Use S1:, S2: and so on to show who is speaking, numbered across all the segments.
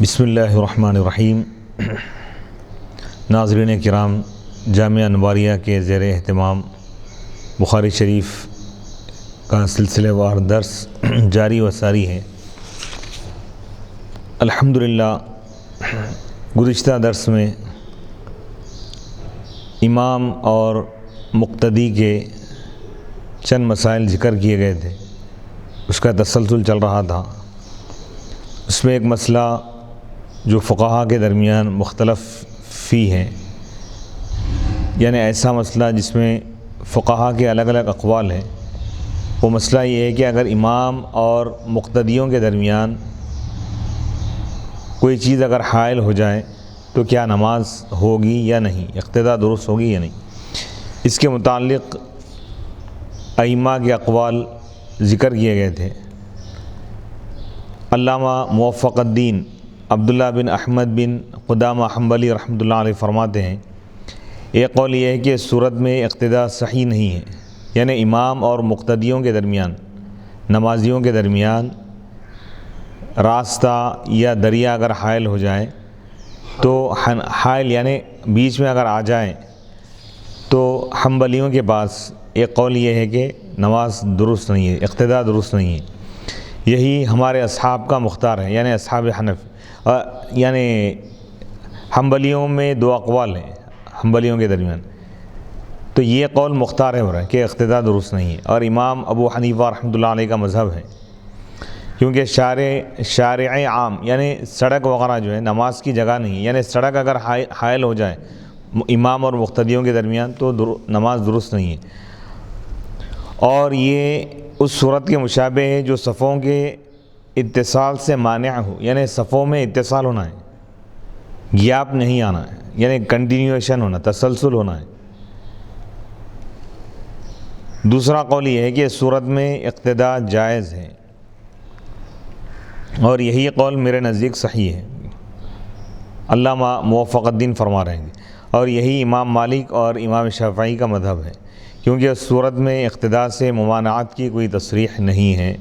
S1: بسم اللہ الرحمن الرحیم۔ ناظرین کرام، جامعہ انواریہ کے زیر اہتمام بخاری شریف کا سلسلہ وار درس جاری و ساری ہے۔ الحمدللہ گزشتہ درس میں امام اور مقتدی کے چند مسائل ذکر کیے گئے تھے، اس کا تسلسل چل رہا تھا۔ اس میں ایک مسئلہ جو فقہا کے درمیان مختلف فی ہے، یعنی ایسا مسئلہ جس میں فقہا کے الگ الگ اقوال ہیں، وہ مسئلہ یہ ہے کہ اگر امام اور مقتدیوں کے درمیان کوئی چیز اگر حائل ہو جائے تو کیا نماز ہوگی یا نہیں، اقتداء درست ہوگی یا نہیں۔ اس کے متعلق ائمہ کے اقوال ذکر کیے گئے تھے۔ علامہ موفق الدین عبداللہ بن احمد بن قدامہ حنبلی رحمۃ اللہ علیہ فرماتے ہیں، ایک قول یہ ہے کہ اس صورت میں اقتداء صحیح نہیں ہے، یعنی امام اور مقتدیوں کے درمیان، نمازیوں کے درمیان راستہ یا دریا اگر حائل ہو جائے تو حائل یعنی بیچ میں اگر آ جائیں تو حنبلیوں کے پاس ایک قول یہ ہے کہ نماز درست نہیں ہے، اقتداء درست نہیں ہے۔ یہی ہمارے اصحاب کا مختار ہے، یعنی اصحاب حنف، یعنی حنبلیوں میں دو اقوال ہیں حنبلیوں کے درمیان، تو یہ قول مختار ہے ہو رہا ہے کہ اقتداء درست نہیں ہے، اور امام ابو حنیفہ رحمۃ اللہ علیہ کا مذہب ہے، کیونکہ شارع عام یعنی سڑک وغیرہ جو ہے نماز کی جگہ نہیں ہے، یعنی سڑک اگر حائل ہو جائے امام اور مقتدیوں کے درمیان تو نماز درست نہیں ہے۔ اور یہ اس صورت کے مشابہ ہے جو صفوں کے اتصال سے مانع ہو، یعنی صفوں میں اتصال ہونا ہے، گیپ نہیں آنا ہے، یعنی کنٹینیویشن ہونا، تسلسل ہونا ہے۔ دوسرا قول یہ ہے کہ اس صورت میں اقتداء جائز ہے، اور یہی قول میرے نزدیک صحیح ہے، علامہ موفق الدین فرما رہے ہیں، اور یہی امام مالک اور امام شافعی کا مذہب ہے، کیونکہ اس صورت میں اقتداء سے ممانعت کی کوئی تصریح نہیں ہے،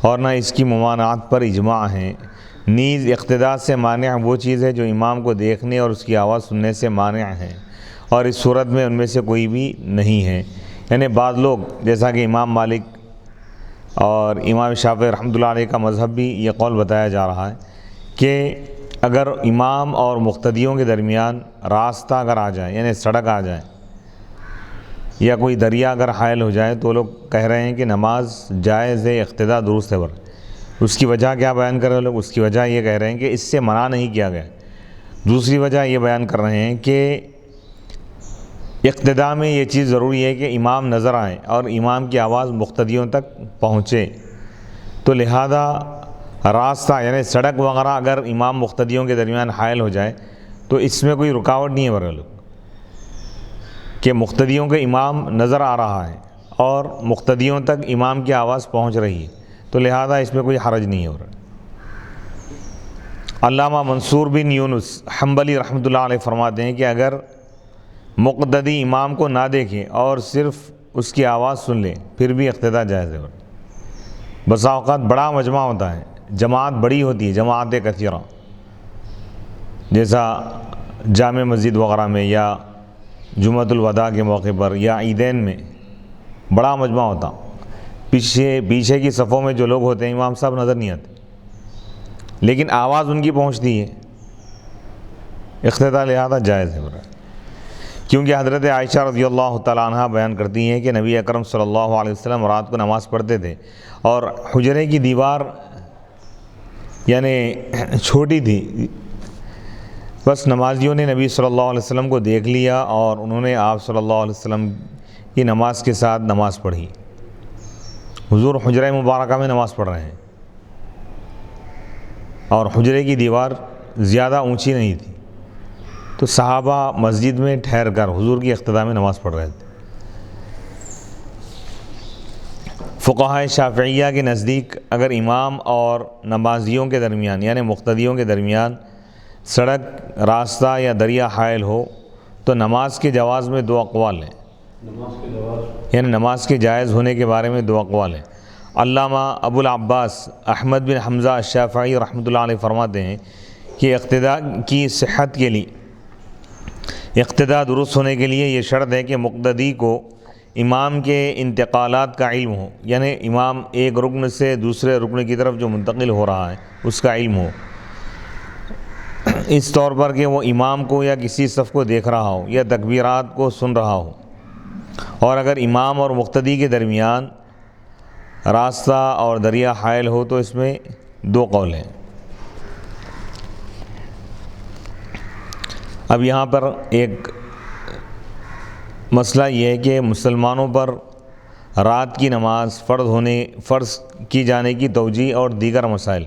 S1: اور نہ اس کی ممانعت پر اجماع ہے۔ نیز اقتداء سے مانع وہ چیز ہے جو امام کو دیکھنے اور اس کی آواز سننے سے مانع ہے، اور اس صورت میں ان میں سے کوئی بھی نہیں ہے۔ یعنی بعض لوگ جیسا کہ امام مالک اور امام شافعی رحمۃ اللہ علیہ کا مذہب بھی یہ قول بتایا جا رہا ہے کہ اگر امام اور مقتدیوں کے درمیان راستہ اگر آ جائے، یعنی سڑک آ جائے یا کوئی دریا اگر حائل ہو جائے، تو لوگ کہہ رہے ہیں کہ نماز جائز ہے، اقتداء درست ہے۔ اس کی وجہ کیا بیان کر رہے ہیں لوگ؟ اس کی وجہ یہ کہہ رہے ہیں کہ اس سے منع نہیں کیا گیا۔ دوسری وجہ یہ بیان کر رہے ہیں کہ اقتداء میں یہ چیز ضروری ہے کہ امام نظر آئے اور امام کی آواز مقتدیوں تک پہنچے، تو لہذا راستہ یعنی سڑک وغیرہ اگر امام مقتدیوں کے درمیان حائل ہو جائے تو اس میں کوئی رکاوٹ نہیں ہے برے لوگ، کہ مقتدیوں کے امام نظر آ رہا ہے اور مقتدیوں تک امام کی آواز پہنچ رہی ہے، تو لہذا اس میں کوئی حرج نہیں ہو رہا۔ علامہ منصور بن یونس حنبلی رحمۃ اللہ علیہ فرماتے ہیں کہ اگر مقتدی امام کو نہ دیکھے اور صرف اس کی آواز سن لے پھر بھی اقتداء جائز ہے۔ بسا اوقات بڑا مجمع ہوتا ہے، جماعت بڑی ہوتی ہے، جماعت کثیرہ، جیسا جامع مسجد وغیرہ میں یا جمعۃ الوداع کے موقع پر یا عیدین میں بڑا مجمع ہوتا، پیچھے کی صفوں میں جو لوگ ہوتے ہیں امام صاحب نظر نہیں آتے، لیکن آواز ان کی پہنچتی ہے، اقتداء لہذا جائز ہے، کیونکہ حضرت عائشہ رضی اللہ تعالیٰ عنہ بیان کرتی ہیں کہ نبی اکرم صلی اللہ علیہ وسلم رات کو نماز پڑھتے تھے اور حجرے کی دیوار یعنی چھوٹی تھی، بس نمازیوں نے نبی صلی اللہ علیہ وسلم کو دیکھ لیا اور انہوں نے آپ صلی اللہ علیہ وسلم کی نماز کے ساتھ نماز پڑھی۔ حضور حجرہ مبارکہ میں نماز پڑھ رہے ہیں اور حجرے کی دیوار زیادہ اونچی نہیں تھی، تو صحابہ مسجد میں ٹھہر کر حضور کی اقتداء میں نماز پڑھ رہے تھے۔ فقہاء شافعیہ کے نزدیک اگر امام اور نمازیوں کے درمیان یعنی مقتدیوں کے درمیان سڑک، راستہ یا دریا حائل ہو تو نماز کے جواز میں دو اقوال ہیں، یعنی نماز کے جائز ہونے کے بارے میں دو اقوال ہیں۔ علامہ ابو العباس احمد بن حمزہ الشافعی رحمۃ اللہ علیہ فرماتے ہیں کہ اقتداء کی صحت کے لیے، اقتداء درست ہونے کے لیے یہ شرط ہے کہ مقتدی کو امام کے انتقالات کا علم ہو، یعنی امام ایک رکن سے دوسرے رکن کی طرف جو منتقل ہو رہا ہے اس کا علم ہو، اس طور پر کہ وہ امام کو یا کسی صف کو دیکھ رہا ہو یا تکبیرات کو سن رہا ہو۔ اور اگر امام اور مقتدی کے درمیان راستہ اور دریا حائل ہو تو اس میں دو قول ہیں۔ اب یہاں پر ایک مسئلہ یہ ہے کہ مسلمانوں پر رات کی نماز فرض کی جانے کی توجیہ اور دیگر مسائل،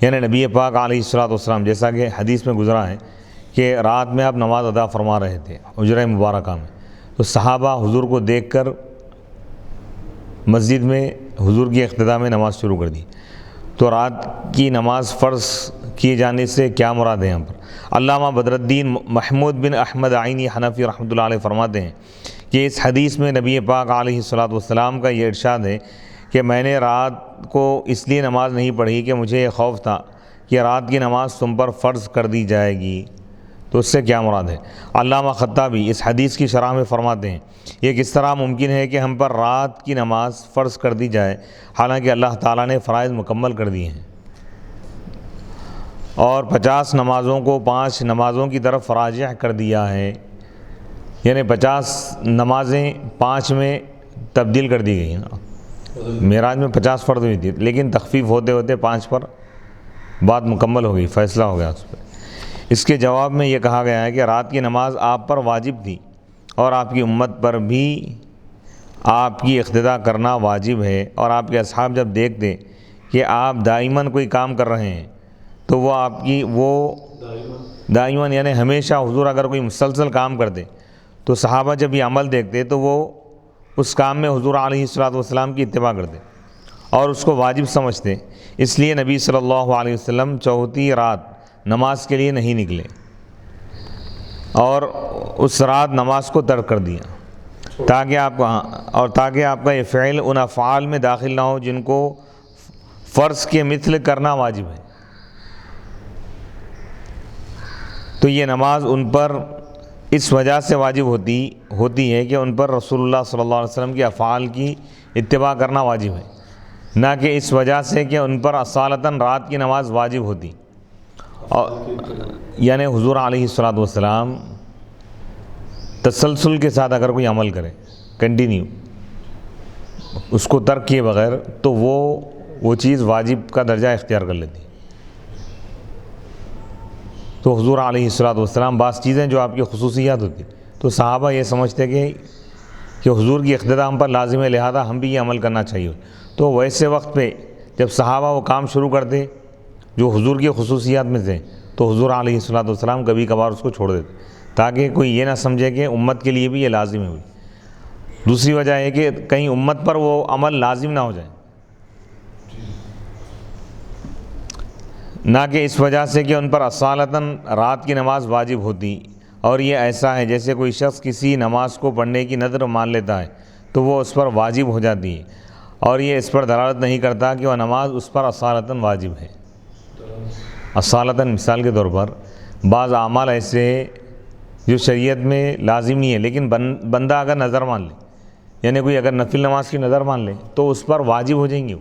S1: یعنی نبی پاک علیہ الصلوۃ والسلام جیسا کہ حدیث میں گزرا ہے کہ رات میں آپ نماز ادا فرما رہے تھے حجرہ مبارکہ میں، تو صحابہ حضور کو دیکھ کر مسجد میں حضور کی اقتداء میں نماز شروع کر دی۔ تو رات کی نماز فرض کیے جانے سے کیا مراد ہے یہاں پر؟ علامہ بدر الدین محمود بن احمد عینی حنفی رحمۃ اللہ علیہ فرماتے ہیں کہ اس حدیث میں نبی پاک علیہ الصلوۃ والسلام کا یہ ارشاد ہے کہ میں نے رات کو اس لیے نماز نہیں پڑھی کہ مجھے یہ خوف تھا کہ رات کی نماز تم پر فرض کر دی جائے گی۔ تو اس سے کیا مراد ہے؟ علامہ خطابی اس حدیث کی شرح میں فرماتے ہیں یہ کس طرح ممکن ہے کہ ہم پر رات کی نماز فرض کر دی جائے حالانکہ اللہ تعالیٰ نے فرائض مکمل کر دیے ہیں اور 50 نمازوں کو 5 نمازوں کی طرف راجع کر دیا ہے، یعنی 50 نمازیں 5 میں تبدیل کر دی گئی ہیں۔ معراج میں 50 فرض ہوئی تھی لیکن تخفیف ہوتے ہوتے 5 پر بات مکمل ہو گئی، فیصلہ ہو گیا اس پہ۔ اس کے جواب میں یہ کہا گیا ہے کہ رات کی نماز آپ پر واجب تھی اور آپ کی امت پر بھی آپ کی اقتداء کرنا واجب ہے، اور آپ کے اصحاب جب دیکھتے کہ آپ دائماً کوئی کام کر رہے ہیں تو وہ آپ کی دائماً یعنی ہمیشہ حضور اگر کوئی مسلسل کام کرتے تو صحابہ جب یہ عمل دیکھتے تو وہ اس کام میں حضور علیہ الصلوۃ والسلام کی اتباع کرتے اور اس کو واجب سمجھتے۔ اس لیے نبی صلی اللہ علیہ وسلم چوتھی رات نماز کے لیے نہیں نکلے اور اس رات نماز کو ترک کر دیا تاکہ آپ کا یہ فعل ان افعال میں داخل نہ ہو جن کو فرض کے مثل کرنا واجب ہے۔ تو یہ نماز ان پر اس وجہ سے واجب ہوتی ہے کہ ان پر رسول اللہ صلی اللہ علیہ وسلم کے افعال کی اتباع کرنا واجب ہے، نہ کہ اس وجہ سے کہ ان پر اصالتاً رات کی نماز واجب ہوتی، یعنی حضور علیہ الصلوۃ والسلام تسلسل کے ساتھ اگر کوئی عمل کرے کنٹینیو اس کو ترک کیے بغیر تو وہ چیز واجب کا درجہ اختیار کر لیتی۔ تو حضور علیہ الصلوۃ والسلام بعض چیزیں جو آپ کی خصوصیات ہوتی تو صحابہ یہ سمجھتے کہ حضور کی اقتداء ہم پر لازم ہے لہذا ہم بھی یہ عمل کرنا چاہیے، تو ویسے وقت پہ جب صحابہ وہ کام شروع کرتے جو حضور کی خصوصیات میں تھے تو حضور علیہ الصلوۃ والسلام کبھی کبھار اس کو چھوڑ دیتے تاکہ کوئی یہ نہ سمجھے کہ امت کے لیے بھی یہ لازم ہے ہوئی۔ دوسری وجہ ہے کہ کہیں امت پر وہ عمل لازم نہ ہو جائے، نہ کہ اس وجہ سے کہ ان پر اصالتاً رات کی نماز واجب ہوتی، اور یہ ایسا ہے جیسے کوئی شخص کسی نماز کو پڑھنے کی نذر مان لیتا ہے تو وہ اس پر واجب ہو جاتی ہے، اور یہ اس پر دلالت نہیں کرتا کہ وہ نماز اس پر اصالتاً واجب ہے۔ اصالتاً مثال کے طور پر بعض اعمال ایسے ہیں جو شریعت میں لازم نہیں ہے لیکن بندہ اگر نظر مان لے، یعنی کوئی اگر نفل نماز کی نظر مان لے تو اس پر واجب ہو جائیں گے۔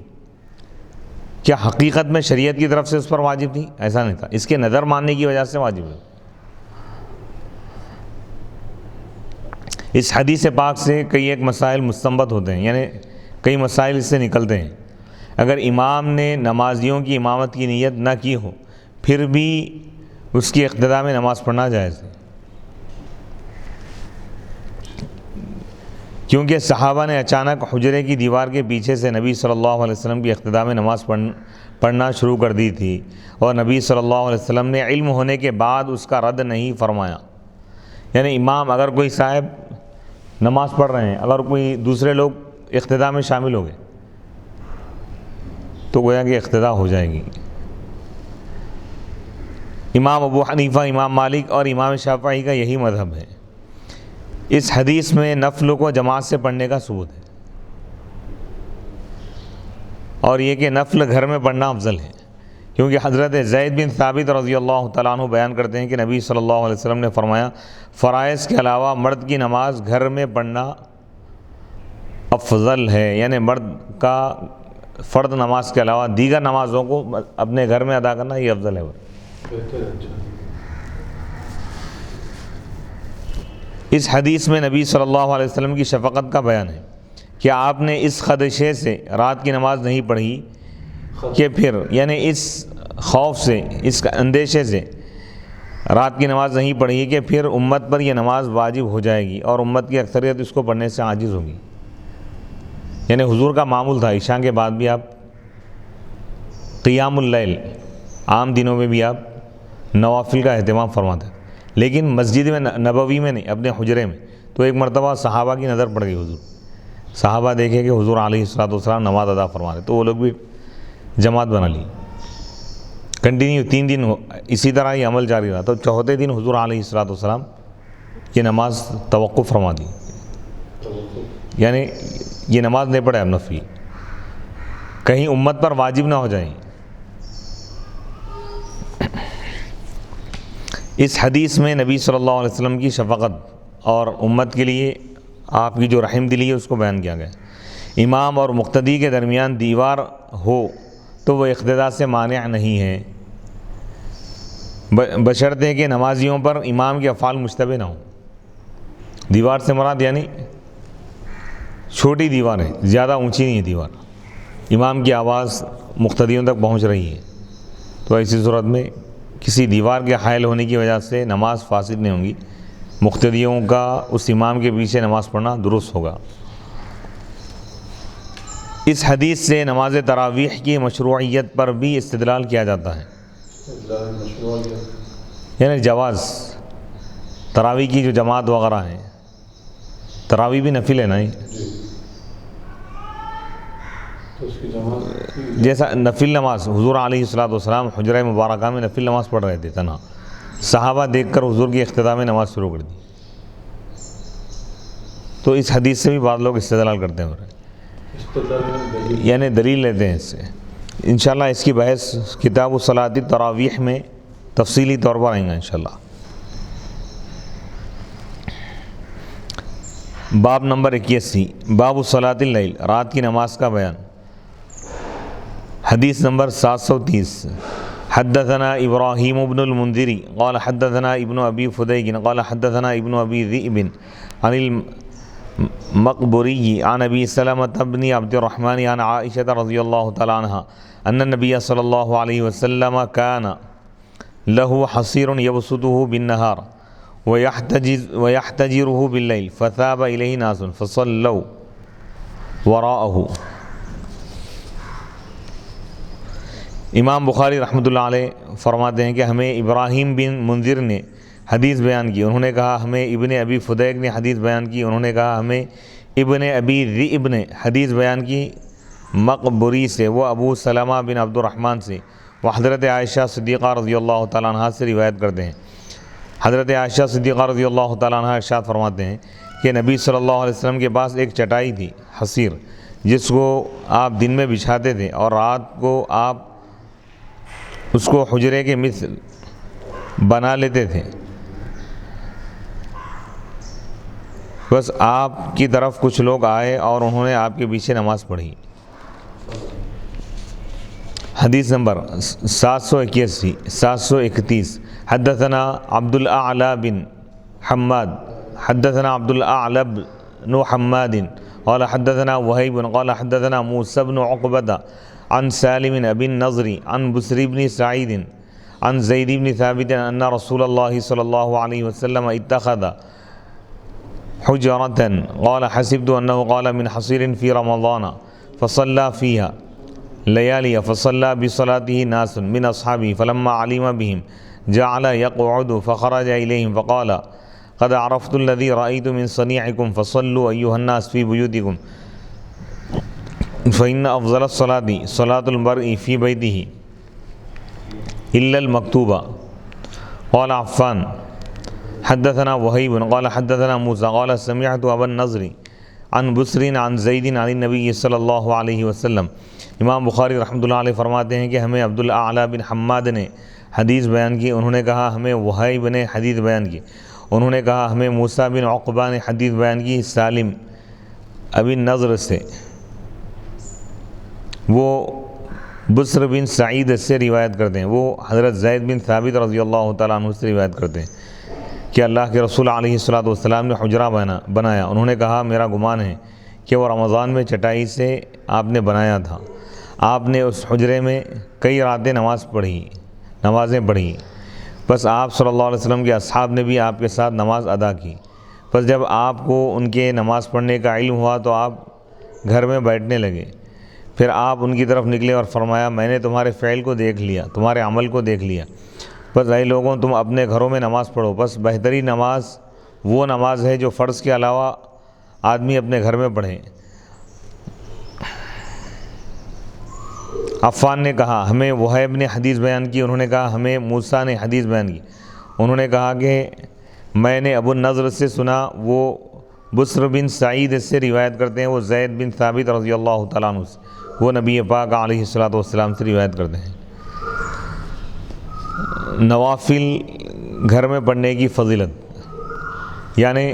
S1: کیا حقیقت میں شریعت کی طرف سے اس پر واجب تھی؟ ایسا نہیں تھا، اس کے نظر ماننے کی وجہ سے واجب ہے۔ اس حدیث پاک سے کئی ایک مسائل مستنبط ہوتے ہیں، یعنی کئی مسائل اس سے نکلتے ہیں۔ اگر امام نے نمازیوں کی امامت کی نیت نہ کی ہو پھر بھی اس کی اقتداء میں نماز پڑھنا جائز ہے، کیونکہ صحابہ نے اچانک حجرے کی دیوار کے پیچھے سے نبی صلی اللہ علیہ وسلم کی اقتداء میں نماز پڑھنا شروع کر دی تھی، اور نبی صلی اللہ علیہ وسلم نے علم ہونے کے بعد اس کا رد نہیں فرمایا۔ یعنی امام اگر کوئی صاحب نماز پڑھ رہے ہیں، اگر کوئی دوسرے لوگ اقتداء میں شامل ہو گئے تو گویا کہ اقتداء ہو جائے گی۔ امام ابو حنیفہ، امام مالک اور امام شافعی کا یہی مذہب ہے۔ اس حدیث میں نفل کو جماعت سے پڑھنے کا ثبوت ہے، اور یہ کہ نفل گھر میں پڑھنا افضل ہے، کیونکہ حضرت زید بن ثابت رضی اللہ تعالیٰ عنہ بیان کرتے ہیں کہ نبی صلی اللہ علیہ وسلم نے فرمایا فرائض کے علاوہ مرد کی نماز گھر میں پڑھنا افضل ہے، یعنی مرد کا فرض نماز کے علاوہ دیگر نمازوں کو اپنے گھر میں ادا کرنا یہ افضل ہے۔ اس حدیث میں نبی صلی اللہ علیہ وسلم کی شفقت کا بیان ہے کہ آپ نے اس خدشے سے رات کی نماز نہیں پڑھی کہ پھر، یعنی اس خوف سے، اس اندیشے سے رات کی نماز نہیں پڑھی کہ پھر امت پر یہ نماز واجب ہو جائے گی اور امت کی اکثریت اس کو پڑھنے سے عاجز ہوگی۔ یعنی حضور کا معمول تھا عشاء کے بعد بھی آپ قیام اللیل، عام دنوں میں بھی آپ نوافل کا اہتمام فرماتے ہیں، لیکن مسجد میں نبوی میں نہیں، اپنے حجرے میں۔ تو ایک مرتبہ صحابہ کی نظر پڑ گئی حضور، صحابہ دیکھے کہ حضور علیہ الصلوۃ والسلام نماز ادا فرما رہے، تو وہ لوگ بھی جماعت بنا لی، کنٹینیو 3 دن اسی طرح یہ عمل جاری رہا۔ تو چوتھے دن حضور علیہ الصلوۃ والسلام یہ نماز توقف فرما دی، یعنی یہ نماز نہیں پڑھے اب نفلی، کہیں امت پر واجب نہ ہو جائیں۔ اس حدیث میں نبی صلی اللہ علیہ وسلم کی شفقت اور امت کے لیے آپ کی جو رحم دلی ہے اس کو بیان کیا گیا۔ امام اور مقتدی کے درمیان دیوار ہو تو وہ اقتداء سے مانع نہیں ہے، بشرطے کہ نمازیوں پر امام کے افعال مشتبہ نہ ہوں۔ دیوار سے مراد یعنی چھوٹی دیوار ہے، زیادہ اونچی نہیں ہے دیوار، امام کی آواز مقتدیوں تک پہنچ رہی ہے، تو ایسی صورت میں کسی دیوار کے حائل ہونے کی وجہ سے نماز فاسد نہیں ہوں گی، مقتدیوں کا اس امام کے پیچھے نماز پڑھنا درست ہوگا۔ اس حدیث سے نماز تراویح کی مشروعیت پر بھی استدلال کیا جاتا ہے، یعنی جواز تراویح کی جو جماعت وغیرہ ہیں، تراویح بھی نفل ہے نا، جیسا نفل نماز حضور علیہ الصلوۃ والسلام حجرہ مبارکہ میں نفل نماز پڑھ رہے تھے تنہا، صحابہ دیکھ کر حضور کی اقتداء میں نماز شروع کر دی، تو اس حدیث سے بھی بعض لوگ استدلال کرتے ہیں، یعنی دلیل لیتے ہیں اس سے۔ انشاءاللہ اس کی بحث کتاب الصلاۃ التراویح میں تفصیلی طور پر آئیں گا انشاءاللہ۔ باب نمبر 81، باب الصلاۃ اللیل، رات کی نماز کا بیان۔ حدیث نمبر 730، حدثنا ابراہیم بن المنذر قال حدثنا ابن ابی فدیک قال حدثنا ابن ابی ذئب عن المقبری عن ابی سلمة بن عبد الرحمن عن عائشة رضی اللہ تعالی عنہ ان النبی صلی اللہ علیہ وسلم كان له حصیر یبسطه بالنهار ويحتجره بالليل فثاب إليه ناس فصلوا وراءه۔ امام بخاری رحمۃ اللہ علیہ فرماتے ہیں کہ ہمیں ابراہیم بن منذر نے حدیث بیان کی، انہوں نے کہا ہمیں ابن ابی فدیک نے حدیث بیان کی، انہوں نے کہا ہمیں ابن ابی ذئب نے حدیث بیان کی مقبری سے، وہ ابو سلمہ بن عبد الرحمن سے، وہ حضرت عائشہ صدیقہ رضی اللہ تعالیٰ عنہ سے روایت کرتے ہیں۔ حضرت عائشہ صدیقہ رضی اللہ تعالیٰ عنہ ارشاد فرماتے ہیں کہ نبی صلی اللہ علیہ وسلم کے پاس ایک چٹائی تھی حصیر، جس کو آپ دن میں بچھاتے تھے اور رات کو آپ اس کو حجرے کے مثل بنا لیتے تھے، بس آپ کی طرف کچھ لوگ آئے اور انہوں نے آپ کے پیچھے نماز پڑھی۔ حدیث نمبر 731، حدثنا عبد الاعلی بن حماد حدثنا عبد الاعلی بن حماد قال حدثنا وهيب قال حدثنا موسى بن عقبة عن سالم ابي النضر عن بسر بن سعيد عن زيد بن ثابت ان رسول الله صلى الله عليه وسلم اتخذ حجرة قال حسبت انه قال من حصير في رمضان فصلى فيها ليالي فصلى بصلاته ناس من اصحابه فلما علم بهم جعل يقعد فخرج إليهم فقال قد عرفت الذي رأيت من صنيعكم فصلوا أيها الناس في بيوتكم فإن أفضل الصلاة صلاة المرء في بيته إلا المكتوبة۔ قال عفان حدثنا وهيب قال حدثنا موسى قال سمعت أبا النضر عن بسر عن زيد عن النبي صلى الله عليه وسلم امام بخاری رحمۃ اللہ علیہ فرماتے ہیں کہ ہمیں عبدالاعلیٰ بن حماد نے حدیث بیان کی، انہوں نے کہا ہمیں وہیب نے حدیث بیان کی، انہوں نے کہا ہمیں موسیٰ بن عقبہ نے حدیث بیان کی سالم ابی نضر سے، وہ بصر بن سعید سے روایت کرتے ہیں، وہ حضرت زید بن ثابت رضی اللہ تعالیٰ عنہ سے روایت کرتے ہیں کہ اللہ کے رسول علیہ الصلاۃ والسلام نے حجرہ بنایا، انہوں نے کہا میرا گمان ہے کہ وہ رمضان میں چٹائی سے آپ نے بنایا تھا، آپ نے اس حجرے میں کئی راتیں نمازیں پڑھی، بس آپ صلی اللہ علیہ وسلم کے اصحاب نے بھی آپ کے ساتھ نماز ادا کی، بس جب آپ کو ان کے نماز پڑھنے کا علم ہوا تو آپ گھر میں بیٹھنے لگے، پھر آپ ان کی طرف نکلے اور فرمایا میں نے تمہارے فعل کو دیکھ لیا، تمہارے عمل کو دیکھ لیا، بس اے لوگوں تم اپنے گھروں میں نماز پڑھو، بس بہترین نماز وہ نماز ہے جو فرض کے علاوہ آدمی اپنے گھر میں پڑھے۔ عفان نے کہا ہمیں وہیب نے حدیث بیان کی، انہوں نے کہا ہمیں موسیٰ نے حدیث بیان کی، انہوں نے کہا کہ میں نے ابو النضر سے سنا، وہ بصر بن سعید سے روایت کرتے ہیں، وہ زید بن ثابت رضی اللہ تعالیٰ عنہ سے، وہ نبی پاک علیہ الصلاۃ والسلام سے روایت کرتے ہیں۔ نوافل گھر میں پڑھنے کی فضیلت، یعنی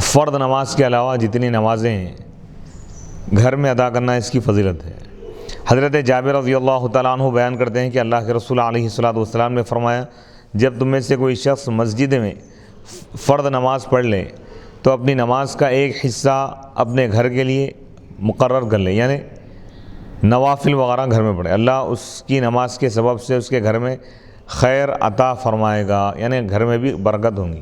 S1: فرض نماز کے علاوہ جتنی نمازیں ہیں گھر میں ادا کرنا اس کی فضیلت ہے۔ حضرت جابر رضی اللہ تعالیٰ عنہ بیان کرتے ہیں کہ اللہ کے رسول علیہ الصلاۃ والسلام نے فرمایا جب تم میں سے کوئی شخص مسجد میں فرض نماز پڑھ لے تو اپنی نماز کا ایک حصہ اپنے گھر کے لیے مقرر کر لے، یعنی نوافل وغیرہ گھر میں پڑھے، اللہ اس کی نماز کے سبب سے اس کے گھر میں خیر عطا فرمائے گا، یعنی گھر میں بھی برکت ہوں گی۔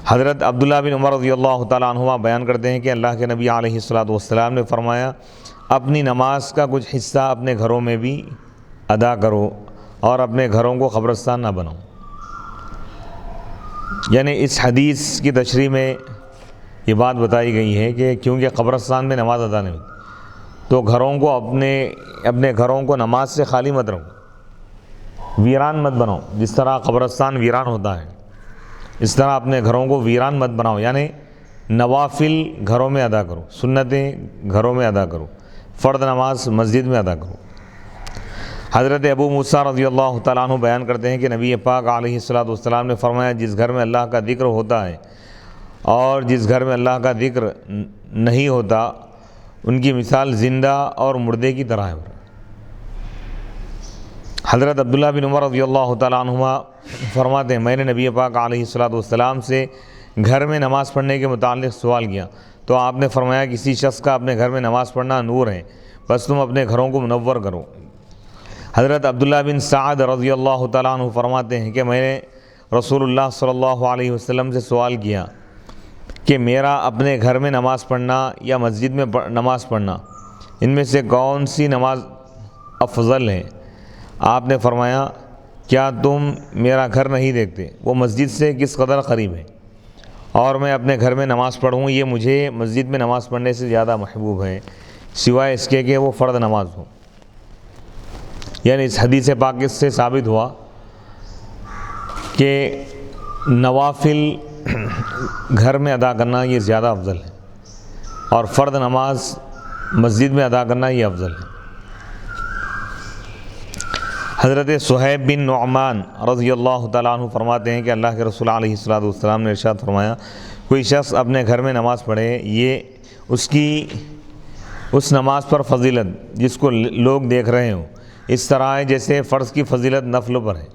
S1: حضرت عبداللہ بن عمر رضی اللہ تعالیٰ عنہما بیان کرتے ہیں کہ اللہ کے نبی علیہ الصلاۃ والسلام نے فرمایا اپنی نماز کا کچھ حصہ اپنے گھروں میں بھی ادا کرو اور اپنے گھروں کو قبرستان نہ بناؤ، یعنی اس حدیث کی تشریح میں یہ بات بتائی گئی ہے کہ کیونکہ قبرستان میں نماز ادا نہیں ہوتی تو گھروں کو اپنے گھروں کو نماز سے خالی مت رکھو، ویران مت بناؤ، جس طرح قبرستان ویران ہوتا ہے اس طرح اپنے گھروں کو ویران مت بناؤ، یعنی نوافل گھروں میں ادا کرو، سنتیں گھروں میں ادا کرو، فرض نماز مسجد میں ادا کرو۔ حضرت ابو موسیٰ رضی اللہ تعالیٰ عنہ بیان کرتے ہیں کہ نبی پاک علیہ الصلاۃ والسلام نے فرمایا جس گھر میں اللہ کا ذکر ہوتا ہے اور جس گھر میں اللہ کا ذکر نہیں ہوتا ان کی مثال زندہ اور مردے کی طرح ہے۔ حضرت عبداللہ بن عمر رضی اللہ تعالیٰ عنہما فرماتے ہیں میں نے نبی پاک علیہ الصلاۃ والسلام سے گھر میں نماز پڑھنے کے متعلق سوال کیا تو آپ نے فرمایا کسی شخص کا اپنے گھر میں نماز پڑھنا نور ہے، بس تم اپنے گھروں کو منور کرو۔ حضرت عبداللہ بن سعد رضی اللہ تعالیٰ عنہ فرماتے ہیں کہ میں نے رسول اللہ صلی اللہ علیہ وسلم سے سوال کیا کہ میرا اپنے گھر میں نماز پڑھنا یا مسجد میں نماز پڑھنا ان میں سے کون سی نماز افضل ہے؟ آپ نے فرمایا کیا تم میرا گھر نہیں دیکھتے، وہ مسجد سے کس قدر قریب ہے، اور میں اپنے گھر میں نماز پڑھوں یہ مجھے مسجد میں نماز پڑھنے سے زیادہ محبوب ہے سوائے اس کے کہ وہ فرض نماز ہو۔ یعنی اس حدیث پاک سے ثابت ہوا کہ نوافل گھر میں ادا کرنا یہ زیادہ افضل ہے اور فرض نماز مسجد میں ادا کرنا یہ افضل ہے۔ حضرت صہیب بن نعمان رضی اللہ تعالیٰ عنہ فرماتے ہیں کہ اللہ کے رسول علیہ الصلاۃ والسلام نے ارشاد فرمایا کوئی شخص اپنے گھر میں نماز پڑھے یہ اس نماز پر فضیلت جس کو لوگ دیکھ رہے ہوں اس طرح ہے جیسے فرض کی فضیلت نفل پر ہے۔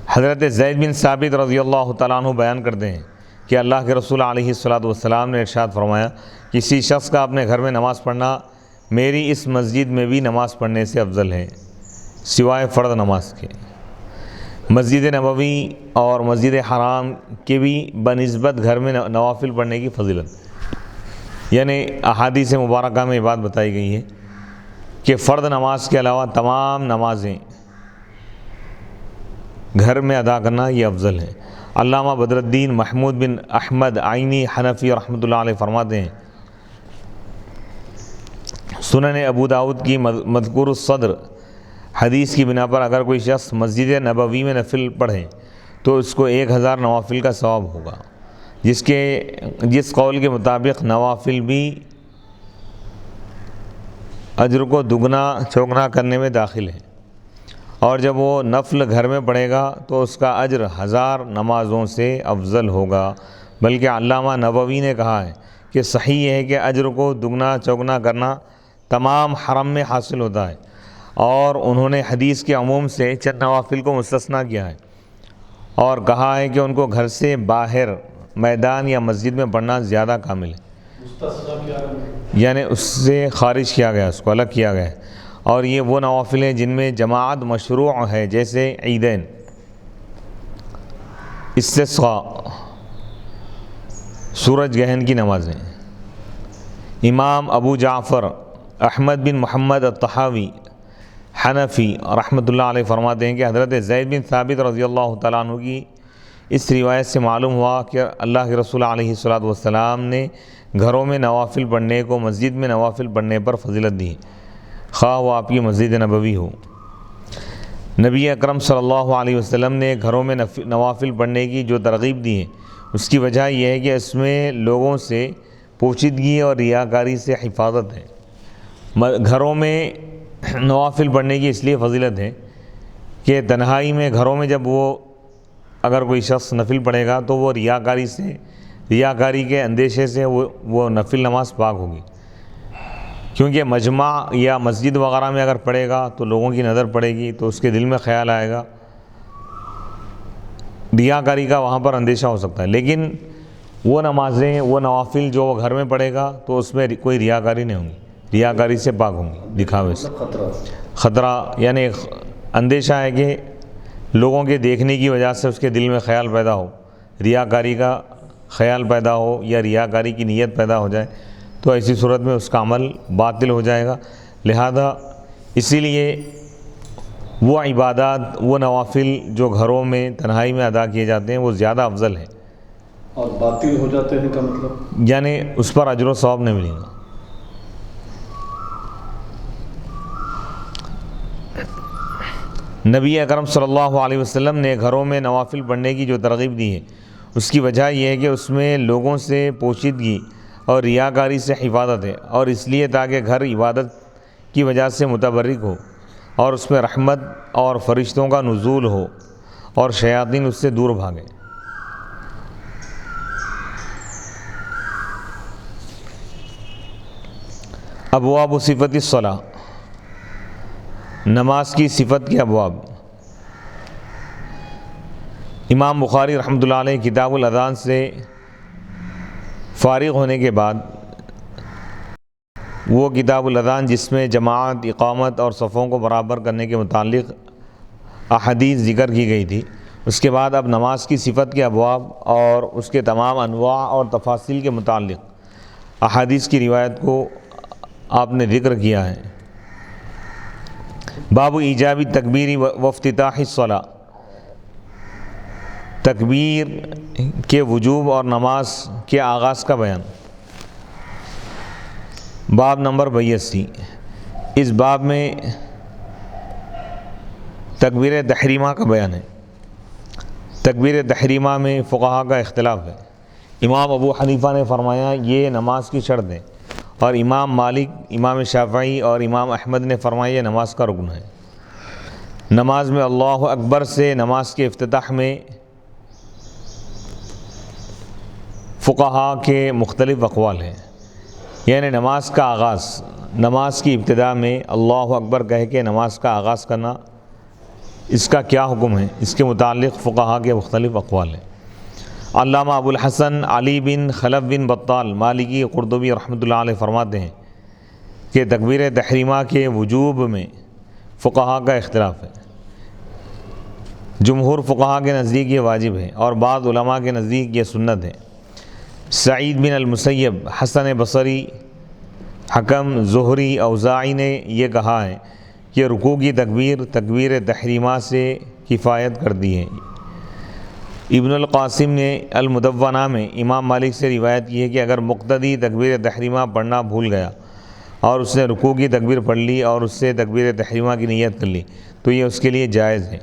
S1: حضرت زید بن ثابت رضی اللہ تعالیٰ عنہ بیان کرتے ہیں کہ اللہ کے رسول علیہ الصلاۃ والسلام نے ارشاد فرمایا کسی شخص کا اپنے گھر میں نماز پڑھنا میری اس مسجد میں بھی نماز پڑھنے سے افضل ہے سوائے فرض نماز کے۔ مسجد نبوی اور مسجد حرام کے بھی بنسبت گھر میں نوافل پڑھنے کی فضیلت، یعنی احادیث مبارکہ میں یہ بات بتائی گئی ہے کہ فرض نماز کے علاوہ تمام نمازیں گھر میں ادا کرنا یہ افضل ہے۔ علامہ بدر الدین محمود بن احمد عینی حنفی رحمۃ اللہ علیہ فرماتے ہیں سنن ابو داؤد کی مذکور الصدر حدیث کی بنا پر اگر کوئی شخص مسجد نبوی میں نفل پڑھے تو اس کو 1000 نوافل کا ثواب ہوگا، جس قول کے مطابق نوافل بھی اجر کو دگنا چوگنا کرنے میں داخل ہے، اور جب وہ نفل گھر میں پڑھے گا تو اس کا اجر 1000 نمازوں سے افضل ہوگا۔ بلکہ علامہ نووی نے کہا ہے کہ صحیح یہ ہے کہ اجر کو دگنا چوگنا کرنا تمام حرم میں حاصل ہوتا ہے، اور انہوں نے حدیث کے عموم سے چند نوافل کو مستثنیٰ کیا ہے اور کہا ہے کہ ان کو گھر سے باہر میدان یا مسجد میں پڑھنا زیادہ کامل ہے، یعنی اس سے خارج کیا گیا، اس کو الگ کیا گیا ہے۔ اور یہ وہ نوافل ہیں جن میں جماعت مشروع ہے، جیسے عیدین، استسقاء، سورج گرہن کی نمازیں۔ امام ابو جعفر احمد بن محمد الطحاوی حنفی رحمۃ اللہ علیہ فرماتے ہیں کہ حضرت زید بن ثابت رضی اللہ تعالیٰ عنہ کی اس روایت سے معلوم ہوا کہ اللہ کے رسول علیہ الصلوۃ والسلام نے گھروں میں نوافل پڑھنے کو مسجد میں نوافل پڑھنے پر فضیلت دی، خواہ وہ آپ کی مسجد نبوی ہو۔ نبی اکرم صلی اللہ علیہ وسلم نے گھروں میں نوافل پڑھنے کی جو ترغیب دی ہے، اس کی وجہ یہ ہے کہ اس میں لوگوں سے پوشیدگی اور ریاکاری سے حفاظت ہے۔ گھروں میں نوافل پڑھنے کی اس لیے فضیلت ہے کہ تنہائی میں گھروں میں جب وہ اگر کوئی شخص نفل پڑھے گا تو وہ ریاکاری کے اندیشے سے وہ نفل نماز پاک ہوگی، کیونکہ مجمع یا مسجد وغیرہ میں اگر پڑھے گا تو لوگوں کی نظر پڑے گی تو اس کے دل میں خیال آئے گا، ریاکاری کا وہاں پر اندیشہ ہو سکتا ہے۔ لیکن وہ نمازیں، وہ نوافل جو وہ گھر میں پڑھے گا تو اس میں کوئی ریاکاری نہیں ہوگی، ریاکاری سے پاک ہوں گی، دکھاوے سے خطرہ، یعنی اندیشہ ہے کہ لوگوں کے دیکھنے کی وجہ سے اس کے دل میں خیال پیدا ہو، ریاکاری کا خیال پیدا ہو یا ریاکاری کی نیت پیدا ہو جائے، تو ایسی صورت میں اس کا عمل باطل ہو جائے گا۔ لہذا اسی لیے وہ عبادات، وہ نوافل جو گھروں میں تنہائی میں ادا کیے جاتے ہیں وہ زیادہ افضل ہیں۔
S2: اور باطل ہو جاتے ہیں کا مطلب
S1: یعنی اس پر اجر و ثواب نہیں ملے گا۔ نبی اکرم صلی اللہ علیہ وسلم نے گھروں میں نوافل پڑھنے کی جو ترغیب دی ہے، اس کی وجہ یہ ہے کہ اس میں لوگوں سے پوشیدگی اور ریاکاری سے حفاظت ہے، اور اس لیے تاکہ گھر عبادت کی وجہ سے متبرک ہو اور اس میں رحمت اور فرشتوں کا نزول ہو اور شیاطین اس سے دور بھاگے۔ ابواب صفت الصلاۃ، نماز کی صفت کے ابواب۔ امام بخاری رحمۃ اللہ علیہ کتاب الاذان سے فارغ ہونے کے بعد وہ کتاب الاذان جس میں جماعت، اقامت اور صفوں کو برابر کرنے کے متعلق احادیث ذکر کی گئی تھی، اس کے بعد اب نماز کی صفت کے ابواب اور اس کے تمام انواع اور تفاصیل کے متعلق احادیث کی روایت کو آپ نے ذکر کیا ہے۔ باب ایجاب التکبیر وافتتاح الصلاۃ، تکبیر کے وجوب اور نماز کے آغاز کا بیان۔ باب نمبر 82، اس باب میں تکبیر تحریمہ کا بیان ہے۔ تکبیر تحریمہ میں فقہا کا اختلاف ہے۔ امام ابو حنیفہ نے فرمایا یہ نماز کی شرط ہے، اور امام مالک، امام شافعی اور امام احمد نے فرمایا یہ نماز کا رکن ہے۔ نماز میں اللہ اکبر سے نماز کے افتتاح میں فقہا کے مختلف اقوال ہیں، یعنی نماز کا آغاز، نماز کی ابتدا میں اللہ اکبر کہہ کے نماز کا آغاز کرنا، اس کا کیا حکم ہے، اس کے متعلق فقہا کے مختلف اقوال ہیں۔ علامہ ابو الحسن علی بن خلف بن بطال مالکی قرطبی رحمۃ اللہ علیہ فرماتے ہیں کہ تکبیر تحریمہ کے وجوب میں فقہا کا اختلاف ہے۔ جمہور فقہا کے نزدیک یہ واجب ہے، اور بعض علماء کے نزدیک یہ سنت ہے۔ سعید بن المسیب، حسن بصری، حکم، زہری، اوزاعی نے یہ کہا ہے کہ رکوع کی تکبیر تکبیر تحریمہ سے کفایت کرتی ہے۔ ابن القاسم نے المدونہ میں امام مالک سے روایت کی ہے کہ اگر مقتدی تکبیر تحریمہ پڑھنا بھول گیا اور اس نے رکوع کی تکبیر پڑھ لی اور اس سے تکبیر تحریمہ کی نیت کر لی تو یہ اس کے لیے جائز ہے۔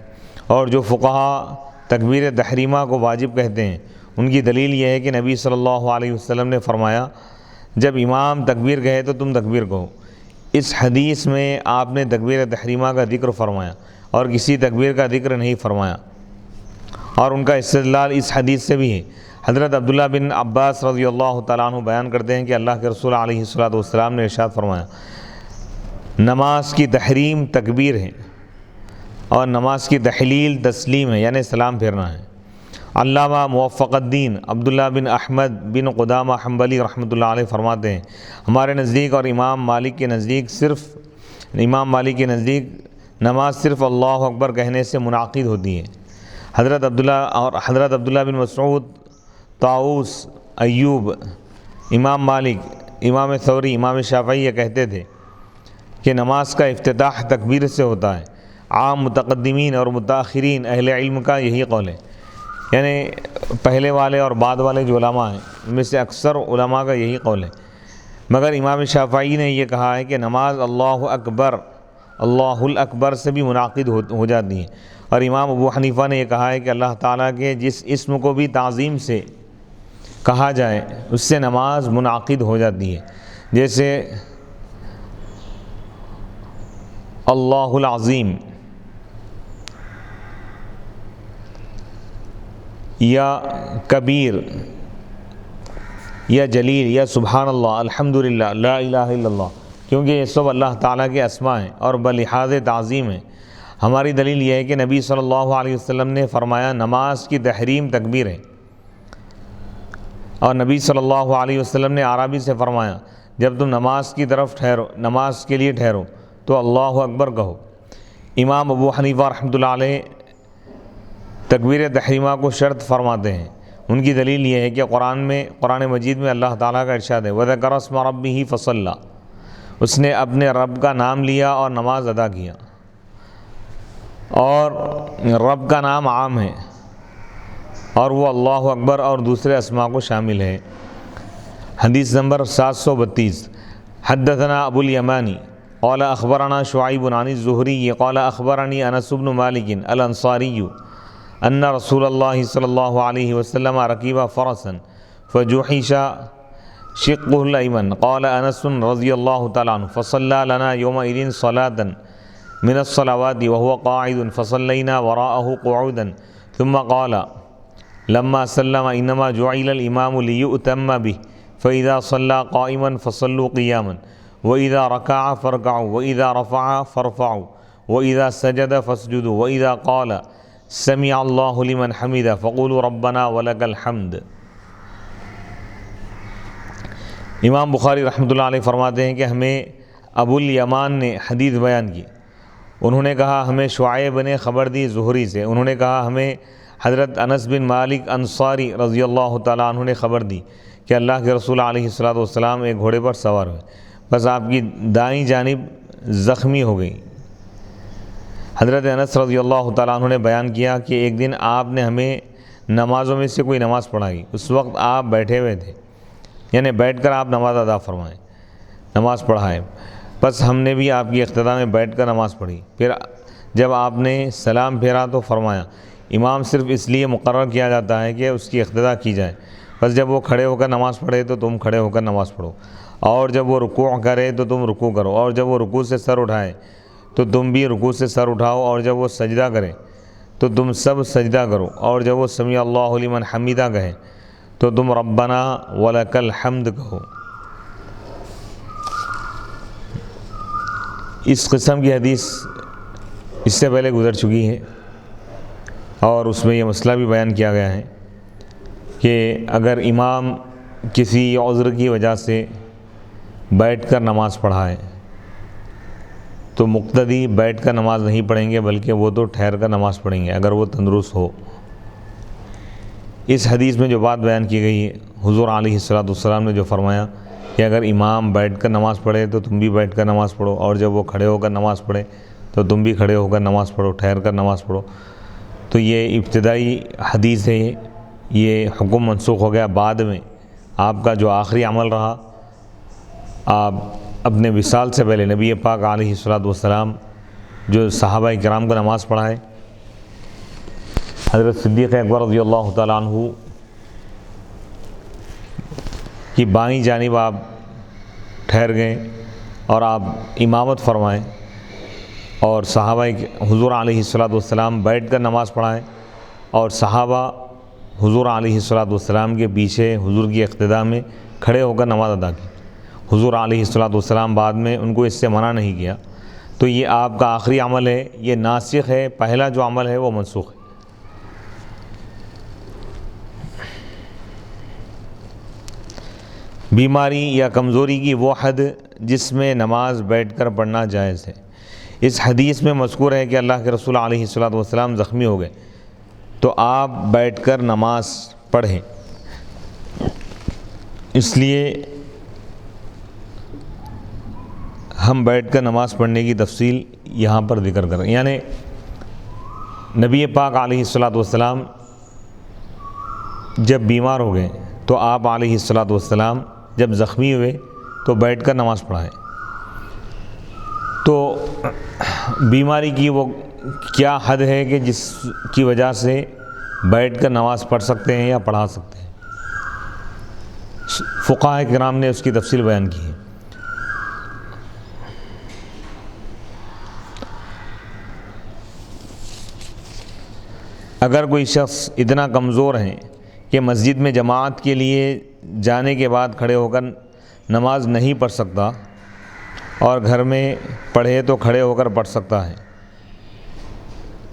S1: اور جو فقہا تکبیر تحریمہ کو واجب کہتے ہیں، ان کی دلیل یہ ہے کہ نبی صلی اللہ علیہ وسلم نے فرمایا جب امام تکبیر کہے تو تم تکبیر کہو، اس حدیث میں آپ نے تکبیر تحریمہ کا ذکر فرمایا اور کسی تکبیر کا ذکر نہیں فرمایا، اور ان کا استدلال اس حدیث سے بھی ہے۔ حضرت عبداللہ بن عباس رضی اللہ تعالیٰ عنہ بیان کرتے ہیں کہ اللہ کے رسول علیہ الصلوۃ والسلام نے ارشاد فرمایا، نماز کی تحریم تکبیر ہے اور نماز کی تحلیل تسلیم ہے، یعنی سلام پھیرنا ہے۔ علامہ موفق الدین عبداللہ بن احمد بن قدامہ حنبلی رحمۃ اللہ علیہ فرماتے ہیں، ہمارے نزدیک اور امام مالک کے نزدیک نماز صرف اللہ اکبر کہنے سے منعقد ہوتی ہے۔ حضرت عبداللہ بن مسعود، طاؤوس، ایوب، امام مالک، امام ثوری، امام شافعی یہ کہتے تھے کہ نماز کا افتتاح تکبیر سے ہوتا ہے۔ عام متقدمین اور متاخرین اہل علم کا یہی قول ہے، یعنی پہلے والے اور بعد والے جو علماء ہیں ان میں سے اکثر علماء کا یہی قول ہے، مگر امام شافعی نے یہ کہا ہے کہ نماز اللہ الاکبر سے بھی منعقد ہو جاتی ہے، اور امام ابو حنیفہ نے یہ کہا ہے کہ اللہ تعالیٰ کے جس اسم کو بھی تعظیم سے کہا جائے اس سے نماز منعقد ہو جاتی ہے، جیسے اللہ العظیم یا کبیر یا جلیل یا سبحان اللہ، الحمدللہ، لا الہ الا اللہ، کیونکہ یہ سب اللہ تعالیٰ کے اسماء ہیں اور بلحاظ تعظیم ہیں۔ ہماری دلیل یہ ہے کہ نبی صلی اللہ علیہ وسلم نے فرمایا نماز کی تحریم تکبیر ہے، اور نبی صلی اللہ علیہ وسلم نے اعرابی سے فرمایا جب تم نماز کے لیے ٹھہرو تو اللہ اکبر کہو۔ امام ابو حنیفہ رحمۃ اللہ علیہ تکبیر تحریمہ کو شرط فرماتے ہیں۔ ان کی دلیل یہ ہے کہ قرآن مجید میں اللہ تعالیٰ کا ارشاد ہے وَذَكَرَ اسْمَ رَبِّهِ فَصَلَّى، اس نے اپنے رب کا نام لیا اور نماز ادا کیا، اور رب کا نام عام ہے اور وہ اللہ اکبر اور دوسرے اسماء کو شامل ہے۔ حدیث نمبر 732، حدثنا ابو الیمانی قال اخبرنا شعیب عن الزہری قال اخبرنی انس بن مالک الانصاری ان رسول اللہ صلی اللہ علیہ وسلم رکب فرسا فجحش شقه الایمن قال انس رضی اللہ تعالی عنہ فصلى لنا يومئذ صلاة من الصلوات وهو قاعد فصلينا وراءه قعودا ثم قال لما سلم انما جعل الامام ليؤتم به فاذا صلى قائما فصلوا قياما وإذا ركع فاركعوا وإذا رفع فارفعوا وإذا سجد فاسجدوا وإذا قال سمع الله لمن حمده فقولوا ربنا ولك الحمد۔ امام بخاری رحمۃ اللہ علیہ فرماتے ہیں کہ ہمیں ابو الیمان نے حدیث بیان کی، انہوں نے کہا ہمیں شعیب نے خبر دی زہری سے، انہوں نے کہا ہمیں حضرت انس بن مالک انصاری رضی اللہ تعالیٰ عنہ نے خبر دی کہ اللہ کے رسول علیہ الصلوۃ والسلام ایک گھوڑے پر سوار ہوئے، بس آپ کی دائیں جانب زخمی ہو گئی۔ حضرت انس رضی اللہ تعالیٰ عنہ نے بیان کیا کہ ایک دن آپ نے ہمیں نمازوں میں سے کوئی نماز پڑھائی، اس وقت آپ بیٹھے ہوئے تھے، یعنی بیٹھ کر آپ نماز ادا فرمائیں، نماز پڑھائیں، بس ہم نے بھی آپ کی اقتداء میں بیٹھ کر نماز پڑھی۔ پھر جب آپ نے سلام پھیرا تو فرمایا امام صرف اس لیے مقرر کیا جاتا ہے کہ اس کی اقتداء کی جائے، بس جب وہ کھڑے ہو کر نماز پڑھے تو تم کھڑے ہو کر نماز پڑھو، اور جب وہ رکوع کرے تو تم رکوع کرو، اور جب وہ رکوع سے سر اٹھائے تو تم بھی رکوع سے سر اٹھاؤ، اور جب وہ سجدہ کرے تو تم سب سجدہ کرو، اور جب وہ سمیع اللہ لمن حمیدہ کہے تو تم ربنا ولک الحمد کہو۔ اس قسم کی حدیث اس سے پہلے گزر چکی ہے، اور اس میں یہ مسئلہ بھی بیان کیا گیا ہے کہ اگر امام کسی عذر کی وجہ سے بیٹھ کر نماز پڑھائے تو مقتدی بیٹھ کر نماز نہیں پڑھیں گے، بلکہ وہ تو ٹھہر کر نماز پڑھیں گے اگر وہ تندرست ہو۔ اس حدیث میں جو بات بیان کی گئی ہے، حضور علیہ الصلوۃ والسلام نے جو فرمایا کہ اگر امام بیٹھ کر نماز پڑھے تو تم بھی بیٹھ کر نماز پڑھو، اور جب وہ کھڑے ہو کر نماز پڑھے تو تم بھی کھڑے ہو کر نماز پڑھو، ٹھہر کر نماز پڑھو، تو یہ ابتدائی حدیث ہے، یہ حکم منسوخ ہو گیا بعد میں۔ آپ کا جو آخری عمل رہا، آپ اپنے وصال سے پہلے نبی پاک علیہ الصلوۃ والسلام جو صحابہ کرام کو نماز پڑھائے، حضرت صدیق اکبر رضی اللہ تعالیٰ عنہ کی بائیں جانب آپ ٹھہر گئے، اور آپ امامت فرمائیں اور صحابہ حضور علیہ الصلاۃ والسلام بیٹھ کر نماز پڑھائیں اور صحابہ حضور علیہ الصلاۃ والسلام کے پیچھے حضور کی اقتداء میں کھڑے ہو کر نماز ادا کی۔ حضور علیہ الصلاۃ والسلام بعد میں ان کو اس سے منع نہیں کیا، تو یہ آپ کا آخری عمل ہے، یہ ناسخ ہے، پہلا جو عمل ہے وہ منسوخ ہے۔ بیماری یا کمزوری کی وہ حد جس میں نماز بیٹھ کر پڑھنا جائز ہے۔ اس حدیث میں مذکور ہے کہ اللہ کے رسول علیہ الصلاۃ والسلام زخمی ہو گئے تو آپ بیٹھ کر نماز پڑھیں، اس لیے ہم بیٹھ کر نماز پڑھنے کی تفصیل یہاں پر ذکر کر رہے ہیں۔ یعنی نبی پاک علیہ الصلاۃ والسلام جب بیمار ہو گئے تو آپ علیہ الصلاۃ والسلام جب زخمی ہوئے تو بیٹھ کر نماز پڑھائیں۔ تو بیماری کی وہ کیا حد ہے کہ جس کی وجہ سے بیٹھ کر نماز پڑھ سکتے ہیں یا پڑھا سکتے ہیں؟ فقہاء کرام نے اس کی تفصیل بیان کی ہے۔ اگر کوئی شخص اتنا کمزور ہے کہ مسجد میں جماعت کے لیے جانے کے بعد کھڑے ہو کر نماز نہیں پڑھ سکتا اور گھر میں پڑھے تو کھڑے ہو کر پڑھ سکتا ہے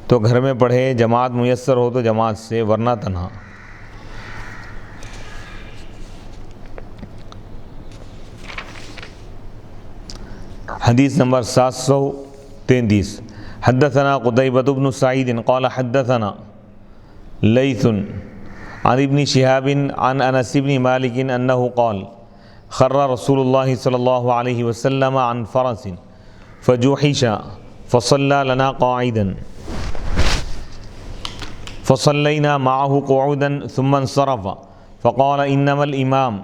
S1: تو گھر میں پڑھے، جماعت میسر ہو تو جماعت سے، ورنہ تنہا۔ حدیث نمبر 733 حدثنا قتيبة بن سعيد قال حدثنا ليث عن ابن شهاب عن انس بن مالك انه قال خر رسول الله صلى الله عليه وسلم عن فرس فجوحش فصلى لنا قاعدا فصلينا معه قعودا ثم انصرف فقال انما الامام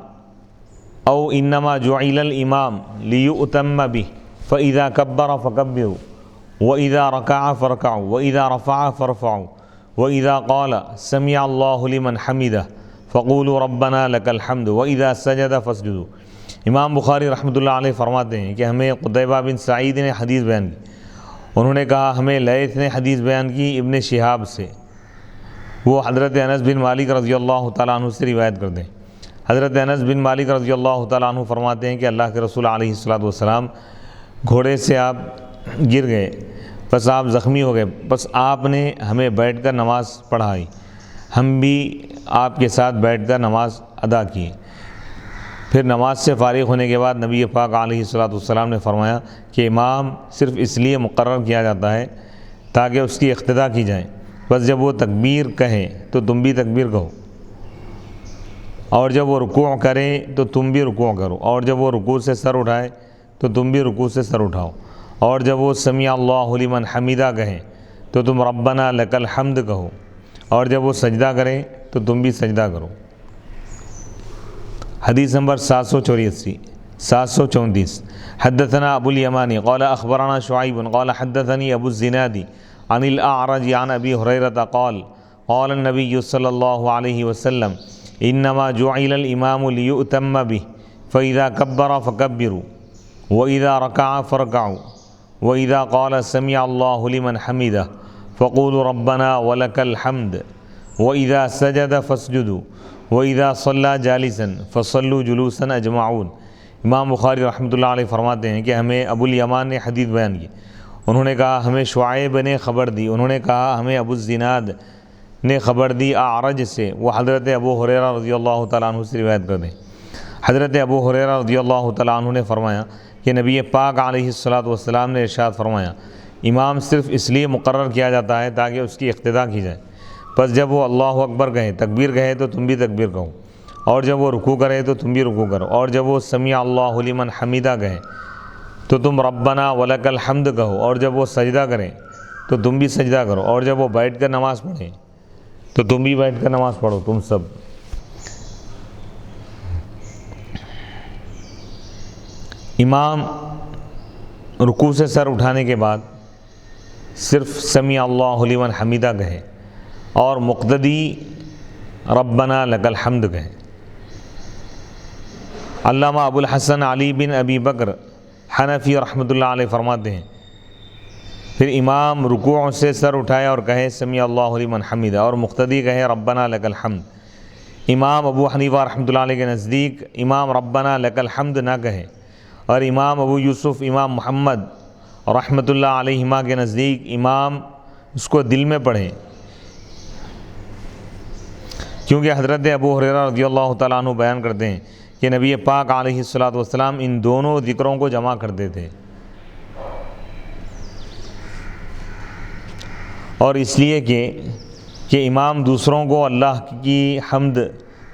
S1: او انما جعل الامام ليؤتم به فاذا كبر فكبروا وإذا ركع فركعوا وإذا رفع فرفعوا وإذا قال سمع الله لمن حمده فقولوا ربنا لك الحمد وإذا سجد فاسجدوا۔ امام بخاری رحمۃ اللہ علیہ فرماتے ہیں کہ ہمیں قتیبہ بن سعید نے حدیث بیان کی، انہوں نے کہا ہمیں لیث نے حدیث بیان کی ابن شہاب سے، وہ حضرت انس بن مالک رضی اللہ تعالیٰ عنہ سے روایت کرتے ہیں۔ حضرت انس بن مالک رضی اللہ تعالیٰ عنہ فرماتے ہیں کہ اللہ کے رسول علیہ الصلاۃ والسلام گھوڑے سے آپ گر گئے، بس آپ زخمی ہو گئے، بس آپ نے ہمیں بیٹھ کر نماز پڑھائی، ہم بھی آپ کے ساتھ بیٹھ کر نماز ادا کی۔ پھر نماز سے فارغ ہونے کے بعد نبی پاک علیہ الصلاۃ والسلام نے فرمایا کہ امام صرف اس لیے مقرر کیا جاتا ہے تاکہ اس کی اقتداء کی جائے، بس جب وہ تکبیر کہے تو تم بھی تکبیر کہو، اور جب وہ رکوع کرے تو تم بھی رکوع کرو، اور جب وہ رکوع سے سر اٹھائے تو تم بھی رکوع سے سر اٹھاؤ، اور جب وہ سمیع اللہ لمن حمیدہ کہیں تو تم ربنا لک الحمد کہو، اور جب وہ سجدہ کریں تو تم بھی سجدہ کرو۔ حدیث نمبر 734 حدثنا ابو الیمانی قال اخبرنا شعیب قال حدثنی ابو الزناد عن الاعرج عن ابی ہریرہ قال قال النبی صلی اللہ علیہ وسلم انما جعل الامام لیؤتم به فاذا کبر فکبروا واذا رکع فرکعوا وَإِذَا قَالَ سَمِعَ اللَّهُ لِمَنْ حَمِدَهُ فَقُولُوا رَبَّنَا وَلَكَ الْحَمْدُ وَإِذَا سَجَدَ فَاسْجُدُوا وَإِذَا صَلَّى جَالِسًا فَصَلُّوا جُلُوسًا أَجْمَعُونَ۔ امام بخاری رحمۃ اللہ علیہ فرماتے ہیں کہ ہمیں ابو الیمان نے حدیث بیان کی، انہوں نے کہا ہمیں شعیب نے خبر دی، انہوں نے کہا ہمیں ابو الزناد نے خبر دی اعرج سے، وہ حضرت ابو ہریرہ رضی اللہ تعالیٰ عنہ سے روایت کرتے ہیں۔ حضرت ابو ہریرہ رضی اللہ تعالیٰ عنہ نے فرمایا کہ نبی پاک علیہ الصلاۃ والسلام نے ارشاد فرمایا امام صرف اس لیے مقرر کیا جاتا ہے تاکہ اس کی اقتداء کی جائے، بس جب وہ اللہ اکبر کہے، تکبیر کہے تو تم بھی تکبیر کہو، اور جب وہ رکوع کرے تو تم بھی رکوع کرو، اور جب وہ سمیع اللہ لمن حمیدہ کہے تو تم ربنا ولک الحمد کہو، اور جب وہ سجدہ کریں تو تم بھی سجدہ کرو، اور جب وہ بیٹھ کر نماز پڑھیں تو تم بھی بیٹھ کر نماز پڑھو، تم سب۔ امام رکوع سے سر اٹھانے کے بعد صرف سمیع اللہ لمن حمیدہ کہے اور مقتدی ربنا لک الحمد کہے۔ علامہ ابو الحسن علی بن ابی بکر حنفی رحمۃ اللہ علیہ فرماتے ہیں پھر امام رکوع سے سر اٹھائے اور کہے سمیع اللہ لمن حمدہ، اور مقتدی کہے ربنا لک الحمد۔ امام ابو حنیفہ رحمۃ اللہ علیہ کے نزدیک امام ربنا لک الحمد نہ کہے، اور امام ابو یوسف، امام محمد رحمۃ اللہ علیہما کے نزدیک امام اس کو دل میں پڑھے، کیونکہ حضرت ابو ہریرہ رضی اللہ تعالیٰ عنہ بیان کرتے ہیں کہ نبی پاک علیہ الصلوۃ والسلام ان دونوں ذکروں کو جمع کرتے تھے، اور اس لیے کہ امام دوسروں کو اللہ کی حمد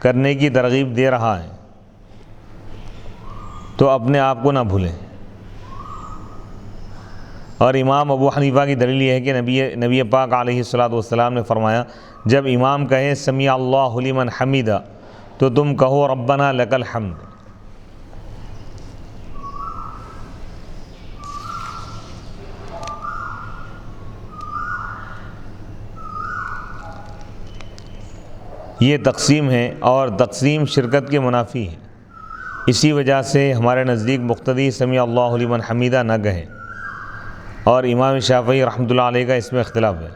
S1: کرنے کی ترغیب دے رہا ہے تو اپنے آپ کو نہ بھولیں۔ اور امام ابو حنیفہ کی دلیل یہ ہے کہ نبی پاک علیہ الصلوۃ والسلام نے فرمایا جب امام کہے سمیع اللہ لمن حمدہ تو تم کہو ربنا لک الحمد۔ یہ تقسیم ہے، اور تقسیم شرکت کے منافی ہے، اسی وجہ سے ہمارے نزدیک مقتدی سمیع اللہ لمن حمدہ نہ کہے، اور امام شافعی رحمۃ اللہ علیہ کا اس میں اختلاف ہے،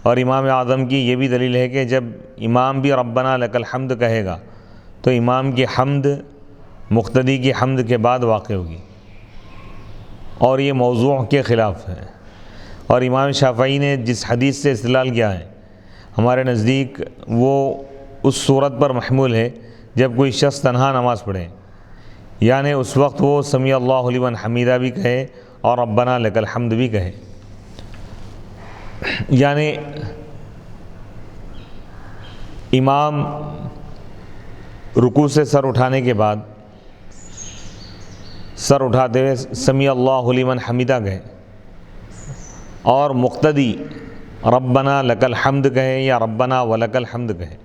S1: اور امام اعظم کی یہ بھی دلیل ہے کہ جب امام بھی ربنا لک الحمد کہے گا تو امام کی حمد مقتدی کی حمد کے بعد واقع ہوگی، اور یہ موضوع کے خلاف ہے۔ اور امام شافعی نے جس حدیث سے استدلال کیا ہے ہمارے نزدیک وہ اس صورت پر محمول ہے جب کوئی شخص تنہا نماز پڑھے، یعنی اس وقت وہ سمیع اللہ لمن حمدہ بھی کہے اور ربنا لک الحمد بھی کہے، یعنی امام رکوع سے سر اٹھانے کے بعد سر اٹھاتے ہوئے سمیع اللہ لمن حمدہ کہے، اور مقتدی ربنا لک الحمد کہے یا ربنا ولک الحمد کہے،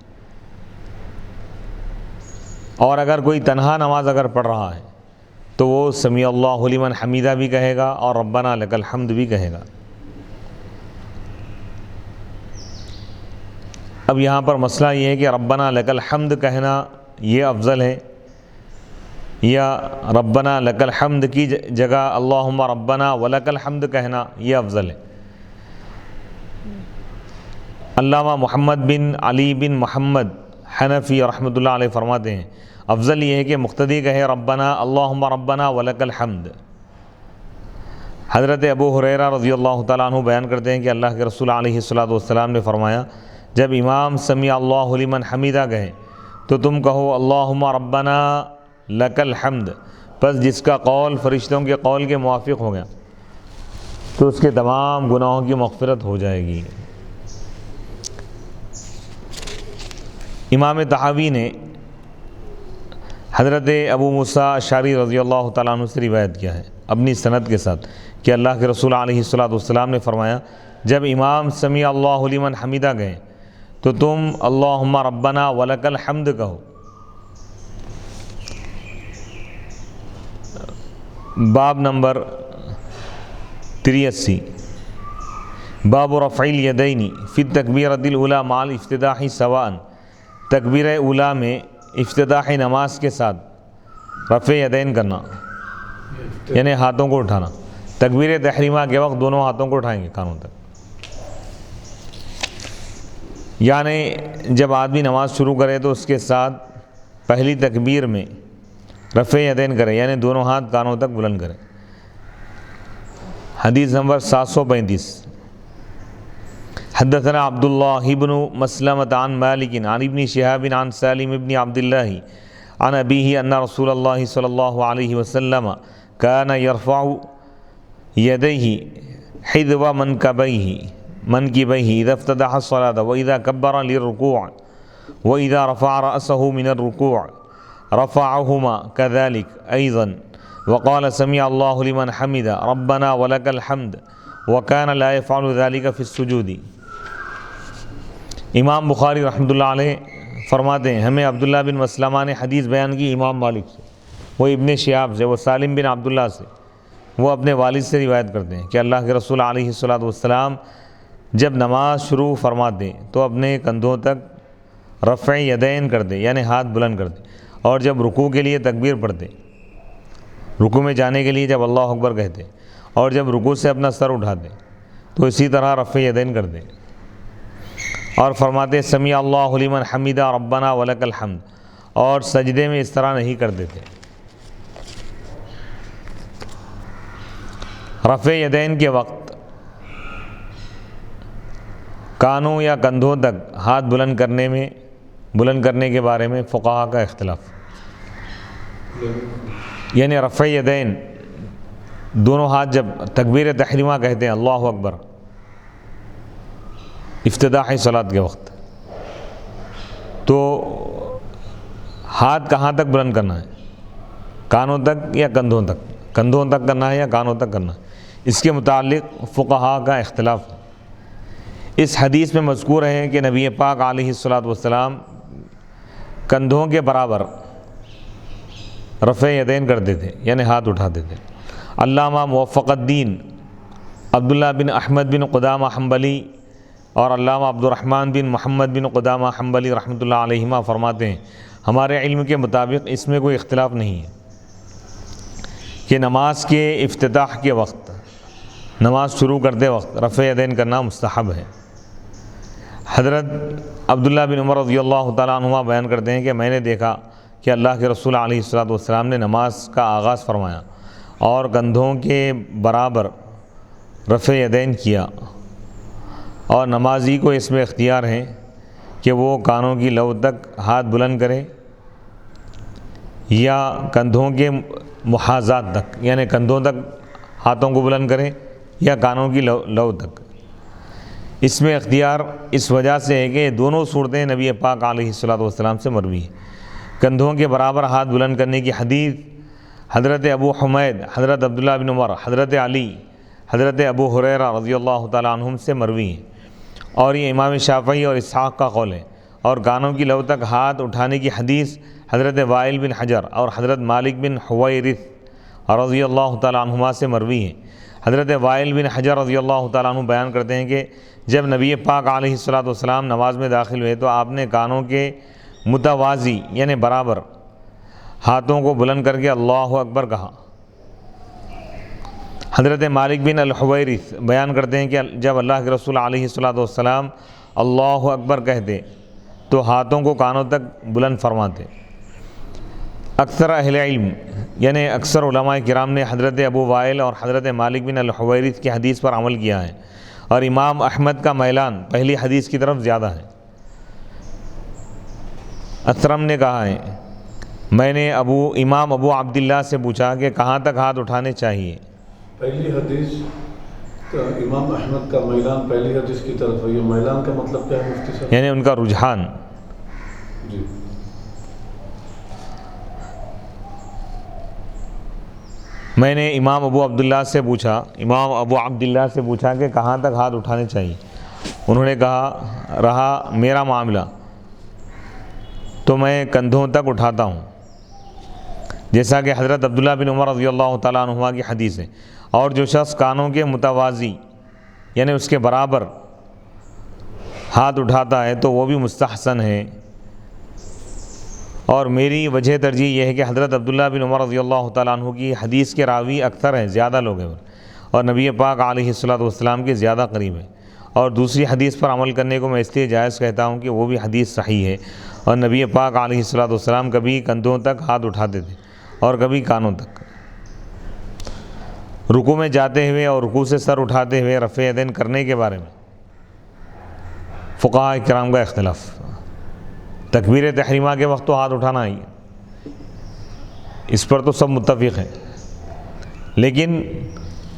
S1: اور اگر کوئی تنہا نماز اگر پڑھ رہا ہے تو وہ سمیع اللہ لمن حمدہ بھی کہے گا اور ربنا لک الحمد بھی کہے گا۔ اب یہاں پر مسئلہ یہ ہے کہ ربنا لک الحمد کہنا یہ افضل ہے یا ربنا لک الحمد کی جگہ اللہم ربنا ولک الحمد کہنا یہ افضل ہے۔ علامہ محمد بن علی بن محمد حنفی رحمۃ اللہ علیہ فرماتے ہیں افضل یہ ہے کہ مقتدی کہے ربنا اللہم ربنا ولک الحمد۔ حضرت ابو ہریرہ رضی اللہ تعالیٰ عنہ بیان کرتے ہیں کہ اللہ کے رسول علیہ الصلوۃ والسلام نے فرمایا جب امام سمیع اللہ لمن حمدہ کہے تو تم کہو اللہم ربنا لک الحمد، پس جس کا قول فرشتوں کے قول کے موافق ہو گیا تو اس کے تمام گناہوں کی مغفرت ہو جائے گی۔ امام طحاوی نے حضرت ابو موسیٰ اشعری رضی اللہ تعالیٰ عنہ سے روایت کیا ہے اپنی سند کے ساتھ کہ اللہ کے رسول علیہ الصلوۃ والسلام نے فرمایا جب امام سمیع اللہ لمن حمدہ کہیں تو تم اللہم ربنا ولک الحمد کہو۔ باب نمبر 83 باب رفع الیدین فی التکبیرۃ الاولی مع الافتتاح سواء، تکبیر اولیٰ میں افتتاح نماز کے ساتھ رفع یدین کرنا یعنی ہاتھوں کو اٹھانا، تکبیر تحریمہ کے وقت دونوں ہاتھوں کو اٹھائیں گے کانوں تک، یعنی جب آدمی نماز شروع کرے تو اس کے ساتھ پہلی تکبیر میں رفع یدین کرے یعنی دونوں ہاتھ کانوں تک بلند کرے۔ حدیث نمبر 735 حدثنا عبد الله بن مسلمة عن مالك عن ابن شهاب عن سالم بن عبد الله عن أبيه أن رسول الله صلى الله عليه وسلم كان يرفع يديه حذو منكبيه إذا افتتح الصلاة وإذا كبر للركوع وإذا رفع رأسه من الركوع رفعهما كذلك أيضا وقال سمع الله لمن حمد ربنا ولك الحمد وكان لا يفعل ذلك في السجود۔ امام بخاری رحمۃ اللہ علیہ فرماتے ہیں ہمیں عبداللہ بن مسلمہ نے حدیث بیان کی امام مالک سے، وہ ابن شہاب سے، وہ سالم بن عبداللہ سے، وہ اپنے والد سے روایت کرتے ہیں کہ اللہ کے رسول علیہ الصلوۃ والسلام جب نماز شروع فرماتے تو اپنے کندھوں تک رفع یدین کرتے یعنی ہاتھ بلند کرتے، اور جب رکوع کے لیے تکبیر پڑھتے رکوع میں جانے کے لیے جب اللہ اکبر کہتے اور جب رکوع سے اپنا سر اٹھاتے تو اسی طرح رفع یدین کرتے، اور فرماتے سمیع اللہ لمن حمیدہ ربنا ولک الحمد، اور سجدے میں اس طرح نہیں کرتے تھے۔ رفع یدین کے وقت کانوں یا کندھوں تک ہاتھ بلند کرنے کے بارے میں فقہا کا اختلاف، یعنی رفع یدین دونوں ہاتھ جب تکبیر تحریمہ کہتے ہیں اللہ اکبر افتتاحی صلاۃ کے وقت، تو ہاتھ کہاں تک بلند کرنا ہے؟ کانوں تک یا کندھوں تک؟ کندھوں تک کرنا ہے یا کانوں تک کرنا ہے؟ اس کے متعلق فقہا کا اختلاف ہے۔ اس حدیث میں مذکور ہے کہ نبی پاک علیہ الصلاۃ والسلام کندھوں کے برابر رفع یدین کرتے تھے، یعنی ہاتھ اٹھاتے تھے۔ علامہ موفق الدین عبداللہ بن احمد بن قدامہ حنبلی اور علامہ عبد الرحمن بن محمد بن قدامہ حنبلی رحمۃ اللہ علیہما فرماتے ہیں ہمارے علم کے مطابق اس میں کوئی اختلاف نہیں ہے کہ نماز کے افتتاح کے وقت، نماز شروع کرتے وقت رفع یدین کرنا مستحب ہے۔ حضرت عبداللہ بن عمر رضی اللہ تعالیٰ عنہما بیان کرتے ہیں کہ میں نے دیکھا کہ اللہ کے رسول علیہ الصلاۃ والسلام نے نماز کا آغاز فرمایا اور کندھوں کے برابر رفع یدین کیا، اور نمازی کو اس میں اختیار ہے کہ وہ کانوں کی لو تک ہاتھ بلند کرے یا کندھوں کے محاذات تک، یعنی کندھوں تک ہاتھوں کو بلند کرے یا کانوں کی لو تک۔ اس میں اختیار اس وجہ سے ہے کہ دونوں صورتیں نبی پاک علیہ الصلاۃ والسلام سے مروی ہیں۔ کندھوں کے برابر ہاتھ بلند کرنے کی حدیث حضرت ابو حمید، حضرت عبداللہ بن عمر، حضرت علی، حضرت ابو ہریرہ رضی اللہ تعالیٰ عنہم سے مروی ہیں، اور یہ امام شافعی اور اسحاق کا قول ہے۔ اور کانوں کی لو تک ہاتھ اٹھانے کی حدیث حضرت وائل بن حجر اور حضرت مالک بن حویرث رضی اللہ تعالیٰ عنہما سے مروی ہیں۔ حضرت وائل بن حجر رضی اللہ تعالیٰ عنہ بیان کرتے ہیں کہ جب نبی پاک علیہ الصلاۃ والسلام نماز میں داخل ہوئے تو آپ نے کانوں کے متوازی یعنی برابر ہاتھوں کو بلند کر کے اللہ اکبر کہا۔ حضرت مالک بن الحویرث بیان کرتے ہیں کہ جب اللہ کے رسول علیہ الصلاۃ والسلام اللہ اکبر کہتے تو ہاتھوں کو کانوں تک بلند فرماتے۔ اکثر اہل علم یعنی اکثر علماء کرام نے حضرت ابو وائل اور حضرت مالک بن الحویرث کی حدیث پر عمل کیا ہے، اور امام احمد کا میلان پہلی حدیث کی طرف زیادہ ہے۔ اسرم نے کہا ہے میں نے امام ابو عبداللہ سے پوچھا کہ کہاں تک ہاتھ اٹھانے چاہیے؟
S2: پہلی حدیث امام احمد کا میلان پہلی حدیث کی طرف ہے، یہ میلان کا مطلب کیا ہے مفتی صاحب؟
S1: یعنی ان کا رجحان۔
S2: جی
S1: میں نے امام ابو عبداللہ سے پوچھا کہ کہاں تک ہاتھ اٹھانے چاہیے؟ انہوں نے کہا رہا میرا معاملہ تو میں کندھوں تک اٹھاتا ہوں، جیسا کہ حضرت عبداللہ بن عمر رضی اللہ تعالیٰ عنہما کی حدیث ہے، اور جو شخص کانوں کے متوازی یعنی اس کے برابر ہاتھ اٹھاتا ہے تو وہ بھی مستحسن ہے۔ اور میری وجہ ترجیح یہ ہے کہ حضرت عبداللہ بن عمر رضی اللہ تعالیٰ عنہ کی حدیث کے راوی اکثر ہیں، زیادہ لوگ ہیں، اور نبی پاک علیہ الصلاۃ والسلام کے زیادہ قریب ہیں، اور دوسری حدیث پر عمل کرنے کو میں اس لیے جائز کہتا ہوں کہ وہ بھی حدیث صحیح ہے، اور نبی پاک علیہ الصلاۃ والسلام کبھی کندھوں تک ہاتھ اٹھاتے تھے اور کبھی کانوں تک۔ رکوع میں جاتے ہوئے اور رکوع سے سر اٹھاتے ہوئے رفع یدین کرنے کے بارے میں فقہاء کرام کا اختلاف۔ تکبیر تحریمہ کے وقت تو ہاتھ اٹھانا ہی ہے، اس پر تو سب متفق ہیں، لیکن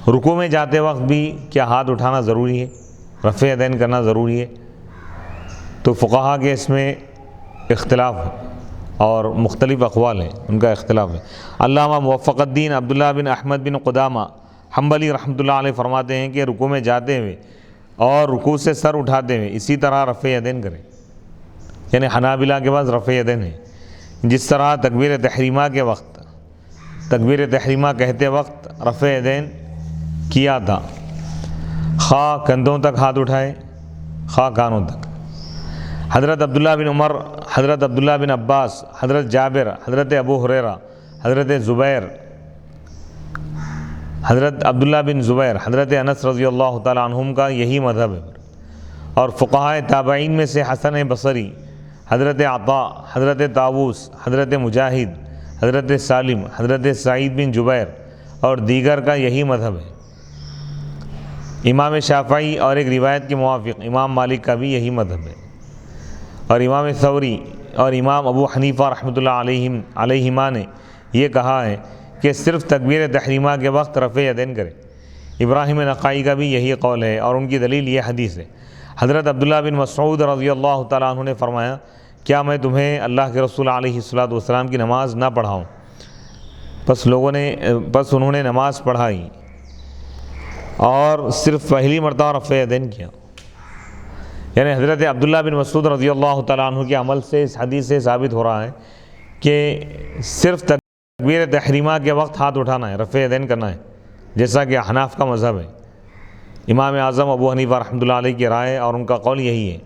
S1: رکوع میں جاتے وقت بھی کیا ہاتھ اٹھانا ضروری ہے، رفع یدین کرنا ضروری ہے؟ تو فقہاء کے اس میں اختلاف ہے اور مختلف اقوال ہیں، ان کا اختلاف ہے۔ علامہ موفق الدین عبداللہ بن احمد بن قدامہ حنبلی رحمۃ اللہ علیہ فرماتے ہیں کہ رکوع میں جاتے ہوئے اور رکوع سے سر اٹھاتے ہوئے اسی طرح رفع یدین کریں، یعنی حنابلہ کے پاس رفع یدین ہے، جس طرح تکبیر تحریمہ کے وقت تکبیر تحریمہ کہتے وقت رفع یدین کیا تھا، خواہ کندھوں تک ہاتھ اٹھائے خواہ کانوں تک۔ حضرت عبداللہ بن عمر، حضرت عبداللہ بن عباس، حضرت جابر، حضرت ابو ہریرہ، حضرت زبیر حضرت عبداللہ بن زبیر، حضرت انس رضی اللہ تعالیٰ عنہم کا یہی مذہب ہے، اور فقہائے تابعین میں سے حسن بصری، حضرت عطاء، حضرت طاووس، حضرت مجاہد، حضرت سالم، حضرت سعید بن جبیر اور دیگر کا یہی مذہب ہے۔ امام شافعی اور ایک روایت کے موافق امام مالک کا بھی یہی مذہب ہے، اور امام ثوری اور امام ابو حنیفہ رحمۃ اللہ علیہما نے یہ کہا ہے کہ صرف تکبیر تحریمہ کے وقت رفع یدین کرے۔ ابراہیم نخعی کا بھی یہی قول ہے، اور ان کی دلیل یہ حدیث ہے۔ حضرت عبداللہ بن مسعود رضی اللہ تعالیٰ عنہ نے فرمایا، کیا میں تمہیں اللہ کے رسول علیہ الصلوۃ والسلام کی نماز نہ پڑھاؤں؟ پس انہوں نے نماز پڑھائی اور صرف پہلی مرتبہ رفع یدین کیا۔ یعنی حضرت عبداللہ بن مسعود رضی اللہ تعالیٰ عنہ کے عمل سے اس حدیث سے ثابت ہو رہا ہے کہ صرف تکبیر تحریمہ کے وقت ہاتھ اٹھانا ہے، رفع یدین کرنا ہے، جیسا کہ احناف کا مذہب ہے۔ امام اعظم ابو حنیفہ رحمۃ اللہ علیہ کی رائے اور ان کا قول یہی ہے۔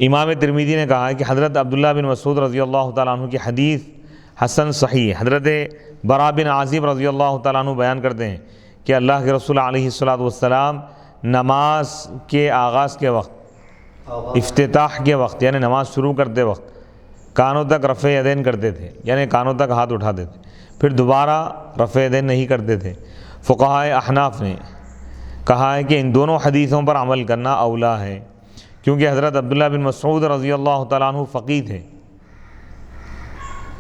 S1: امام ترمذی نے کہا ہے کہ حضرت عبداللہ بن مسعود رضی اللہ تعالیٰ عنہ کی حدیث حسن صحیح ہے۔ حضرت برا بن عازب رضی اللہ تعالیٰ عنہ بیان کرتے ہیں کہ اللہ کے رسول علیہ الصلوۃ والسلام نماز کے آغاز کے وقت، افتتاح کے وقت، یعنی نماز شروع کرتے وقت کانوں تک رفع یدین کرتے تھے، یعنی کانوں تک ہاتھ اٹھاتے تھے، پھر دوبارہ رفع یدین نہیں کرتے تھے۔ فقہائے احناف نے کہا ہے کہ ان دونوں حدیثوں پر عمل کرنا اولا ہے، کیونکہ حضرت عبداللہ بن مسعود رضی اللہ تعالیٰ عنہ فقیہ تھے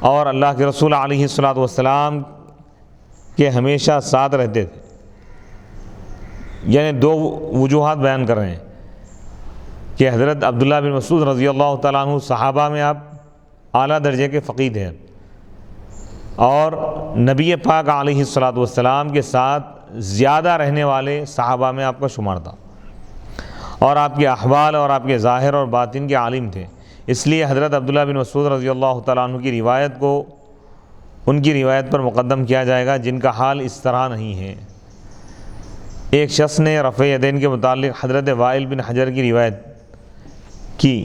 S1: اور اللہ کے رسول علیہ الصلوۃ والسلام کے ہمیشہ ساتھ رہتے تھے۔ یعنی دو وجوہات بیان کر رہے ہیں کہ حضرت عبداللہ بن مسعود رضی اللہ تعالیٰ عنہ صحابہ میں آپ اعلیٰ درجے کے فقیہ تھے، اور نبی پاک علیہ الصلوۃ والسلام کے ساتھ زیادہ رہنے والے صحابہ میں آپ کا شمار تھا، اور آپ کے احوال اور آپ کے ظاہر اور باطن کے عالم تھے۔ اس لیے حضرت عبداللہ بن مسعود رضی اللہ تعالیٰ عنہ کی روایت کو ان کی روایت پر مقدم کیا جائے گا جن کا حال اس طرح نہیں ہے۔ ایک شخص نے رفع یدین کے متعلق حضرت وائل بن حجر کی روایت کی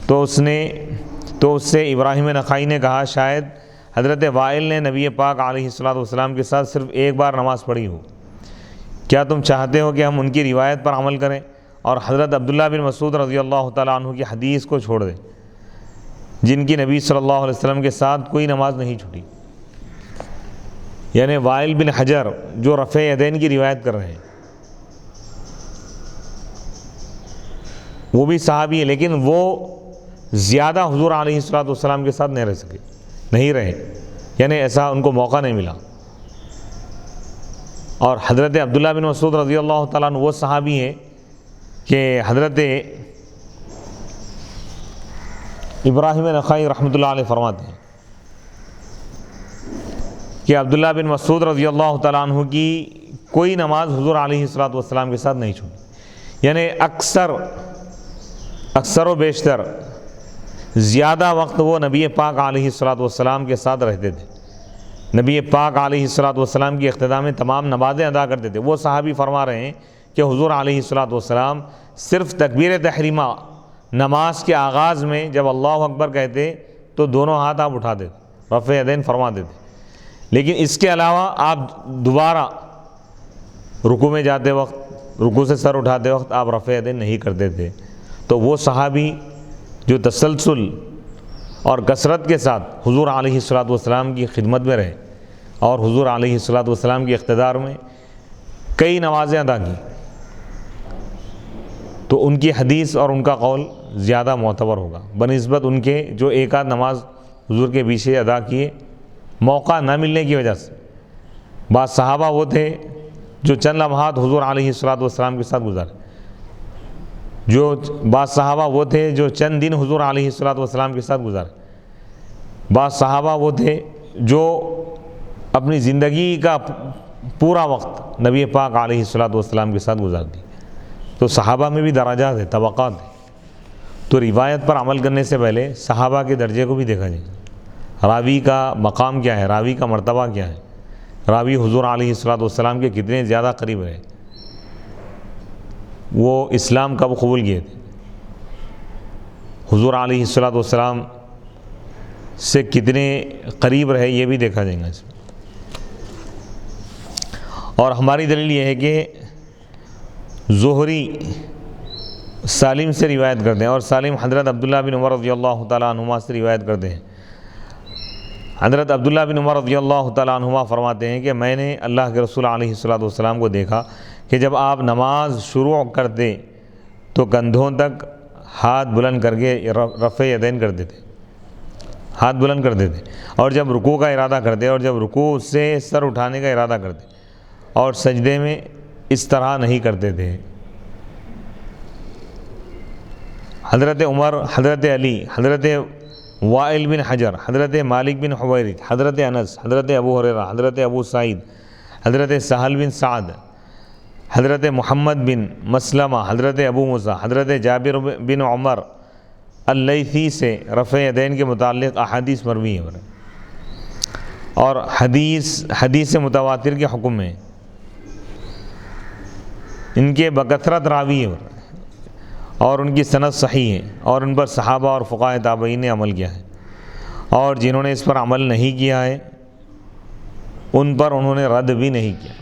S1: تو اس سے ابراہیم نخعی نے کہا، شاید حضرت وائل نے نبی پاک علیہ الصلوۃ والسلام کے ساتھ صرف ایک بار نماز پڑھی ہو، کیا تم چاہتے ہو کہ ہم ان کی روایت پر عمل کریں اور حضرت عبداللہ بن مسعود رضی اللہ تعالیٰ عنہ کی حدیث کو چھوڑ دیں جن کی نبی صلی اللہ علیہ وسلم کے ساتھ کوئی نماز نہیں چھوٹی؟ یعنی وائل بن حجر جو رفع یدین کی روایت کر رہے ہیں وہ بھی صحابی ہے، لیکن وہ زیادہ حضور علیہ الصلوۃ والسلام کے ساتھ نہیں رہے، یعنی ایسا ان کو موقع نہیں ملا۔ اور حضرت عبداللہ بن مسعود رضی اللہ تعالیٰ عنہ وہ صحابی ہیں کہ حضرت ابراہیم نخعی رحمۃ اللہ علیہ فرماتے ہیں کہ عبداللہ بن مسعود رضی اللہ تعالیٰ عنہ کی کوئی نماز حضور علیہ الصلوۃ والسلام کے ساتھ نہیں چھوٹی، یعنی اکثر و بیشتر زیادہ وقت وہ نبی پاک علیہ الصلوۃ والسلام کے ساتھ رہتے تھے، نبی پاک علیہ الصلوۃ والسلام کی اقتداء میں تمام نمازیں ادا کرتے تھے۔ وہ صحابی فرما رہے ہیں کہ حضور علیہ الصلوۃ والسلام صرف تکبیر تحریمہ نماز کے آغاز میں جب اللہ اکبر کہتے تو دونوں ہاتھ آپ اٹھاتے تھے، رفع یدین فرماتے تھے، لیکن اس کے علاوہ آپ دوبارہ رکوع میں جاتے وقت، رکوع سے سر اٹھاتے وقت آپ رفع یدین نہیں کرتے تھے۔ تو وہ صحابی جو تسلسل اور کثرت کے ساتھ حضور علیہ الصلوۃ والسلام کی خدمت میں رہے اور حضور علیہ الصلوۃ والسلام کی اقتدار میں کئی نمازیں ادا کی، تو ان کی حدیث اور ان کا قول زیادہ معتبر ہوگا بنسبت ان کے جو ایک آدھ نماز حضور کے پیچھے ادا کیے موقع نہ ملنے کی وجہ سے۔ بعض صحابہ وہ تھے جو چند لمحات حضور علیہ الصلوۃ والسلام کے ساتھ گزارے، بعض صحابہ وہ تھے جو چند دن حضور علیہ الصلوۃ والسلام کے ساتھ گزارے، بعض صحابہ وہ تھے جو اپنی زندگی کا پورا وقت نبی پاک علیہ الصلوۃ والسلام کے ساتھ گزار دی۔ تو صحابہ میں بھی درجات ہیں، طبقات ہیں، تو روایت پر عمل کرنے سے پہلے صحابہ کے درجے کو بھی دیکھا جائے گا، راوی کا مقام کیا ہے، راوی کا مرتبہ کیا ہے، راوی حضور علیہ الصلوۃ والسلام کے کتنے زیادہ قریب رہے، وہ اسلام کب قبول کیے تھے، حضور علیہ الصلوۃ والسلام سے کتنے قریب رہے، یہ بھی دیکھا جائے گا اس میں۔ اور ہماری دلیل یہ ہے کہ زہری سالم سے روایت کرتے ہیں اور سالم حضرت عبداللہ بن عمر رضی اللہ تعالیٰ عنہما سے روایت کرتے ہیں۔ حضرت عبداللہ بن عمر رضی اللہ تعالیٰ عنہما فرماتے ہیں کہ میں نے اللہ کے رسول علیہ الصلوۃ والسلام کو دیکھا کہ جب آپ نماز شروع کرتے تو کندھوں تک ہاتھ بلند کر کے رفع یدین کرتے تھے، ہاتھ بلند کرتے تھے، اور جب رکوع کا ارادہ کرتے اور جب رکوع سے سر اٹھانے کا ارادہ کرتے اور سجدے میں اس طرح نہیں کرتے تھے۔ حضرت عمر، حضرت علی، حضرت وائل بن حجر، حضرت مالک بن حویرث، حضرت انس، حضرت ابو ہریرہ، حضرت ابو سعید، حضرت سہل بن سعد، حضرت محمد بن مسلمہ، حضرت ابو موسیٰ، حضرت جابر بن عمر اللیثی سے رفع یدین کے متعلق احادیث مروی ہیں اور حدیث متواتر کے حکم میں ان کے بکثرت راوی ہیں اور ان کی سند صحیح ہے اور ان پر صحابہ اور فقہاء تابعین نے عمل کیا ہے، اور جنہوں نے اس پر عمل نہیں کیا ہے ان پر انہوں نے رد بھی نہیں کیا،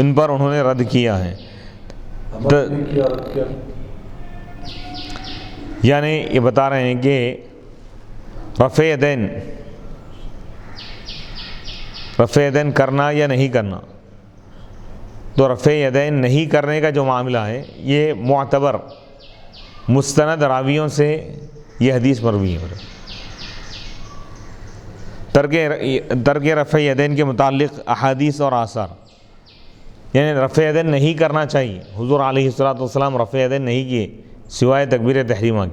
S1: ان پر انہوں نے رد کیا ہے۔ یعنی یہ بتا رہے ہیں کہ رفع یدین کرنا یا نہیں کرنا، تو رفع یدین نہیں کرنے کا جو معاملہ ہے یہ معتبر مستند راویوں سے یہ حدیث مروی ہے۔ ترک رفع یدین کے متعلق احادیث اور آثار، یعنی رفع یدین نہیں کرنا چاہیے، حضور علیہ الصلوۃ والسلام رفع یدین نہیں کیے سوائے تکبیر تحریمہ کی،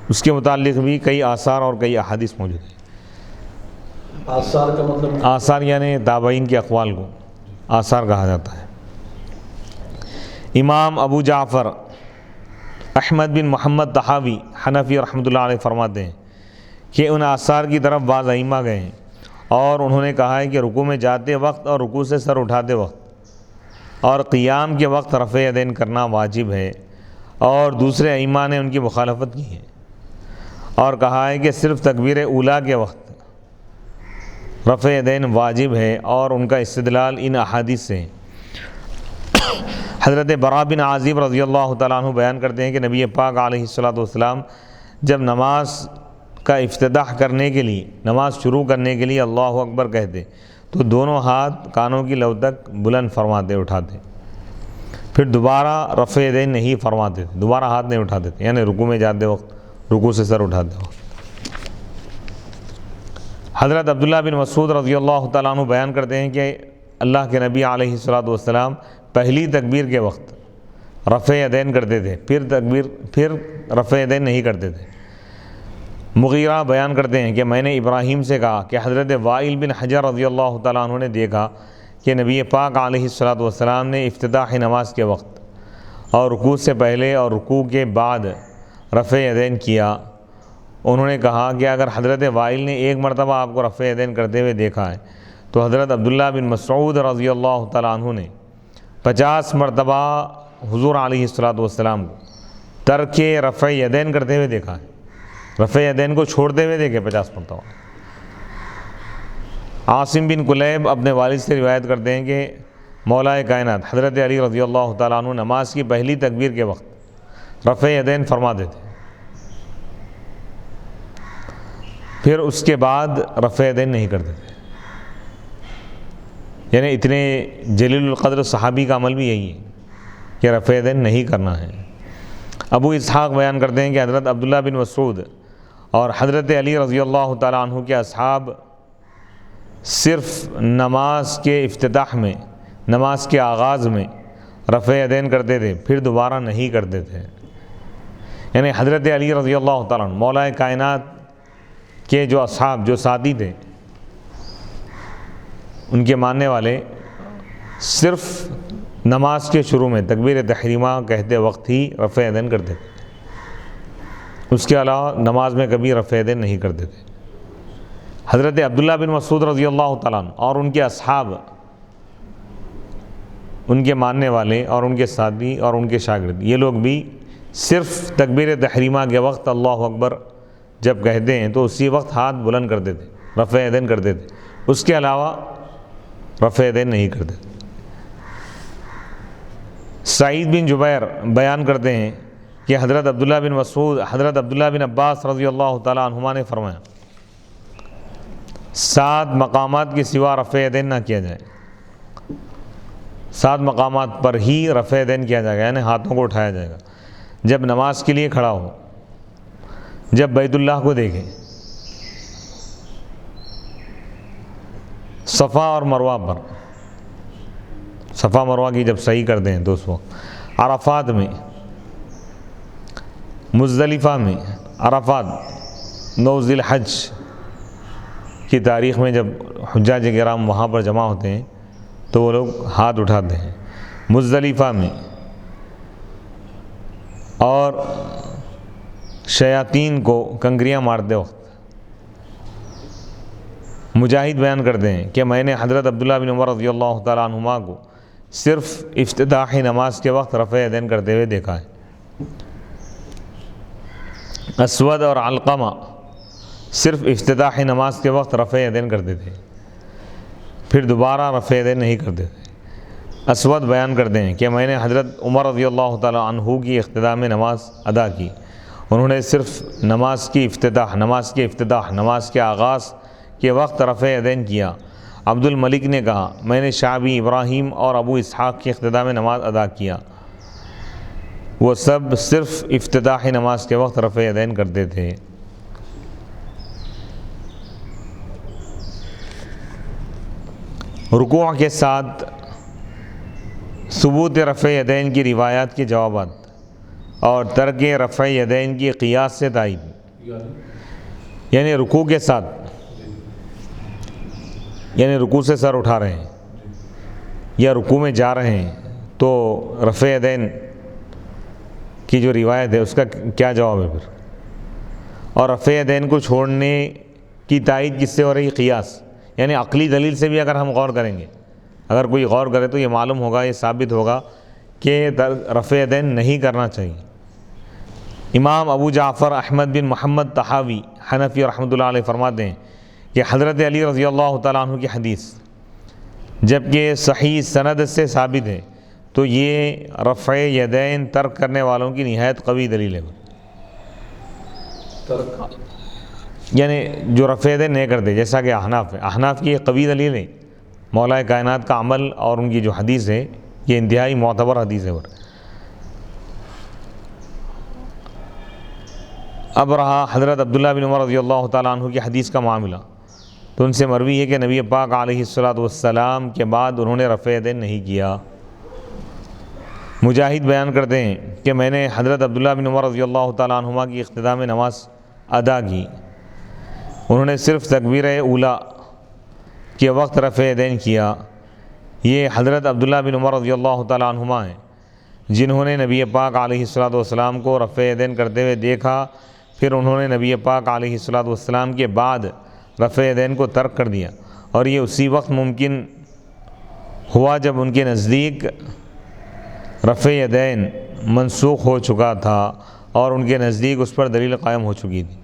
S1: اس کے متعلق بھی کئی آثار اور کئی احادیث موجود ہیں۔
S2: آثار کا مطلب؟
S1: آثار یعنی تابعین کے اقوال کو آثار کہا جاتا ہے۔ امام ابو جعفر احمد بن محمد طحاوی حنفی رحمۃ اللہ علیہ فرماتے ہیں کہ ان آثار کی طرف بعض ائمہ گئے ہیں اور انہوں نے کہا ہے کہ رکوع میں جاتے وقت اور رکوع سے سر اٹھاتے وقت اور قیام کے وقت رفع یدین کرنا واجب ہے، اور دوسرے ائمہ نے ان کی مخالفت کی ہے اور کہا ہے کہ صرف تکبیر اولیٰ کے وقت رفع یدین واجب ہے، اور ان کا استدلال ان احادیث سے ہے۔ حضرت براء بن عازب رضی اللہ تعالیٰ عنہ بیان کرتے ہیں کہ نبی پاک علیہ الصلوۃ والسلام جب نماز کا افتتاح کرنے کے لیے، نماز شروع کرنے کے لیے اللہ اکبر کہتے تو دونوں ہاتھ کانوں کی لو تک بلند فرماتے، اٹھاتے، پھر دوبارہ رفع یدین نہیں فرماتے تھے، دوبارہ ہاتھ نہیں اٹھاتے تھے، یعنی رکوع میں جاتے وقت، رکوع سے سر اٹھاتے وقت۔ حضرت عبداللہ بن مسعود رضی اللہ تعالیٰ عنہ بیان کرتے ہیں کہ اللہ کے نبی علیہ الصلوۃ والسلام پہلی تکبیر کے وقت رفع یدین کرتے تھے، پھر رفع یدین نہیں کرتے تھے۔ مغیرہ بیان کرتے ہیں کہ میں نے ابراہیم سے کہا کہ حضرت وائل بن حجر رضی اللہ تعالیٰ عنہ نے دیکھا کہ نبی پاک علیہ الصلوۃ والسلام نے افتتاح نماز کے وقت اور رکوع سے پہلے اور رکوع کے بعد رفع یدین کیا۔ انہوں نے کہا کہ اگر حضرت وائل نے ایک مرتبہ آپ کو رفع یدین کرتے ہوئے دیکھا ہے تو حضرت عبداللہ بن مسعود رضی اللہ تعالیٰ عنہ نے 50 مرتبہ حضور علیہ الصلوۃ والسلام کو ترک رفع یدین کرتے ہوئے دیکھا ہے، رفع یدین کو چھوڑتے ہوئے دیکھے 50 مرتبہ۔ عاصم بن کلیب اپنے والد سے روایت کرتے ہیں کہ مولا کائنات حضرت علی رضی اللہ تعالیٰ عنہ نماز کی پہلی تکبیر کے وقت رفع یدین فرماتے تھے، پھر اس کے بعد رفع یدین نہیں کرتے تھے، یعنی اتنے جلیل القدر صحابی کا عمل بھی یہی ہے کہ رفع یدین نہیں کرنا ہے۔ ابو اسحاق بیان کرتے ہیں کہ حضرت عبداللہ بن مسعود اور حضرت علی رضی اللہ تعالیٰ عنہ کے اصحاب صرف نماز کے افتتاح میں، نماز کے آغاز میں رفع یدین کرتے تھے، پھر دوبارہ نہیں کرتے تھے۔ یعنی حضرت علی رضی اللہ تعالیٰ عنہ مولا کائنات کے جو اصحاب، جو ساتھی تھے، ان کے ماننے والے صرف نماز کے شروع میں تکبیر تحریمہ کہتے وقت ہی رفع یدین کرتے تھے، اس کے علاوہ نماز میں کبھی رفع یدین نہیں کرتے تھے۔ حضرت عبداللہ بن مسعود رضی اللہ تعالیٰ عنہ اور ان کے اصحاب، ان کے ماننے والے اور ان کے ساتھی اور ان کے شاگرد، یہ لوگ بھی صرف تکبیر تحریمہ کے وقت اللہ اکبر جب کہتے ہیں تو اسی وقت ہاتھ بلند کرتے تھے، رفع یدین کرتے تھے، اس کے علاوہ رفع دین نہیں کرتے۔ سعید بن جبیر بیان کرتے ہیں کہ حضرت عبداللہ بن مسعود، حضرت عبداللہ بن عباس رضی اللہ تعالیٰ عنہما نے فرمایا 7 مقامات کے سوا رفع دین نہ کیا جائے، 7 مقامات پر ہی رفع دین کیا جائے گا، یعنی ہاتھوں کو اٹھایا جائے گا۔ جب نماز کے لیے کھڑا ہو، جب بیت اللہ کو دیکھے، صفا اور مروہ پر، صفا مروہ کی جب صحیح کر دیں تو اس وقت، عرفات میں، مزدلفہ میں، عرفات 9 ذی الحج کی تاریخ میں جب حجاج کرام وہاں پر جمع ہوتے ہیں تو وہ لوگ ہاتھ اٹھاتے ہیں، مزدلفہ میں، اور شیاطین کو کنکریاں مارتے وقت۔ مجاہد بیان کرتے ہیں کہ میں نے حضرت عبداللہ بن عمر رضی اللہ تعالیٰ عنہما کو صرف افتتاحی نماز کے وقت رفع دین کرتے ہوئے دیکھا ہے۔ اسود اور علقمہ صرف افتتاحی نماز کے وقت رفع دین کرتے تھے، پھر دوبارہ رفع دین نہیں کرتے تھے۔ اسود بیان کرتے ہیں کہ میں نے حضرت عمر رضی اللہ تعالیٰ عنہ کی اختتام نماز ادا کی، انہوں نے صرف نماز کے افتتاح، نماز کے آغاز کے وقت رفع دین کیا۔ عبد الملک نے کہا میں نے شعبی، ابراہیم اور ابو اسحاق کی اختتام نماز ادا کیا، وہ سب صرف افتتاحی نماز کے وقت رفع دین کرتے تھے۔ رکوع کے ساتھ ثبوت رفع یدین کی روایات کے جوابات اور ترک رفع یدین کی قیاس سے تائید، یعنی رکوع کے ساتھ، یعنی رکوع سے سر اٹھا رہے ہیں یا رکوع میں جا رہے ہیں تو رفع یدین کی جو روایت ہے اس کا کیا جواب ہے پھر؟ اور رفع یدین کو چھوڑنے کی تائید کس سے ہو رہی؟ قیاس، یعنی عقلی دلیل سے بھی اگر ہم غور کریں گے، اگر کوئی غور کرے تو یہ معلوم ہوگا، یہ ثابت ہوگا کہ رفع یدین نہیں کرنا چاہیے۔ امام ابو جعفر احمد بن محمد طحاوی حنفی رحمۃ اللہ علیہ فرماتے ہیں کہ حضرت علی رضی اللہ تعالیٰ عنہ کی حدیث جبکہ صحیح سند سے ثابت ہے تو یہ رفع یدین ترک کرنے والوں کی نہایت قوی دلیل ہے، یعنی جو رفع یدین نہیں کرتے، جیسا کہ احناف ہے، احناف کی یہ قوی دلیل ہے، مولا کائنات کا عمل اور ان کی جو حدیث ہے یہ انتہائی معتبر حدیث ہے۔ اب رہا حضرت عبداللہ بن عمر رضی اللہ تعالیٰ عنہ کی حدیث کا معاملہ، تو ان سے مروی ہے کہ نبی پاک علیہ الصلاۃ والسلام کے بعد انہوں نے رفع یدین نہیں کیا۔ مجاہد بیان کرتے ہیں کہ میں نے حضرت عبداللہ بن عمر رضی اللہ تعالیٰ عنہما کی اختتام نماز ادا کی، انہوں نے صرف تکبیر اولیٰ کے وقت رفع یدین کیا۔ یہ حضرت عبداللہ بن عمر رضی اللہ تعالیٰ عنہما ہیں جنہوں نے نبی پاک علیہ الصلاۃ والسلام کو رفع یدین کرتے ہوئے دیکھا، پھر انہوں نے نبی پاک علیہ الصلاۃ والسلام کے بعد رفع یدین کو ترک کر دیا، اور یہ اسی وقت ممکن ہوا جب ان کے نزدیک رفع یدین منسوخ ہو چکا تھا اور ان کے نزدیک اس پر دلیل قائم ہو چکی تھی۔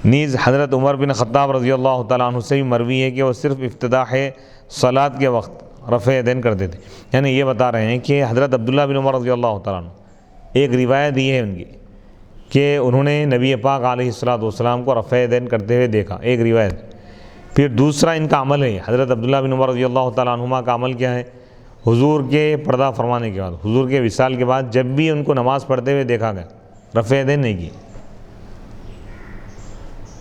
S1: نیز حضرت عمر بن خطاب رضی اللہ تعالیٰ عنہ سے بھی مروی ہے کہ وہ صرف افتتاح صلاۃ کے وقت رفع یدین کرتے تھے، یعنی یہ بتا رہے ہیں کہ حضرت عبداللہ بن عمر رضی اللہ تعالیٰ عنہ، ایک روایت یہ ہے ان کی کہ انہوں نے نبی پاک علیہ الصلاۃ والسلام کو رفع یدین کرتے ہوئے دیکھا، ایک روایت۔ پھر دوسرا ان کا عمل ہے، حضرت عبداللہ بن عمر رضی اللہ تعالیٰ عنہما کا عمل کیا ہے؟ حضور کے پردہ فرمانے کے بعد، حضور کے وصال کے بعد جب بھی ان کو نماز پڑھتے ہوئے دیکھا گیا، رفع یدین نہیں کی۔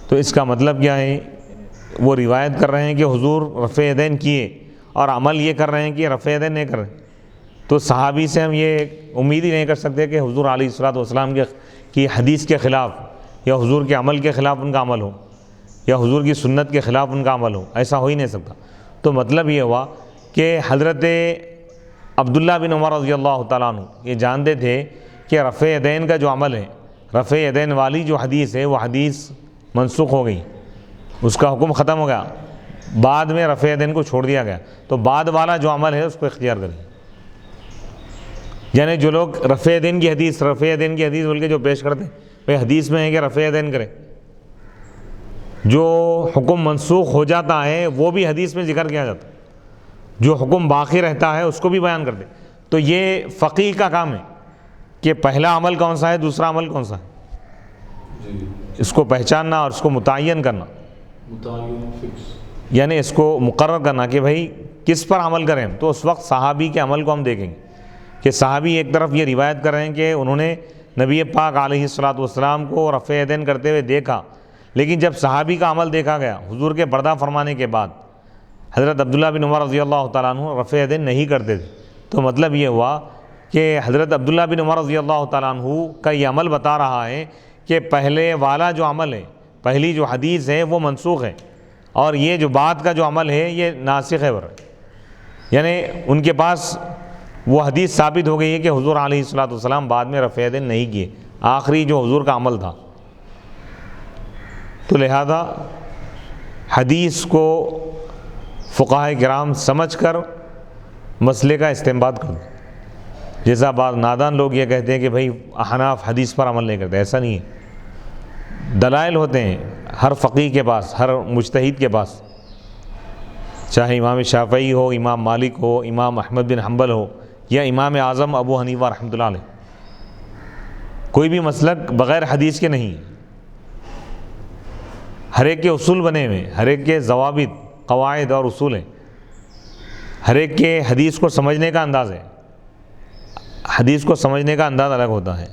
S1: تو اس کا مطلب کیا ہے؟ وہ روایت کر رہے ہیں کہ حضور رفع یدین کیے اور عمل یہ کر رہے ہیں کہ رفع یدین نہیں کر رہے، تو صحابی سے ہم یہ امید ہی نہیں کر سکتے کہ حضور علیہ الصلاۃ والسلام کی حدیث کے خلاف یا حضور کے عمل کے خلاف ان کا عمل ہو یا حضور کی سنت کے خلاف ان کا عمل ہو، ایسا ہو ہی نہیں سکتا۔ تو مطلب یہ ہوا کہ حضرت عبداللہ بن عمر رضی اللہ تعالیٰ عنہ یہ جانتے تھے کہ رفع یدین کا جو عمل ہے، رفع یدین والی جو حدیث ہے وہ حدیث منسوخ ہو گئی، اس کا حکم ختم ہو گیا، بعد میں رفع یدین کو چھوڑ دیا گیا، تو بعد والا جو عمل ہے اس کو اختیار کریں۔ یعنی جو لوگ رفع یدین کی حدیث بول کے جو پیش کرتے ہیں، بھائی حدیث میں ہے کہ رفع یدین کریں، جو حکم منسوخ ہو جاتا ہے وہ بھی حدیث میں ذکر کیا جاتا ہے، جو حکم باقی رہتا ہے اس کو بھی بیان کر دے. تو یہ فقیہ کا کام ہے کہ پہلا عمل کون سا ہے، دوسرا عمل کون سا ہے،
S2: جی
S1: اس کو پہچاننا اور اس کو متعین کرنا،
S2: متعین فکس.
S1: یعنی اس کو مقرر کرنا کہ بھائی کس پر عمل کریں. تو اس وقت صحابی کے عمل کو ہم دیکھیں گے کہ صحابی ایک طرف یہ روایت کر رہے ہیں کہ انہوں نے نبی پاک علیہ الصلاۃ والسلام کو رفع یدین کرتے ہوئے دیکھا، لیکن جب صحابی کا عمل دیکھا گیا حضور کے پردہ فرمانے کے بعد، حضرت عبداللہ بن عمر رضی اللہ تعالیٰ عنہ رفع یدین نہیں کرتے تھے. تو مطلب یہ ہوا کہ حضرت عبداللہ بن عمر رضی اللہ تعالیٰ عنہ کا یہ عمل بتا رہا ہے کہ پہلے والا جو عمل ہے، پہلی جو حدیث ہے وہ منسوخ ہے، اور یہ جو بعد کا جو عمل ہے یہ ناسخ ہے. یعنی ان کے پاس وہ حدیث ثابت ہو گئی ہے کہ حضور علیہ الصلاۃ والسلام بعد میں رفع یدین نہیں کیے، آخری جو حضور کا عمل تھا. تو لہذا حدیث کو فقہائے کرام سمجھ کر مسئلے کا استنباط کر دیں. جیسا بعض نادان لوگ یہ کہتے ہیں کہ بھائی احناف حدیث پر عمل نہیں کرتے، ایسا نہیں ہے. دلائل ہوتے ہیں ہر فقیہ کے پاس، ہر مجتہد کے پاس، چاہے امام شافعی ہو، امام مالک ہو، امام احمد بن حنبل ہو، یا امام اعظم ابو حنیفہ رحمۃ اللہ علیہ. کوئی بھی مسلک بغیر حدیث کے نہیں. ہر ایک کے اصول بنے ہوئے، ہر ایک کے ضوابط، قواعد اور اصول ہیں. ہر ایک کے حدیث کو سمجھنے کا انداز ہے، حدیث کو سمجھنے کا انداز الگ ہوتا ہے.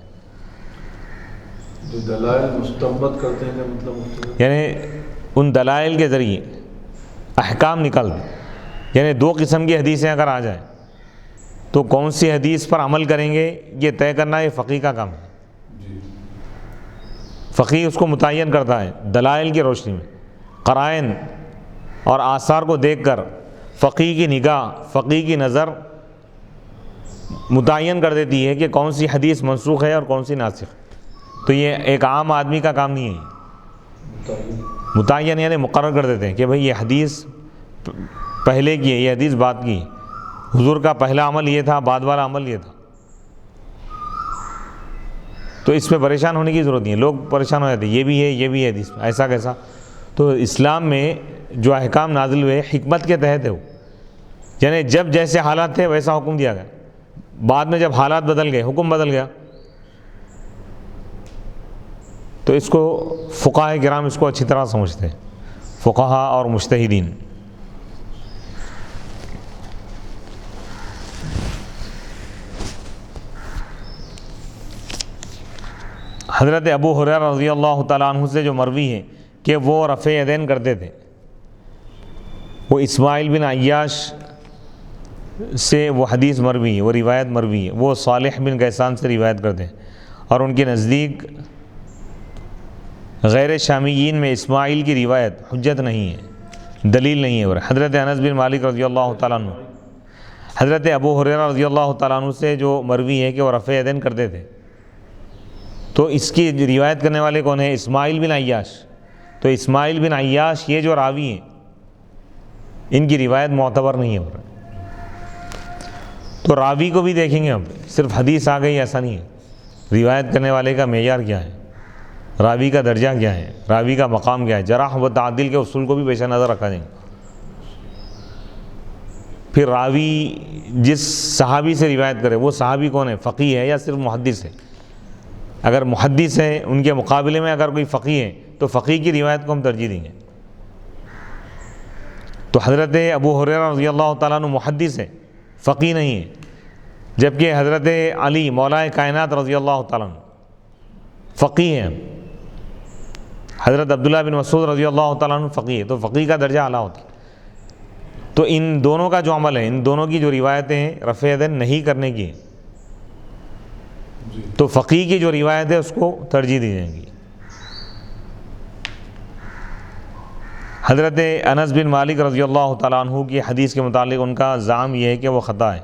S2: جو دلائل مستنبط کرتے ہیں کہ مطلب
S1: یعنی ان دلائل کے ذریعے احکام نکل دیں. یعنی دو قسم کی حدیثیں اگر آ جائیں تو کون سی حدیث پر عمل کریں گے یہ طے کرنا یہ فقیہ کا کام ہے.
S2: جی
S1: فقیہ اس کو متعین کرتا ہے دلائل کی روشنی میں، قرائن اور آثار کو دیکھ کر فقیہ کی نگاہ، فقیہ کی نظر متعین کر دیتی ہے کہ کون سی حدیث منسوخ ہے اور کون سی ناسخ. تو یہ ایک عام آدمی کا کام نہیں ہے. متعین یعنی مقرر کر دیتے ہیں کہ بھئی یہ حدیث پہلے کی ہے، یہ حدیث بعد کی ہے. حضور کا پہلا عمل یہ تھا، بعد والا عمل یہ تھا. تو اس پہ پریشان ہونے کی ضرورت نہیں ہے. لوگ پریشان ہو جاتے ہیں یہ بھی ہے یہ بھی ہے حدیث، ایسا کیسا. تو اسلام میں جو احکام نازل ہوئے حکمت کے تحت ہے وہ، یعنی جب جیسے حالات تھے ویسا حکم دیا گیا. بعد میں جب حالات بدل گئے حکم بدل گیا. تو اس کو فقہائے کرام اس کو اچھی طرح سمجھتے ہیں، فقہا اور مجتہدین. حضرت ابو ہریرہ رضی اللہ تعالیٰ عنہ سے جو مروی ہے کہ وہ رفع یدین کرتے تھے، وہ اسماعیل بن عیاش سے وہ حدیث مروی ہے، وہ روایت مروی ہے. وہ صالح بن کیسان سے روایت کرتے ہیں، اور ان کے نزدیک غیر شامیین میں اسماعیل کی روایت حجت نہیں ہے، دلیل نہیں ہے. اور حضرت انس بن مالک رضی اللہ تعالیٰ عنہ، حضرت ابو ہریرہ رضی اللہ تعالیٰ عنہ سے جو مروی ہے کہ وہ رفع یدین کرتے تھے، تو اس کی روایت کرنے والے کون ہیں؟ اسماعیل بن عیاش. تو اسماعیل بن عیاش یہ جو راوی ہیں ان کی روایت معتبر نہیں ہے. تو راوی کو بھی دیکھیں گے ہم، صرف حدیث آ گئی ایسا نہیں ہے. روایت کرنے والے کا معیار کیا ہے، راوی کا درجہ کیا ہے، راوی کا مقام کیا ہے، جرح و تعدیل کے اصول کو بھی پیش نظر رکھا جائے. پھر راوی جس صحابی سے روایت کرے وہ صحابی کون ہے، فقیہ ہے یا صرف محدث ہے. اگر محدث ہے ان کے مقابلے میں اگر کوئی فقیہ ہے تو فقیہ کی روایت کو ہم ترجیح دیں گے. تو حضرت ابو ہریرہ رضی اللہ تعالیٰ عنہ محدث ہے، فقیہ نہیں ہے. جبکہ حضرت علی مولا کائنات رضی اللہ تعالیٰ عنہ فقیہ ہیں. حضرت عبداللہ بن مسعود رضی اللہ تعالیٰ عنہ فقیہ ہے. تو فقیہ کا درجہ اعلیٰ ہوتا ہے. تو ان دونوں کا جو عمل ہے، ان دونوں کی جو روایتیں ہیں رفع یدین نہیں کرنے کی، تو فقیہ کی جو روایت ہے اس کو ترجیح دی جائیں گی. حضرت انس بن مالک رضی اللہ تعالیٰ عنہ کی حدیث کے متعلق ان کا زعم یہ ہے کہ وہ خطا ہے،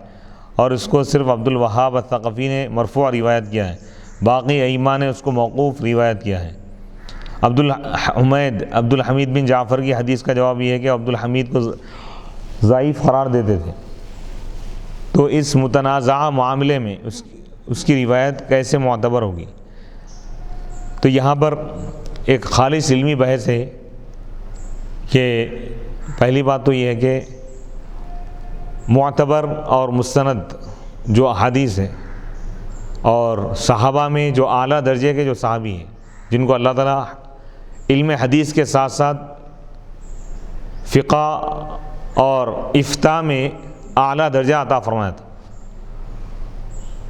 S1: اور اس کو صرف عبد الوہاب الثقفی نے مرفوع روایت کیا ہے، باقی ائمہ نے اس کو موقوف روایت کیا ہے. عبد الحمید بن جعفر کی حدیث کا جواب یہ ہے کہ عبد الحمید کو ضعیف قرار دیتے تھے. تو اس متنازعہ معاملے میں اس کی روایت کیسے معتبر ہوگی؟ تو یہاں پر ایک خالص علمی بحث ہے کہ پہلی بات تو یہ ہے کہ معتبر اور مستند جو احادیث ہیں اور صحابہ میں جو اعلیٰ درجے کے جو صحابی ہیں جن کو اللہ تعالیٰ علم حدیث کے ساتھ ساتھ فقہ اور افتاء میں اعلیٰ درجہ عطا فرمایا تھا،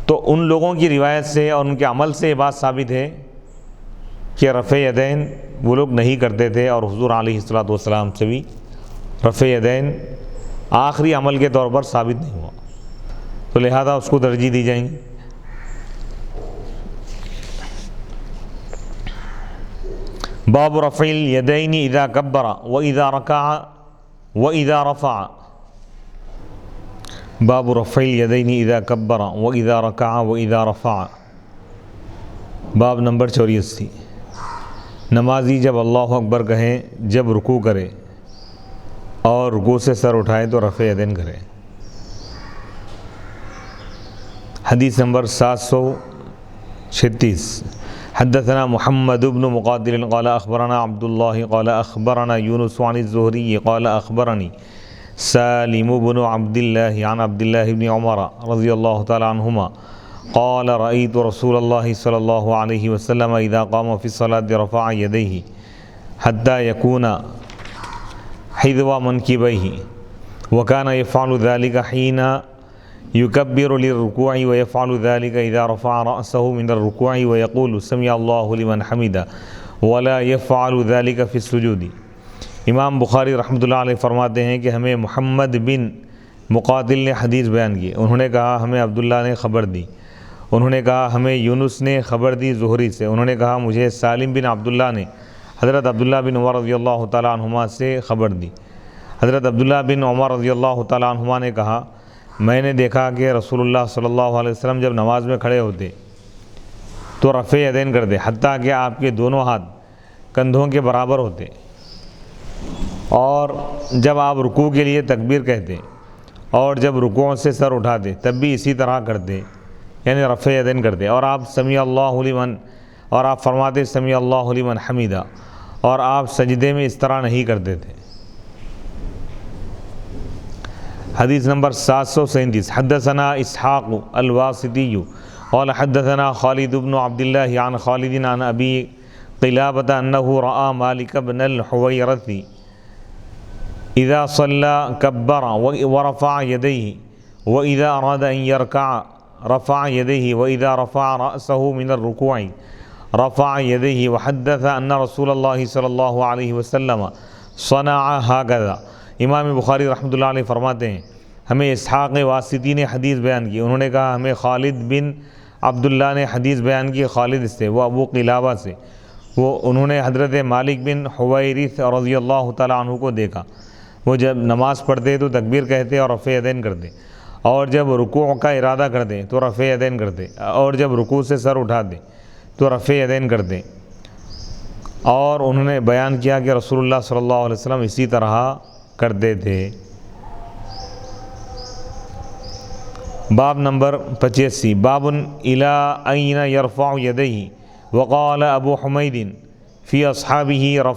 S1: تو ان لوگوں کی روایت سے اور ان کے عمل سے یہ بات ثابت ہے کہ رفع یدین وہ لوگ نہیں کرتے تھے، اور حضور علیہ الصلوۃ والسلام سے بھی رفع یدین آخری عمل کے طور پر ثابت نہیں ہوا، تو لہذا اس کو ترجیح دی جائیں گی۔ باب رفع الیدین اذا کبر واذا رکع واذا رفع، باب رفع الیدین اذا کبر واذا رکع واذا رفع، باب نمبر 84۔ نمازی جب اللہ اکبر کہیں جب رکوع کرے اور رکوع سے سر اٹھائے تو رفع یدین کرے۔ حدیث نمبر 736۔ حدثنا محمد بن مقاتل قال اخبرنا عبد الله قال اخبرنا يونس عن الزهري قال اخبرني سالم بن عبد الله عن عبد الله بن عمر رضي الله تعالى عنهما قال رأيت رسول الله صلى الله عليه وسلم إذا قام في الصلاة رفع يديه حتى يكون حذو منكبيه وكان يفعل ذلك حين يكبر للركوع ويفعل ذلك إذا رفع رأسه من الركوع ويقول سمع الله لمن حمده ولا يفعل ذلك في السجود۔ امام بخاری رحمۃ اللہ علیہ فرماتے ہیں کہ ہمیں محمد بن مقاتل نے حدیث بیان کی، انہوں نے کہا ہمیں عبداللہ نے خبر دی، انہوں نے کہا ہمیں یونس نے خبر دی زہری سے، انہوں نے کہا مجھے سالم بن عبداللہ نے حضرت عبداللہ بن عمر رضی اللہ تعالیٰ عنہما سے خبر دی۔ حضرت عبداللہ بن عمر رضی اللہ تعالیٰ عنہما نے کہا میں نے دیکھا کہ رسول اللہ صلی اللہ علیہ وسلم جب نماز میں کھڑے ہوتے تو رفع یدین کرتے، حتیٰ کہ آپ کے دونوں ہاتھ کندھوں کے برابر ہوتے، اور جب آپ رکوع کے لیے تکبیر کہتے اور جب رکوع سے سر اٹھاتے تب بھی اسی طرح کرتے، یعنی رفع یدین کرتے، اور آپ سمیع اللہ لمن، اور آپ فرماتے سمیع اللہ لمن حمیدہ، اور آپ سجدے میں اس طرح نہیں کرتے تھے۔ حدیث نمبر 737۔ حدثنا اسحاق الواسطی قال حدثنا خالد بن عبد الله عن خالد عن ابی قلابة انه رأى مالک بن الحویرث اذا صلى كبر ورفع يديه واذا اراد ان يركع رفع يديه واذا رفع رأسه من الركوع رفع يديه وحدث ان رسول الله صلی اللہ علیہ وسلم صنع هكذا۔ امام بخاری رحمۃ اللہ علیہ فرماتے ہیں ہمیں اسحاق واسطی نے حدیث بیان کی، انہوں نے کہا ہمیں خالد بن عبداللہ نے حدیث بیان کی خالد سے، وہ ابو قلابہ سے، انہوں نے حضرت مالک بن حویرث رضی اللہ تعالیٰ عنہ کو دیکھا، وہ جب نماز پڑھتے تو تکبیر کہتے اور رفع یدین کرتے، اور جب رکوع کا ارادہ کرتے تو رفع یدین کرتے، اور جب رکوع سے سر اٹھاتے تو رفع یدین کرتے، اور انہوں نے بیان کیا کہ رسول اللہ صلی اللہ علیہ وسلم اسی طرح کرتے تھے۔ باب نمبر 85۔ باب الی این یرفع یدیہ وقال ابو حمید فی اصحابہ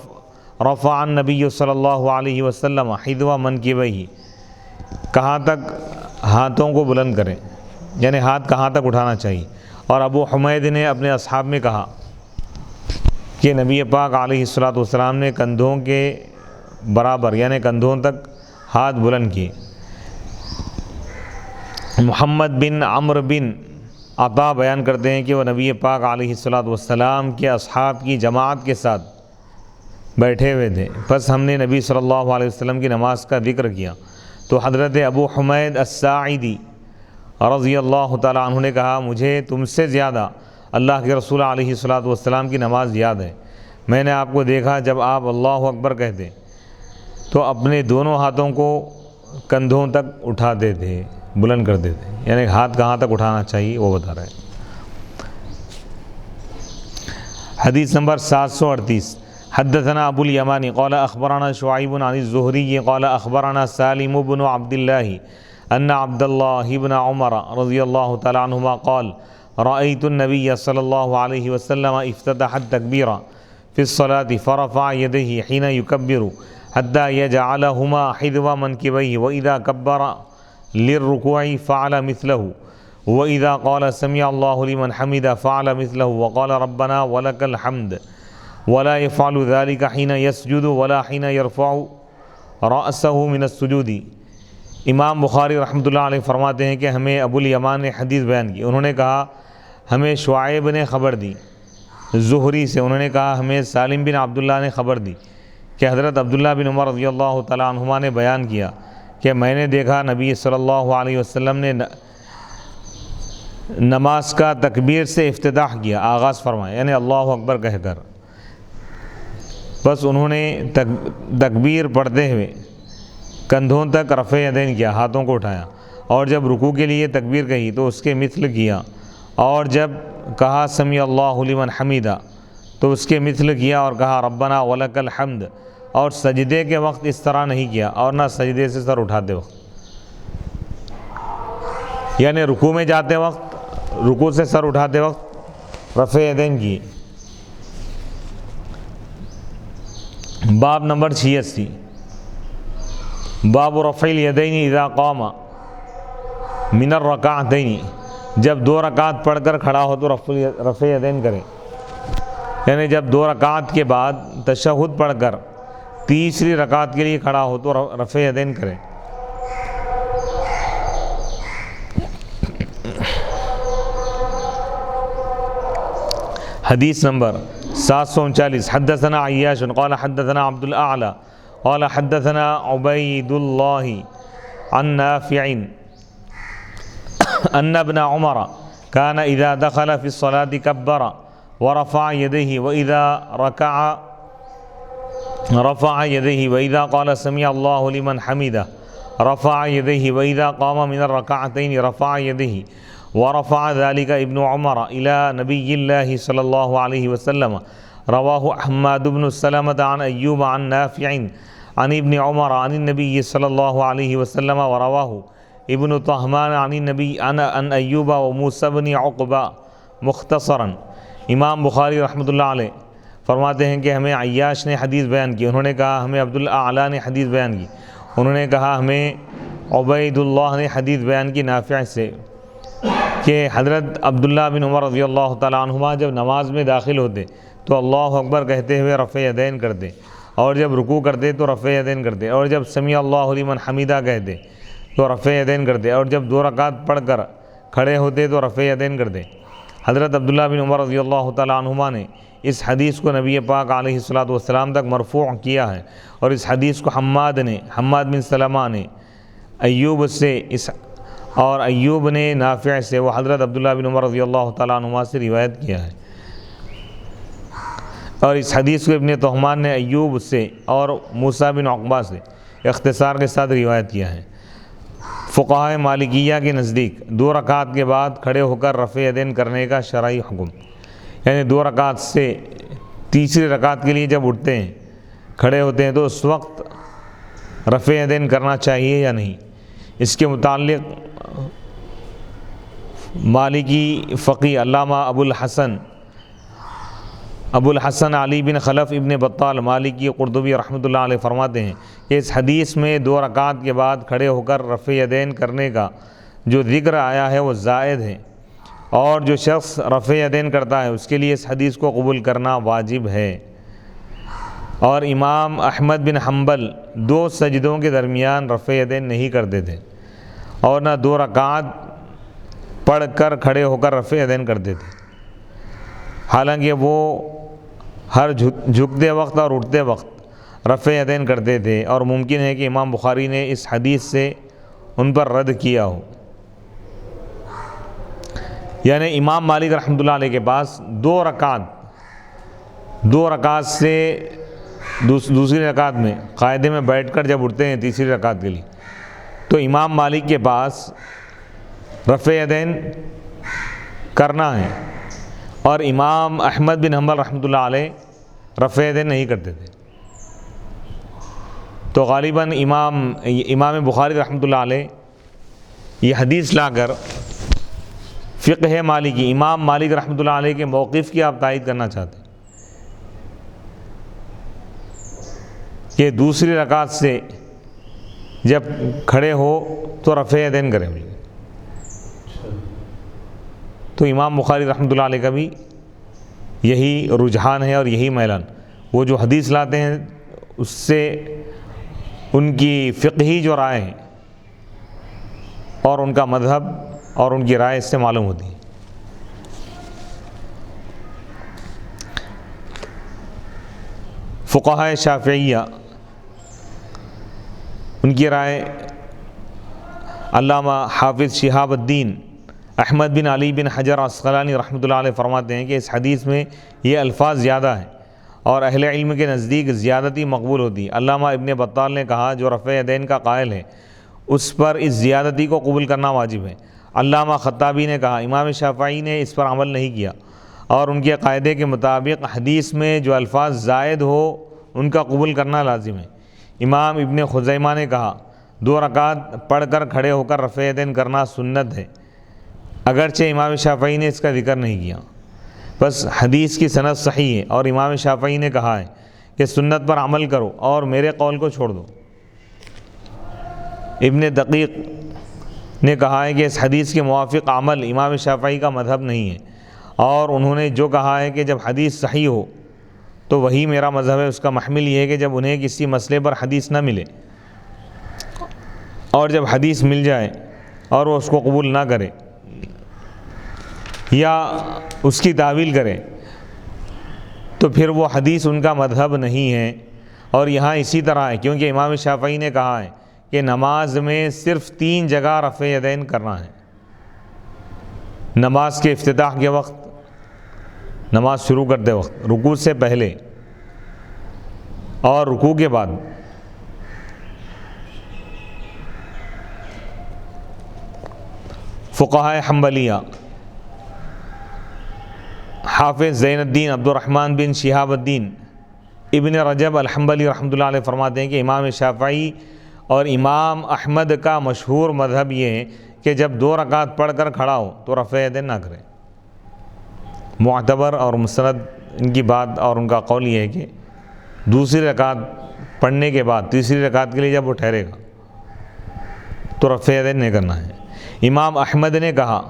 S1: رفع النبی صلی اللہ علیہ وسلم حذو منکبیہ، کہاں تک ہاتھوں کو بلند کریں، یعنی ہاتھ کہاں تک اٹھانا چاہیے، اور ابو حمید نے اپنے اصحاب میں کہا کہ نبی پاک علیہ الصلوۃ والسلام نے کندھوں کے برابر یعنی کندھوں تک ہاتھ بلند کیے۔ محمد بن عمرو بن عطا بیان کرتے ہیں کہ وہ نبی پاک علیہ الصلوۃ والسلام کے اصحاب کی جماعت کے ساتھ بیٹھے ہوئے تھے، پس ہم نے نبی صلی اللہ علیہ وسلم کی نماز کا ذکر کیا تو حضرت ابو حمید الساعدی رضی اللہ تعالیٰ عنہ نے کہا مجھے تم سے زیادہ اللہ کے رسول علیہ الصلوۃ والسلام کی نماز یاد ہے، میں نے آپ کو دیکھا جب آپ اللہ اکبر کہتے تو اپنے دونوں ہاتھوں کو کندھوں تک اٹھاتے تھے، بلند کرتے تھے، یعنی ہاتھ کہاں تک اٹھانا چاہیے وہ بتا رہے ہیں۔ حدیث نمبر 738۔ حدثنا ابو الیمانی قال اخبرنا شعیب عن الزہری قال اخبرنا سالم بن عبد اللہ ان عبد اللہ بن عمر رضی اللہ تعالی عنہما قال رأيت النبي صلى الله عليه وسلم افتتح التكبير في الصلاة فرفع يديه حين يكبر حتى يجعلهما حذو منكبيه وإذا كبر للركوع فعل مثله وإذا قال سمع الله لمن حمده فعل مثله وقال ربنا ولك الحمد ولا يفعل ذلك حين يسجد ولا حين يرفع رأسه من السجود۔ امام بخاری رحمۃ اللہ علیہ فرماتے ہیں کہ ہمیں ابو الیمان نے حدیث بیان کی، انہوں نے کہا ہمیں شعیب نے خبر دی زہری سے، انہوں نے کہا ہمیں سالم بن عبداللہ نے خبر دی کہ حضرت عبداللہ بن عمر رضی اللہ تعالیٰ عنہما نے بیان کیا کہ میں نے دیکھا نبی صلی اللہ علیہ وسلم نے نماز کا تکبیر سے افتتاح کیا، آغاز فرمایا، یعنی اللہ اکبر کہہ کر، بس انہوں نے تکبیر پڑھتے ہوئے کندھوں تک رفع یدین کیا، ہاتھوں کو اٹھایا، اور جب رکوع کے لیے تکبیر کہی تو اس کے مثل کیا، اور جب کہا سمیع اللہ لمن حمیدہ تو اس کے مثل کیا اور کہا ربنا ولک الحمد، اور سجدے کے وقت اس طرح نہیں کیا اور نہ سجدے سے سر اٹھاتے وقت، یعنی رکوع میں جاتے وقت، رکوع سے سر اٹھاتے وقت رفع یدین کی۔ باب نمبر 86، باب رفع الیدین اذا قام من الرکعتین، جب 2 رکعت پڑھ کر کھڑا ہو تو رفع یدین کرے، یعنی جب 2 رکعت کے بعد تشہد پڑھ کر تیسری رکعت کے لیے کھڑا ہو تو رفع یدین کرے۔ حدیث نمبر 739، حدثنا عیاش قال حدثنا عبد الاعلی قال حدثنا عبید اللہ عن نافع ان ابن عمر كان اذا دخل في الصلاة كبر ورفع يديه واذا ركع رفع يديه واذا قال سمع الله لمن حمده رفع يديه واذا قام من الركعتين رفع يديه ورفع ذلك ابن عمر إلى نبي الله صلى الله عليه وسلم۔ رواه حماد بن سلمة عن أيوب عن نافع عن ابن عمر عن النبي صلى الله عليه وسلم، ورواه ابن طهمان عن النبي عن أيوب وموسى بن عقبہ مختصرا۔ امام بخاری رحمۃ اللہ علیہ فرماتے ہیں کہ ہمیں عیاش نے حدیث بیان کی، انہوں نے کہا ہمیں عبد الاعلی نے حدیث بیان کی، انہوں نے کہا ہمیں عبید اللہ نے حدیث بیان کی نافع سے کہ حضرت عبداللہ بن عمر رضی اللہ تعالیٰ عنہما جب نماز میں داخل ہوتے تو اللہ اکبر کہتے ہوئے رفع یدین کرتے، اور جب رکوع کرتے تو رفع یدین کرتے، اور جب سمیع اللہ لمن حمیدہ کہتے تو رفع یدین کرتے، اور جب 2 رکعت پڑھ کر کھڑے ہوتے تو رفع یدین کرتے۔ حضرت عبداللہ بن عمر رضی اللہ تعالیٰ عنہما نے اس حدیث کو نبی پاک علیہ الصلوۃ والسلام تک مرفوع کیا ہے، اور اس حدیث کو حماد بن سلمہ نے ایوب سے اور ایوب نے نافع سے، وہ حضرت عبداللہ بن عمر رضی اللہ تعالیٰ عنہما سے روایت کیا ہے، اور اس حدیث کو ابن طہمان نے ایوب سے اور موسیٰ بن عقبہ سے اختصار کے ساتھ روایت کیا ہے۔ فقہائے مالکیہ کے نزدیک 2 رکعت کے بعد کھڑے ہو کر رفع یدین کرنے کا شرعی حکم، یعنی 2 رکعت سے تیسری رکعت کے لیے جب اٹھتے ہیں کھڑے ہوتے ہیں تو اس وقت رفع یدین کرنا چاہیے یا نہیں، اس کے متعلق مالکی فقی علامہ ابو الحسن علی بن خلف ابن بطال مالکی قرطبی رحمۃ اللہ علیہ فرماتے ہیں کہ اس حدیث میں 2 رکعت کے بعد کھڑے ہو کر رفع یدین کرنے کا جو ذکر آیا ہے وہ زائد ہے، اور جو شخص رفع یدین کرتا ہے اس کے لیے اس حدیث کو قبول کرنا واجب ہے۔ اور امام احمد بن حنبل 2 سجدوں کے درمیان رفع یدین نہیں کرتے تھے، اور نہ 2 رکعت پڑھ کر کھڑے ہو کر رفع یدین کرتے تھے، حالانکہ وہ ہر جھکتے وقت اور اٹھتے وقت رفع یدین کرتے تھے، اور ممکن ہے کہ امام بخاری نے اس حدیث سے ان پر رد کیا ہو، یعنی امام مالک رحمۃ اللہ علیہ کے پاس 2 رکعت سے دوسری رکعت میں قاعدے میں بیٹھ کر جب اٹھتے ہیں تیسری رکعت کے لیے تو امام مالک کے پاس رفع یدین کرنا ہے، اور امام احمد بن حنبل رحمۃ اللہ علیہ رفع یدین نہیں کرتے تھے۔ تو غالباً امام بخاری رحمۃ اللہ علیہ یہ حدیث لا کر فقہ مالکی امام مالک رحمۃ اللہ علیہ کے موقف کی آپ تائید کرنا چاہتے ہیں کہ دوسری رکعت سے جب کھڑے ہو تو رفع یدین کریں. تو امام بخاری رحمۃ اللہ علیہ کا بھی یہی رجحان ہے اور یہی میلان. وہ جو حدیث لاتے ہیں اس سے ان کی فقہی جو رائے ہے اور ان کا مذہب اور ان کی رائے اس سے معلوم ہوتی ہے. فقہاء شافعیہ ان کی رائے علامہ حافظ شہاب الدین احمد بن علی بن حجر عسقلانی رحمۃ اللہ علیہ فرماتے ہیں کہ اس حدیث میں یہ الفاظ زیادہ ہیں اور اہل علم کے نزدیک زیادتی مقبول ہوتی ہے. علامہ ابن بطال نے کہا جو رفع یدین کا قائل ہے اس پر اس زیادتی کو قبول کرنا واجب ہے. علامہ خطابی نے کہا امام شافعی نے اس پر عمل نہیں کیا اور ان کے قاعدے کے مطابق حدیث میں جو الفاظ زائد ہو ان کا قبول کرنا لازم ہے. امام ابن خزیمہ نے کہا 2 رکعت پڑھ کر کھڑے ہو کر رفع یدین کرنا سنت ہے، اگرچہ امام شافعی نے اس کا ذکر نہیں کیا. بس حدیث کی سند صحیح ہے اور امام شافعی نے کہا ہے کہ سنت پر عمل کرو اور میرے قول کو چھوڑ دو. ابن دقیق نے کہا ہے کہ اس حدیث کے موافق عمل امام شافعی کا مذہب نہیں ہے اور انہوں نے جو کہا ہے کہ جب حدیث صحیح ہو تو وہی میرا مذہب ہے. اس کا محمل یہ ہے کہ جب انہیں کسی مسئلے پر حدیث نہ ملے اور جب حدیث مل جائے اور وہ اس کو قبول نہ کرے یا اس کی تعویل کرے تو پھر وہ حدیث ان کا مذہب نہیں ہے. اور یہاں اسی طرح ہے کیونکہ امام شافعی نے کہا ہے کہ نماز میں صرف 3 جگہ رفع یدین کرنا ہے: نماز کے افتتاح کے وقت، نماز شروع کرتے وقت، رکوع سے پہلے اور رکوع کے بعد. فقہاء حنبلیہ حافظ زین الدین عبد الرحمن بن شہاب الدین ابن رجب الحنبلی رحمۃ اللہ علیہ فرماتے ہیں کہ امام شافعی اور امام احمد کا مشہور مذہب یہ ہے کہ جب 2 رکعت پڑھ کر کھڑا ہو تو رفع یدین نہ کرے. معتبر اور مستند ان کی بات اور ان کا قول یہ ہے کہ دوسری رکعت پڑھنے کے بعد تیسری رکعت کے لیے جب وہ ٹھہرے گا تو رفع یدین نہیں کرنا ہے. امام احمد نے کہا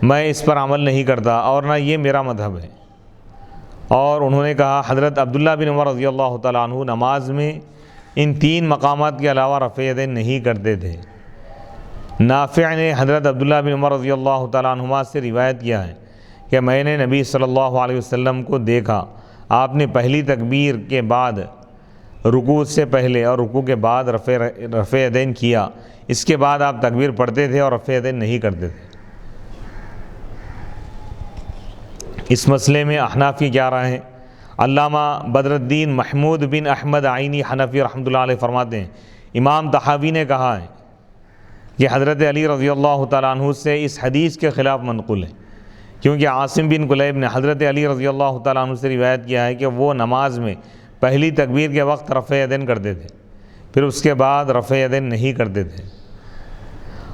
S1: میں اس پر عمل نہیں کرتا اور نہ یہ میرا مذہب ہے، اور انہوں نے کہا حضرت عبداللہ بن عمر رضی اللہ تعالیٰ عنہ نماز میں ان 3 مقامات کے علاوہ رفع یدین نہیں کرتے تھے. نافع نے حضرت عبداللہ بن عمر رضی اللہ تعالیٰ عنہما سے روایت کیا ہے کہ میں نے نبی صلی اللہ علیہ وسلم کو دیکھا، آپ نے پہلی تکبیر کے بعد رکوع سے پہلے اور رکوع کے بعد رفع یدین کیا، اس کے بعد آپ تکبیر پڑھتے تھے اور رفع یدین نہیں کرتے تھے. اس مسئلے میں احناف کی کیا رائے ہیں؟ علامہ بدر الدین محمود بن احمد عینی حنفی رحمۃ اللہ علیہ فرماتے ہیں امام طحاوی نے کہا ہے کہ حضرت علی رضی اللہ تعالیٰ عنہ سے اس حدیث کے خلاف منقول ہے، کیونکہ عاصم بن کلیب نے حضرت علی رضی اللہ تعالیٰ عنہ سے روایت کیا ہے کہ وہ نماز میں پہلی تکبیر کے وقت رفع یدین کرتے تھے، پھر اس کے بعد رفع یدین نہیں کرتے تھے.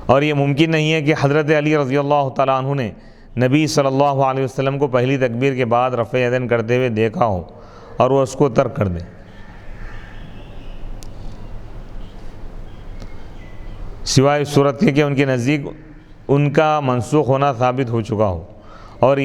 S1: اور یہ ممکن نہیں ہے کہ حضرت علی رضی اللہ تعالیٰ عنہ نے نبی صلی اللہ علیہ وسلم کو پہلی تکبیر کے بعد رفع یدین کرتے ہوئے دیکھا ہو اور وہ اس کو ترک کر دیں. سوائے اس صورت کے کہ ان کے نزدیک ان کا منسوخ ہونا ثابت ہو چکا ہو. اور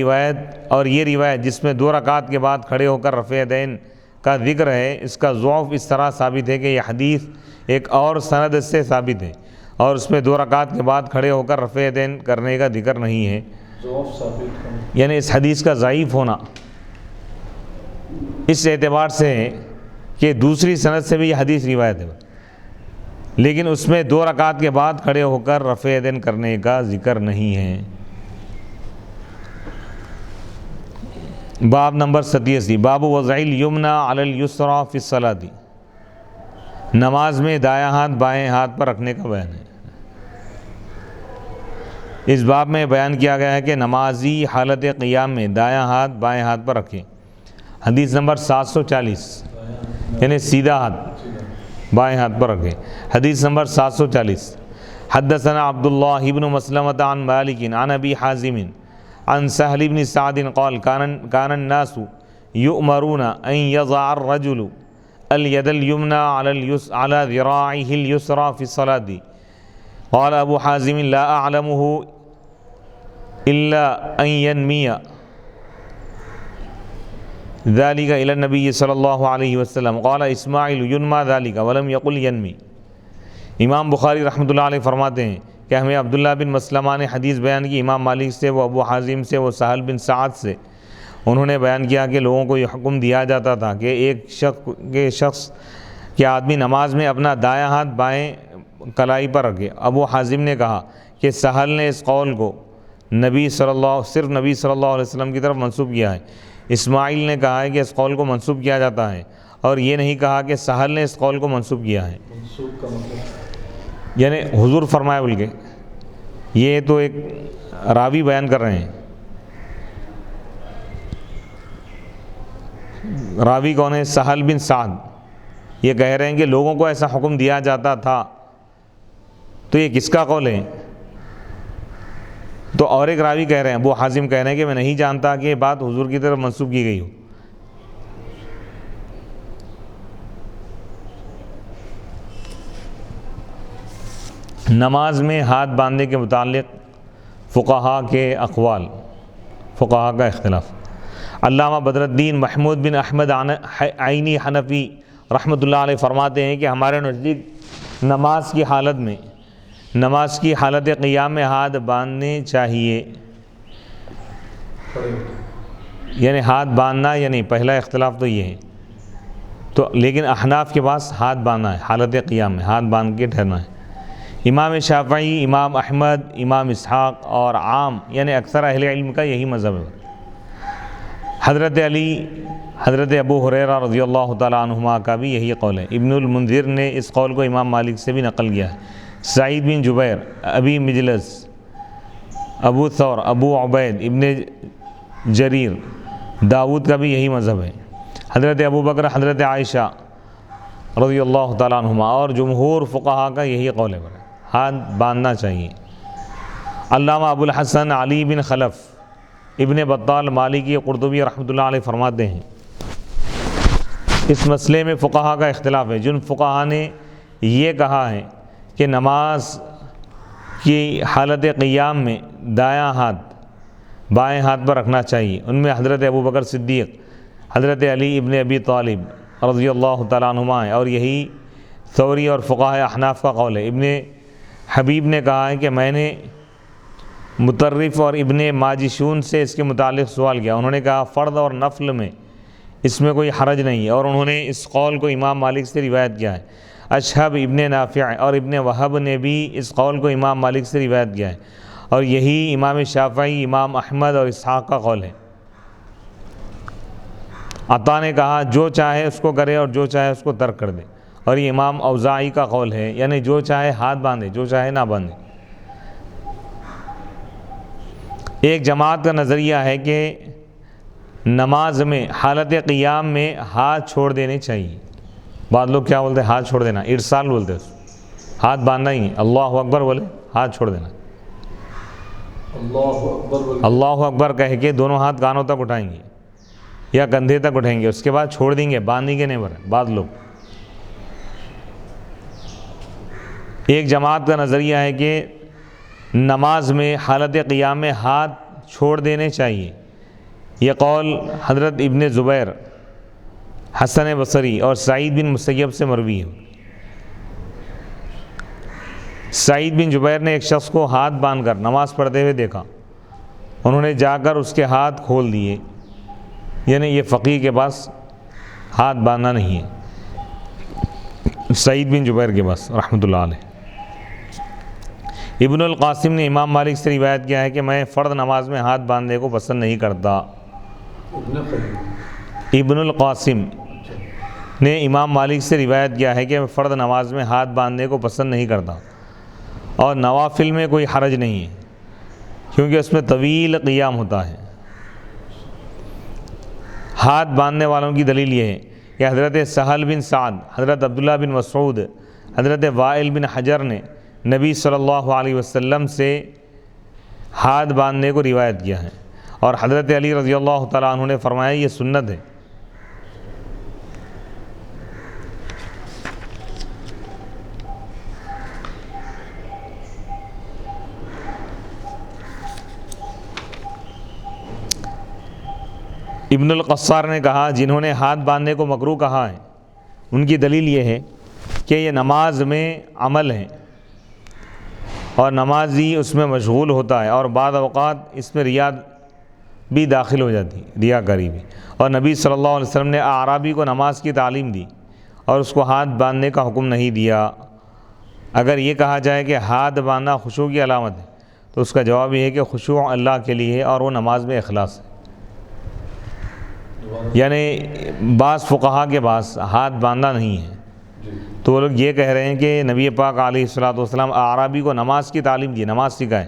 S1: یہ روایت جس میں 2 رکعت کے بعد کھڑے ہو کر رفع یدین کا ذکر ہے، اس کا ضعف اس طرح ثابت ہے کہ یہ حدیث ایک اور سند سے ثابت ہے اور اس میں 2 رکعت کے بعد کھڑے ہو کر رفع یدین کرنے کا ذکر نہیں ہے. یعنی اس حدیث کا ضعیف ہونا اس اعتبار سے ہے کہ دوسری سند سے بھی یہ حدیث روایت ہے، لیکن اس میں 2 رکعت کے بعد کھڑے ہو کر رفع یدین کرنے کا ذکر نہیں ہے. باب نمبر 87 باب وضع الیمنی علی الیسری فی الصلاۃ، نماز میں دایاں ہاتھ بائیں ہاتھ پر رکھنے کا بیان ہے. اس باب میں بیان کیا گیا ہے کہ نمازی حالت قیام میں دایاں ہاتھ بائیں ہاتھ پر رکھیں. حدیث نمبر 740 یعنی سیدھا ہاتھ بائیں ہاتھ پر رکھیں. حدیث نمبر 740 حدثنا عبداللہ بن مسلمۃ عن مالک عن ابی حازم عن سہل بن سعد قال كان الناس يؤمرون ان يضع الرجل الید الیمنى على ذراعه اليسرى في الصلاة. قال ابو حازم لا اعلمه الا ان ينمي ذلك الى النبي صلی اللہ علیہ وسلم. قال اسماعیل ينمى ذلك ولم يقل ينمي. امام بخاری رحمۃ اللہ علیہ فرماتے ہیں کہ ہمیں عبداللہ بن مسلمہ نے حدیث بیان کی امام مالک سے، وہ ابو حازم سے، وہ سہل بن سعد سے. انہوں نے بیان کیا کہ لوگوں کو یہ حکم دیا جاتا تھا کہ ایک شخص کہ آدمی نماز میں اپنا دایاں ہاتھ بائیں کلائی پر رکھے. ابو حازم نے کہا کہ سہل نے اس قول کو صرف نبی صلی اللہ علیہ وسلم کی طرف منسوب کیا ہے. اسماعیل نے کہا ہے کہ اس قول کو منسوب کیا جاتا ہے، اور یہ نہیں کہا کہ سہل نے اس قول کو منسوب کیا ہے.
S2: منسوب کا مطلب
S1: یعنی حضور فرمایا بول کے، یہ تو ایک راوی بیان کر رہے ہیں. راوی کون ہے؟ سہل بن سعد. یہ کہہ رہے ہیں کہ لوگوں کو ایسا حکم دیا جاتا تھا، تو یہ کس کا قول ہے؟ تو اور ایک راوی کہہ رہے ہیں، ابو حازم کہہ رہے ہیں کہ میں نہیں جانتا کہ یہ بات حضور کی طرف منسوب کی گئی ہو. نماز میں ہاتھ باندھنے کے متعلق فقہا کے اقوال، فقہا کا اختلاف. علامہ بدر الدین محمود بن احمد عینی حنفی رحمۃ اللہ علیہ فرماتے ہیں کہ ہمارے نزدیک نماز کی حالت قیام میں ہاتھ باندھنے چاہیے. یعنی ہاتھ باندھنا یا نہیں، پہلا اختلاف تو یہ ہے. تو لیکن احناف کے پاس ہاتھ باندھنا ہے، حالت قیام میں ہاتھ باندھ کے ٹھہرنا ہے. امام شافعی، امام احمد، امام اسحاق اور عام یعنی اکثر اہل علم کا یہی مذہب ہے. حضرت علی، حضرت ابو ہریرہ رضی اللہ تعالیٰ عنہما کا بھی یہی قول ہے. ابن المنذر نے اس قول کو امام مالک سے بھی نقل کیا ہے. سعید بن جبیر، ابی مجلس، ابو ثور، ابو عبید، ابن جریر، داود کا بھی یہی مذہب ہے. حضرت ابو بکر، حضرت عائشہ رضی اللہ تعالیٰ عنہما اور جمہور فقہا کا یہی قول ہے، ہاتھ باندھنا چاہیے. علامہ ابو الحسن علی بن خلف، ابن بطال مالکی، قرطبی رحمۃ اللہ علیہ فرماتے ہیں اس مسئلے میں فقہا کا اختلاف ہے. جن فقہا نے یہ کہا ہے کہ نماز کی حالت قیام میں دایاں ہاتھ بائیں ہاتھ پر رکھنا چاہیے، ان میں حضرت ابو بکر صدیق، حضرت علی ابن ابی طالب رضی اللہ تعالیٰ عنہما ہے، اور یہی ثوری اور فقہاء احناف کا قول ہے. ابن حبیب نے کہا ہے کہ میں نے مطرف اور ابن ماجشون سے اس کے متعلق سوال کیا. انہوں نے کہا فرض اور نفل میں اس میں کوئی حرج نہیں ہے، اور انہوں نے اس قول کو امام مالک سے روایت کیا ہے. اشہب، ابن نافع اور ابن وہب نے بھی اس قول کو امام مالک سے روایت کیا ہے، اور یہی امام شافعی، امام احمد اور اسحاق کا قول ہے. عطا نے کہا جو چاہے اس کو کرے اور جو چاہے اس کو ترک کر دے، اور یہ امام اوزاعی کا قول ہے، یعنی جو چاہے ہاتھ باندھے، جو چاہے نہ باندھے. ایک جماعت کا نظریہ ہے کہ نماز میں حالت قیام میں ہاتھ چھوڑ دینے چاہیے. بعض لوگ کیا بولتے ہیں؟ ہاتھ چھوڑ دینا، ارسال بولتے ہیں اس کو. ہاتھ باندھنا ہی ہے، اللہ اکبر بولے، ہاتھ چھوڑ دینا. اللہ اکبر کہہ کے دونوں ہاتھ کانوں تک اٹھائیں گے یا کندھے تک اٹھائیں گے، اس کے بعد چھوڑ دیں گے، باندھیں گے نہیں برے. بعض لوگ. ایک جماعت کا نظریہ ہے کہ نماز میں حالت قیام میں ہاتھ چھوڑ دینے چاہیے. یہ قول حضرت ابن زبیر، حسن بصری اور سعید بن مسیب سے مروی ہے. سعید بن جبیر نے ایک شخص کو ہاتھ باندھ کر نماز پڑھتے ہوئے دیکھا. انہوں نے جا کر اس کے ہاتھ کھول دیے، یعنی یہ فقیہ کے پاس ہاتھ باندھنا نہیں ہے، سعید بن جبیر کے پاس رحمۃ اللہ علیہ. ابن القاسم نے امام مالک سے روایت کیا ہے کہ میں فرض نماز میں ہاتھ باندھنے کو پسند نہیں کرتا. ابن القاسم نے امام مالک سے روایت کیا ہے کہ میں فرض نماز میں ہاتھ باندھنے کو پسند نہیں کرتا، اور نوافل میں کوئی حرج نہیں ہے کیونکہ اس میں طویل قیام ہوتا ہے. ہاتھ باندھنے والوں کی دلیل یہ ہے کہ حضرت سہل بن سعد، حضرت عبداللہ بن مسعود، حضرت وائل بن حجر نے نبی صلی اللہ علیہ وسلم سے ہاتھ باندھنے کو روایت کیا ہے، اور حضرت علی رضی اللہ تعالیٰ عنہ نے فرمایا یہ سنت ہے. ابن القصار نے کہا جنہوں نے ہاتھ باندھنے کو مکروہ کہا ہے ان کی دلیل یہ ہے کہ یہ نماز میں عمل ہے اور نمازی اس میں مشغول ہوتا ہے، اور بعض اوقات اس میں ریا بھی داخل ہو جاتی، ریاکاری بھی، اور نبی صلی اللہ علیہ وسلم نے اعرابی کو نماز کی تعلیم دی اور اس کو ہاتھ باندھنے کا حکم نہیں دیا۔ اگر یہ کہا جائے کہ ہاتھ باندھنا خشوع کی علامت ہے تو اس کا جواب یہ ہے کہ خشوع اللہ کے لیے ہے اور وہ نماز میں اخلاص ہے۔ یعنی بعض فقہا کے پاس ہاتھ باندھنا نہیں ہے تو وہ لوگ یہ کہہ رہے ہیں کہ نبی پاک علیہ الصلوۃ والسلام اعرابی کو نماز کی تعلیم دی، نماز سکھائے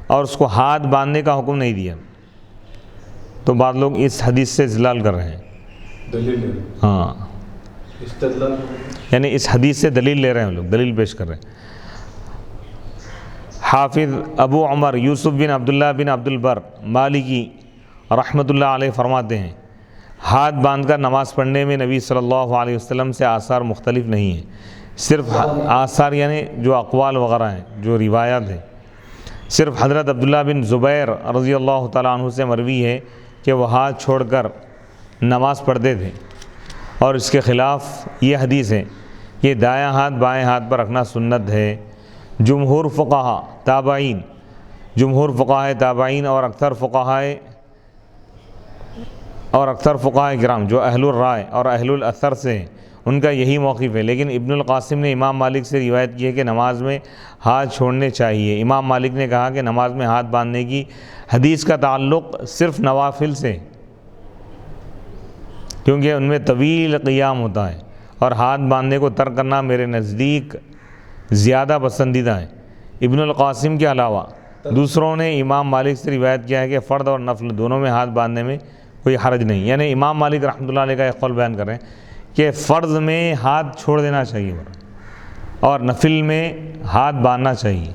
S1: اور اس کو ہاتھ باندھنے کا حکم نہیں دیا، تو بعض لوگ اس حدیث سے استدلال کر رہے ہیں۔
S2: دلیل ہے،
S1: ہاں،
S2: استدلال
S1: یعنی اس حدیث سے دلیل لے رہے ہیں لوگ، دلیل پیش کر رہے ہیں۔ حافظ ابو عمر یوسف بن عبداللہ بن عبد البر مالکی رحمۃ اللہ علیہ فرماتے ہیں ہاتھ باندھ کر نماز پڑھنے میں نبی صلی اللہ علیہ وسلم سے آثار مختلف نہیں ہیں، صرف آثار یعنی جو اقوال وغیرہ ہیں، جو روایات ہیں، صرف حضرت عبداللہ بن زبیر رضی اللہ تعالیٰ عنہ سے مروی ہے کہ وہ ہاتھ چھوڑ کر نماز پڑھتے تھے، اور اس کے خلاف یہ حدیث ہے کہ دایاں ہاتھ بائیں ہاتھ پر رکھنا سنت ہے۔ جمہور فقہا تابعین اور اکثر فقہاء کرام جو اہل الرائے اور اہل الاثر سے ہیں ان کا یہی موقف ہے، لیکن ابن القاسم نے امام مالک سے روایت کی ہے کہ نماز میں ہاتھ چھوڑنے چاہیے۔ امام مالک نے کہا کہ نماز میں ہاتھ باندھنے کی حدیث کا تعلق صرف نوافل سے، کیونکہ ان میں طویل قیام ہوتا ہے، اور ہاتھ باندھنے کو ترک کرنا میرے نزدیک زیادہ پسندیدہ ہے۔ ابن القاسم کے علاوہ دوسروں نے امام مالک سے روایت کیا ہے کہ فرض اور نفل دونوں میں ہاتھ باندھنے میں کوئی حرج نہیں، یعنی امام مالک رحمۃ اللہ علیہ کا ایک قول بیان کر رہے ہیں کہ فرض میں ہاتھ چھوڑ دینا چاہیے اور نفل میں ہاتھ باندھنا چاہیے۔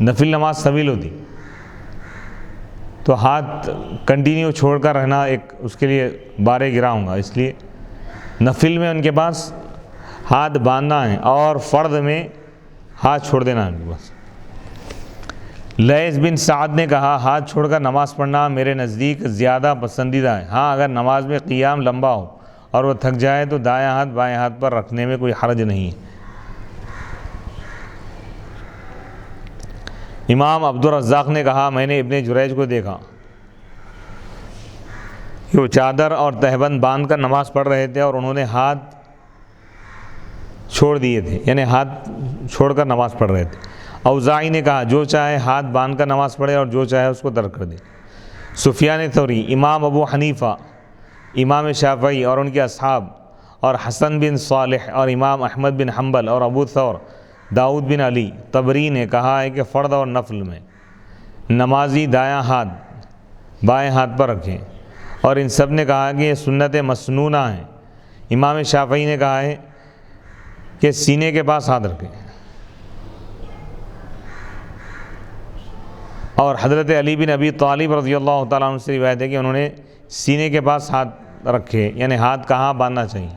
S1: نفل نماز طویل ہوتی تو ہاتھ کنٹینیو چھوڑ کر رہنا ایک اس کے لیے بارے گرا ہوں گا، اس لیے نفل میں ان کے پاس ہاتھ باندھنا ہے اور فرض میں ہاتھ چھوڑ دینا ہے ان کے پاس۔ لیث بن سعد نے کہا ہاتھ چھوڑ کر نماز پڑھنا میرے نزدیک زیادہ پسندیدہ ہے، ہاں اگر نماز میں قیام لمبا ہو اور وہ تھک جائے تو دایاں ہاتھ بائیں ہاتھ پر رکھنے میں کوئی حرج نہیں ہے۔ امام عبد الرزاق نے کہا میں نے ابن جریج کو دیکھا کہ وہ چادر اور تہبند باندھ کر نماز پڑھ رہے تھے اور انہوں نے ہاتھ چھوڑ دیے تھے، یعنی ہاتھ چھوڑ کر نماز پڑھ رہے تھے۔ اوزاعی نے کہا جو چاہے ہاتھ باندھ کر نماز پڑھے اور جو چاہے اس کو ترک کر دے۔ سفیان ثوری، امام ابو حنیفہ، امام شافعی اور ان کے اصحاب، اور حسن بن صالح اور امام احمد بن حنبل اور ابو ثور، داؤد بن علی، طبری نے کہا ہے کہ فرض اور نفل میں نمازی دایاں ہاتھ بائیں ہاتھ پر رکھیں، اور ان سب نے کہا کہ یہ سنت مسنونہ ہیں۔ امام شافعی نے کہا ہے کہ سینے کے پاس ہاتھ رکھیں، اور حضرت علی بن ابی طالب رضی اللہ تعالیٰ عنہ سے روایت ہے کہ انہوں نے سینے کے پاس ہاتھ رکھے، یعنی ہاتھ کہاں باندھنا چاہیے۔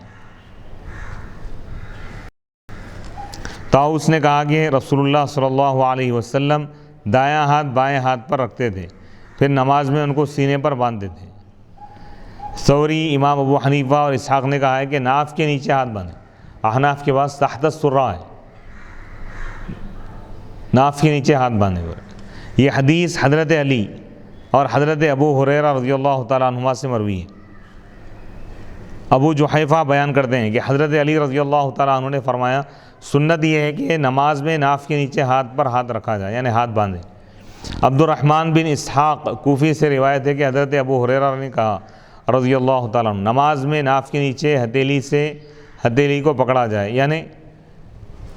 S1: طاؤس نے کہا کہ رسول اللہ صلی اللہ علیہ وسلم دایاں ہاتھ بائیں ہاتھ پر رکھتے تھے، پھر نماز میں ان کو سینے پر باندھتے تھے۔ ثوری، امام ابو حنیفہ اور اسحاق نے کہا ہے کہ ناف کے نیچے ہاتھ باندھیں۔ احناف کے پاس تحت السرہ ہے، ناف کے نیچے ہاتھ باندھے ہوئے۔ یہ حدیث حضرت علی اور حضرت ابو ہریرہ رضی اللہ تعالیٰ عنہما سے مروی ہے۔ ابو جحیفہ بیان کرتے ہیں کہ حضرت علی رضی اللہ تعالیٰ عنہ نے فرمایا سنت یہ ہے کہ نماز میں ناف کے نیچے ہاتھ پر ہاتھ رکھا جائے، یعنی ہاتھ باندھے۔ عبد الرحمن بن اسحاق کوفی سے روایت ہے کہ حضرت ابو ہریرہ نے کہا رضی اللہ تعالیٰ عنہ نماز میں ناف کے نیچے ہتھیلی کو پکڑا جائے، یعنی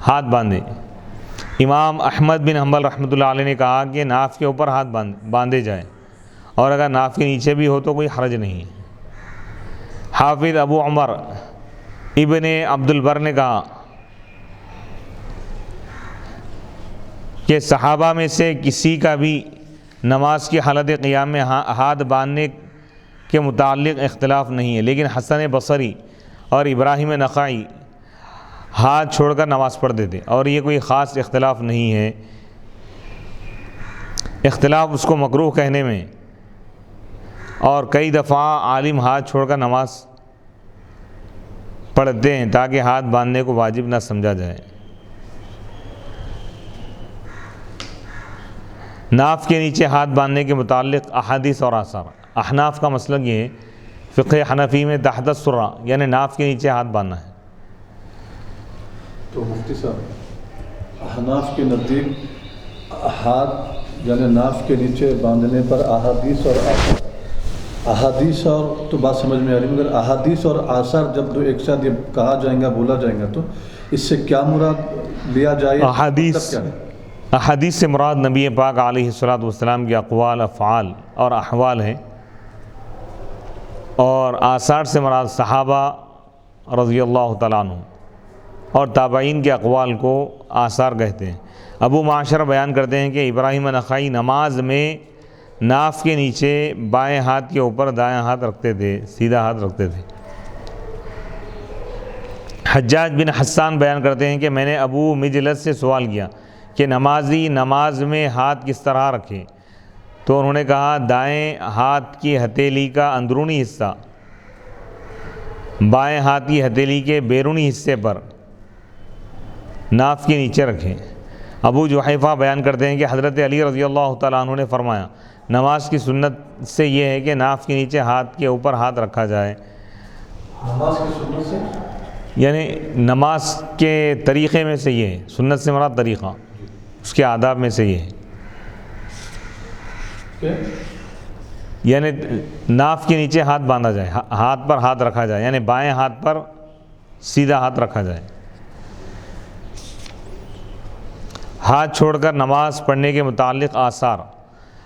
S1: ہاتھ باندھے۔ امام احمد بن حنبل رحمۃ اللہ علیہ نے کہا کہ ناف کے اوپر ہاتھ باندھے جائیں، اور اگر ناف کے نیچے بھی ہو تو کوئی حرج نہیں ہے۔ حافظ ابو عمر ابن عبد البر نے کہا کہ صحابہ میں سے کسی کا بھی نماز کی حالت قیام میں ہاتھ باندھنے کے متعلق اختلاف نہیں ہے، لیکن حسن بصری اور ابراہیم نخعی ہاتھ چھوڑ کر نماز پڑھتے تھے، اور یہ کوئی خاص اختلاف نہیں ہے۔ اختلاف اس کو مکروہ کہنے میں اور کئی دفعہ عالم ہاتھ چھوڑ کر نماز پڑھتے ہیں تاکہ ہاتھ باندھنے کو واجب نہ سمجھا جائے۔ ناف کے نیچے ہاتھ باندھنے کے متعلق احادیث اور آثار۔ احناف کا مسلک یہ ہے، فقہ حنفی میں تحت السرہ یعنی ناف کے نیچے ہاتھ باندھنا ہے۔
S2: تو مفتی صاحب، احناف کے نزدیک ہاتھ یعنی ناف کے نیچے باندھنے پر احادیث اور آثار، احادیث اور تو بات سمجھ میں آ رہی ہے، مگر احادیث اور آثار جب دو ایک ساتھ یہ کہا جائیں گا، بولا جائیں گا، تو اس سے کیا مراد لیا جائے؟
S1: احادیث سے مراد نبی پاک علیہ الصلوۃ والسلام کے اقوال، افعال اور احوال ہیں، اور آثار سے مراد صحابہ رضی اللہ تعالیٰ عنہ اور تابعین کے اقوال کو آثار کہتے ہیں۔ ابو معاشر بیان کرتے ہیں کہ ابراہیم نخعی نماز میں ناف کے نیچے بائیں ہاتھ کے اوپر دائیں ہاتھ رکھتے تھے، سیدھا ہاتھ رکھتے تھے۔ حجاج بن حسان بیان کرتے ہیں کہ میں نے ابو مجلس سے سوال کیا کہ نمازی نماز میں ہاتھ کس طرح رکھے، تو انہوں نے کہا دائیں ہاتھ کی ہتھیلی کا اندرونی حصہ بائیں ہاتھ کی ہتھیلی کے بیرونی حصے پر ناف کے نیچے رکھیں۔ ابو جحیفہ بیان کرتے ہیں کہ حضرت علی رضی اللہ تعالیٰ عنہ نے فرمایا نماز کی سنت سے یہ ہے کہ ناف کے نیچے ہاتھ کے اوپر ہاتھ رکھا جائے۔
S2: نماز کی سنت سے
S1: یعنی نماز کے طریقے میں سے یہ ہے، سنت سے مراد طریقہ، اس کے آداب میں سے یہ ہے، یعنی ناف کے نیچے ہاتھ باندھا جائے، ہاتھ پر ہاتھ رکھا جائے، یعنی بائیں ہاتھ پر سیدھا ہاتھ رکھا جائے۔ ہاتھ چھوڑ کر نماز پڑھنے کے متعلق آثار۔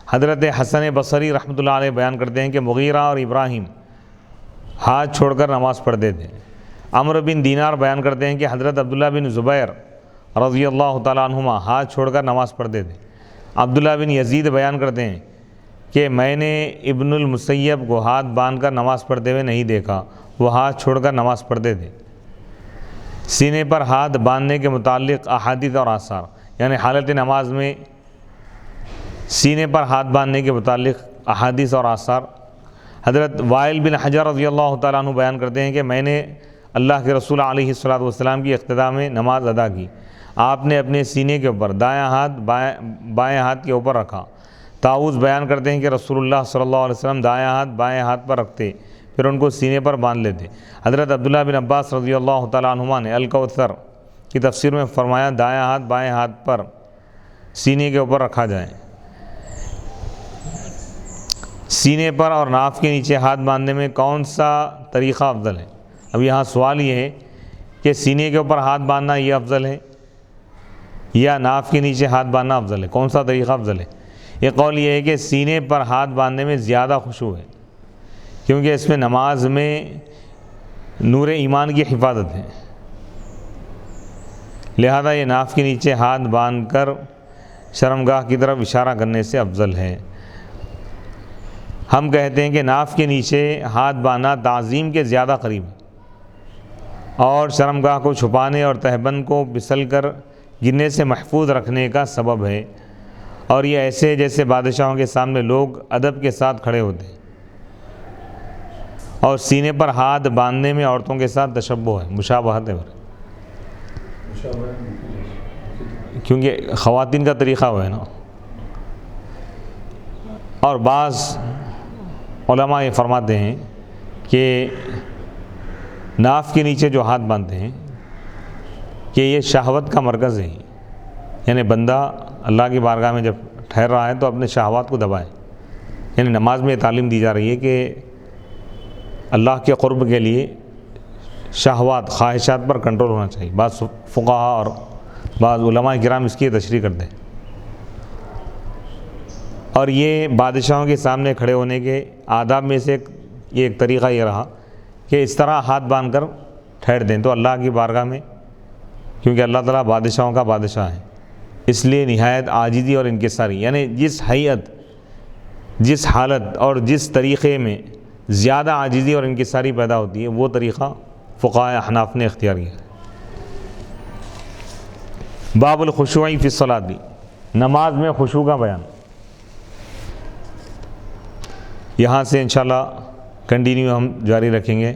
S1: حضرت حسن بصری رحمۃ اللہ علیہ بیان کرتے ہیں کہ مغیرہ اور ابراہیم ہاتھ چھوڑ کر نماز پڑھتے تھے۔ عمرو بن دینار بیان کرتے ہیں کہ حضرت عبداللہ بن زبیر رضی اللہ تعالیٰ عنہما ہاتھ چھوڑ کر نماز پڑھتے تھے۔ عبداللہ بن یزید بیان کرتے ہیں کہ میں نے ابن المسیب کو ہاتھ باندھ کر نماز پڑھتے ہوئے نہیں دیکھا، وہ ہاتھ چھوڑ کر نماز پڑھتے تھے۔ سینے پر ہاتھ باندھنے کے متعلق احادیث اور آثار، یعنی حالت نماز میں سینے پر ہاتھ باندھنے کے متعلق احادیث اور آثار۔ حضرت وائل بن حجر رضی اللہ تعالیٰ عنہ بیان کرتے ہیں کہ میں نے اللہ کے رسول علیہ الصلوۃ والسلام کی اقتداء میں نماز ادا کی، آپ نے اپنے سینے کے اوپر دایاں ہاتھ بائیں ہاتھ کے اوپر رکھا۔ طاؤس بیان کرتے ہیں کہ رسول اللہ صلی اللہ علیہ وسلم دایاں ہاتھ بائیں ہاتھ پر رکھتے، پھر ان کو سینے پر باندھ لیتے۔ حضرت عبداللہ بن عباس رضی اللہ تعالیٰ عنہما نے الکوثر کی تفسیر میں فرمایا دایاں ہاتھ بائیں ہاتھ پر سینے کے اوپر رکھا جائے۔ سینے پر اور ناف کے نیچے ہاتھ باندھنے میں کون سا طریقہ افضل ہے؟ اب یہاں سوال یہ ہے کہ سینے کے اوپر ہاتھ باندھنا یہ افضل ہے یا ناف کے نیچے ہاتھ باندھنا افضل ہے، کون سا طریقہ افضل ہے؟ یہ قول یہ ہے کہ سینے پر ہاتھ باندھنے میں زیادہ خشوع ہے، کیونکہ اس میں نماز میں نور ایمان کی حفاظت ہے، لہذا یہ ناف کے نیچے ہاتھ باندھ کر شرمگاہ کی طرف اشارہ کرنے سے افضل ہے۔ ہم کہتے ہیں کہ ناف کے نیچے ہاتھ باندھنا تعظیم کے زیادہ قریب ہے اور شرمگاہ کو چھپانے اور تہبند کو پھسل کر گرنے سے محفوظ رکھنے کا سبب ہے، اور یہ ایسے جیسے بادشاہوں کے سامنے لوگ ادب کے ساتھ کھڑے ہوتے ہیں، اور سینے پر ہاتھ باندھنے میں عورتوں کے ساتھ تشبہ ہے، مشابہت ہے، کیونکہ خواتین کا طریقہ وہ ہے نا۔ اور بعض علماء یہ فرماتے ہیں کہ ناف کے نیچے جو ہاتھ باندھتے ہیں کہ یہ شہوت کا مرکز ہے، یعنی بندہ اللہ کی بارگاہ میں جب ٹھہر رہا ہے تو اپنے شہوات کو دبائے، یعنی نماز میں یہ تعلیم دی جا رہی ہے کہ اللہ کے قرب کے لیے شہوات، خواہشات پر کنٹرول ہونا چاہیے۔ بعض فقہاء اور بعض علماء کرام اس کی تشریح کرتے ہیں، اور یہ بادشاہوں کے سامنے کھڑے ہونے کے آداب میں سے ایک طریقہ یہ رہا کہ اس طرح ہاتھ باندھ کر ٹھہر دیں تو اللہ کی بارگاہ میں، کیونکہ اللہ تعالیٰ بادشاہوں کا بادشاہ ہے، اس لیے نہایت عاجزی اور انکساری، یعنی جس حیت، جس حالت اور جس طریقے میں زیادہ عاجزی اور انکساری پیدا ہوتی ہے وہ طریقہ فقہاء احناف نے اختیار کیا۔ باب الخشوع فی الصلاۃ، نماز میں خشوع کا بیان۔ یہاں سے انشاءاللہ کنٹینیو ہم جاری رکھیں گے.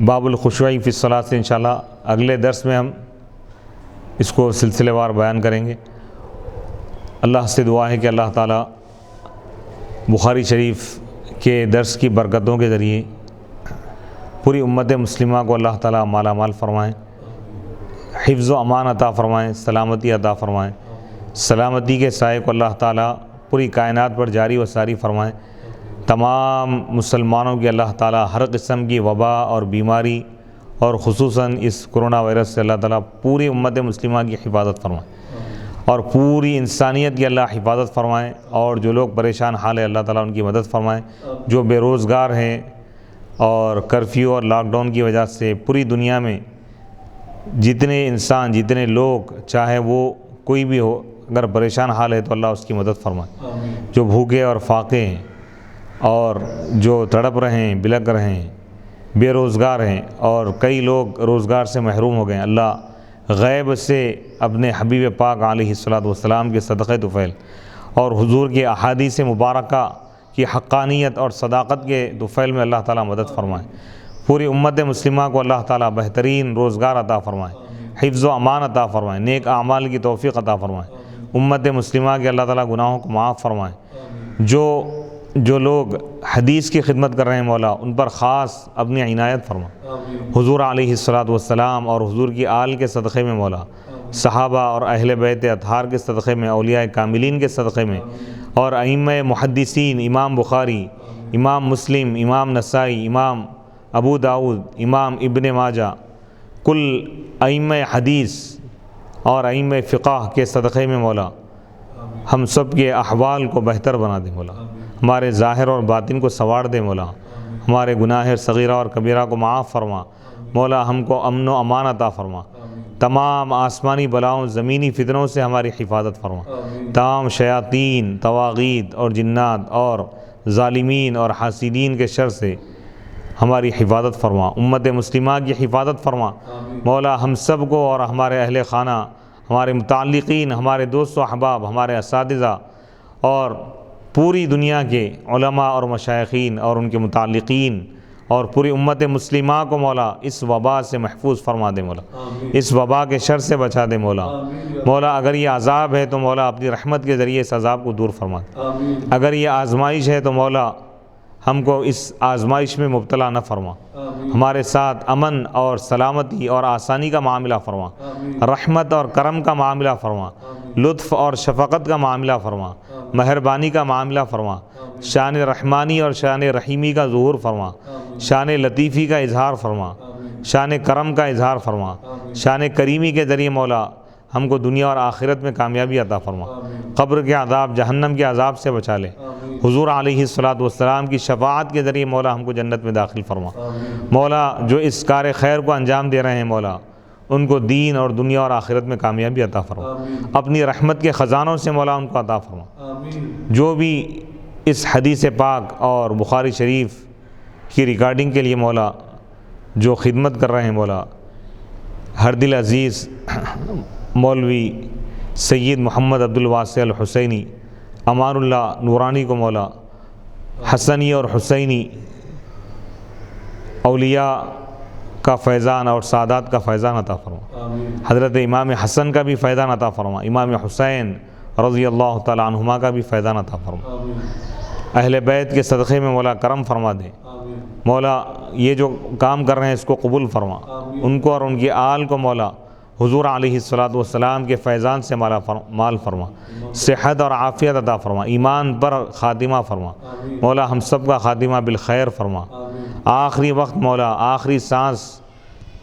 S1: باب الخشوع فی الصلاۃ سے انشاءاللہ اگلے درس میں ہم اس کو سلسلے وار بیان کریں گے. اللہ سے دعا ہے کہ اللہ تعالیٰ بخاری شریف کے درس کی برکتوں کے ذریعے پوری امت مسلمہ کو اللہ تعالیٰ مالا مال فرمائیں، حفظ و امان عطا فرمائیں، سلامتی عطا فرمائیں. سلامتی کے سائے کو اللہ تعالیٰ پوری کائنات پر جاری و ساری فرمائیں. تمام مسلمانوں کی اللہ تعالیٰ ہر قسم کی وبا اور بیماری اور خصوصاً اس کرونا وائرس سے اللہ تعالیٰ پوری امت مسلمہ کی حفاظت فرمائیں اور پوری انسانیت کی اللہ حفاظت فرمائیں. اور جو لوگ پریشان حال ہے اللہ تعالیٰ ان کی مدد فرمائیں. جو بے روزگار ہیں اور کرفیو اور لاک ڈاؤن کی وجہ سے پوری دنیا میں جتنے انسان جتنے لوگ چاہے وہ کوئی بھی ہو اگر پریشان حال ہے تو اللہ اس کی مدد فرمائے. جو بھوکے اور فاقے ہیں اور جو تڑپ رہے ہیں بلک رہے ہیں بے روزگار ہیں اور کئی لوگ روزگار سے محروم ہو گئے ہیں، اللہ غیب سے اپنے حبیب پاک علیہ الصلاۃ والسلام کے صدقہ طفیل اور حضور کی احادیث مبارکہ کی حقانیت اور صداقت کے طفیل میں اللہ تعالیٰ مدد فرمائے. پوری امت مسلمہ کو اللہ تعالیٰ بہترین روزگار عطا فرمائے، حفظ و امان عطا فرمائے، نیک اعمال کی توفیق عطا فرمائے. امت مسلمہ کے اللہ تعالیٰ گناہوں کو معاف فرمائے. جو لوگ حدیث کی خدمت کر رہے ہیں مولا ان پر خاص اپنی عنایت فرما. حضور علیہ الصلاۃ والسلام اور حضور کی آل کے صدقے میں مولا، صحابہ اور اہل بیت اطہار کے صدقے میں، اولیاء کاملین کے صدقے میں اور ائمہ محدثین امام بخاری، امام مسلم، امام نسائی، امام ابو داؤد، امام ابن ماجہ، کل ائمہ حدیث اور ائمہ فقہ کے صدقے میں مولا ہم سب کے احوال کو بہتر بنا دے مولا. ہمارے ظاہر اور باطن کو سنوار دے مولا. ہمارے گناہ صغیرہ اور کبیرہ کو معاف فرما مولا. ہم کو امن و امان عطا فرما. تمام آسمانی بلاؤں زمینی فتنوں سے ہماری حفاظت فرما. تمام شیاطین، طواغیت اور جنات اور ظالمین اور حاسدین کے شر سے ہماری حفاظت فرما. امت مسلمہ کی حفاظت فرما مولا. ہم سب کو اور ہمارے اہل خانہ، ہمارے متعلقین، ہمارے دوست و احباب، ہمارے اساتذہ اور پوری دنیا کے علماء اور مشائخین اور ان کے متعلقین اور پوری امت مسلمہ کو مولا اس وبا سے محفوظ فرما دے مولا. اس وبا کے شر سے بچا دے مولا. مولا اگر یہ عذاب ہے تو مولا اپنی رحمت کے ذریعے اس عذاب کو دور فرما دے. اگر یہ آزمائش ہے تو مولا ہم کو اس آزمائش میں مبتلا نہ فرما. ہمارے ساتھ امن اور سلامتی اور آسانی کا معاملہ فرما. رحمت اور کرم کا معاملہ فرما. لطف اور شفقت کا معاملہ فرما. مہربانی کا معاملہ فرما. شان رحمانی اور شان رحیمی کا ظہور فرما. شان لطیفی کا اظہار فرما. شان کرم کا اظہار فرما. شان کریمی کے ذریعے مولا ہم کو دنیا اور آخرت میں کامیابی عطا فرما. قبر کے عذاب، جہنم کے عذاب سے بچا لے. حضور علیہ الصلاۃ والسلام کی شفاعت کے ذریعے مولا ہم کو جنت میں داخل فرما. مولا جو اس کار خیر کو انجام دے رہے ہیں مولا ان کو دین اور دنیا اور آخرت میں کامیابی عطا فرما. اپنی رحمت کے خزانوں سے مولا ان کو عطا فرما. جو بھی اس حدیث پاک اور بخاری شریف کی ریکارڈنگ کے لیے مولا جو خدمت کر رہے ہیں مولا، ہر دل عزیز مولوی سید محمد عبدالواسع الحسینی، امان اللہ نورانی کو مولا حسنی اور حسینی اولیاء کا فیضان اور سعادات کا فیضان عطا فرما. حضرت امام حسن کا بھی فیضان عطا فرما. امام حسین رضی اللہ تعالی عنہما کا بھی فیضان عطا فرما. اہل بیت کے صدقے میں مولا کرم فرما دے. مولا یہ جو کام کر رہے ہیں اس کو قبول فرما. ان کو اور ان کی آل کو مولا حضور علیہ الصلاۃ والسلام کے فیضان سے مال فرما. صحت اور عافیت عطا فرما. ایمان پر خاتمہ فرما. مولا ہم سب کا خاتمہ بالخیر فرما. آخری وقت مولا، آخری سانس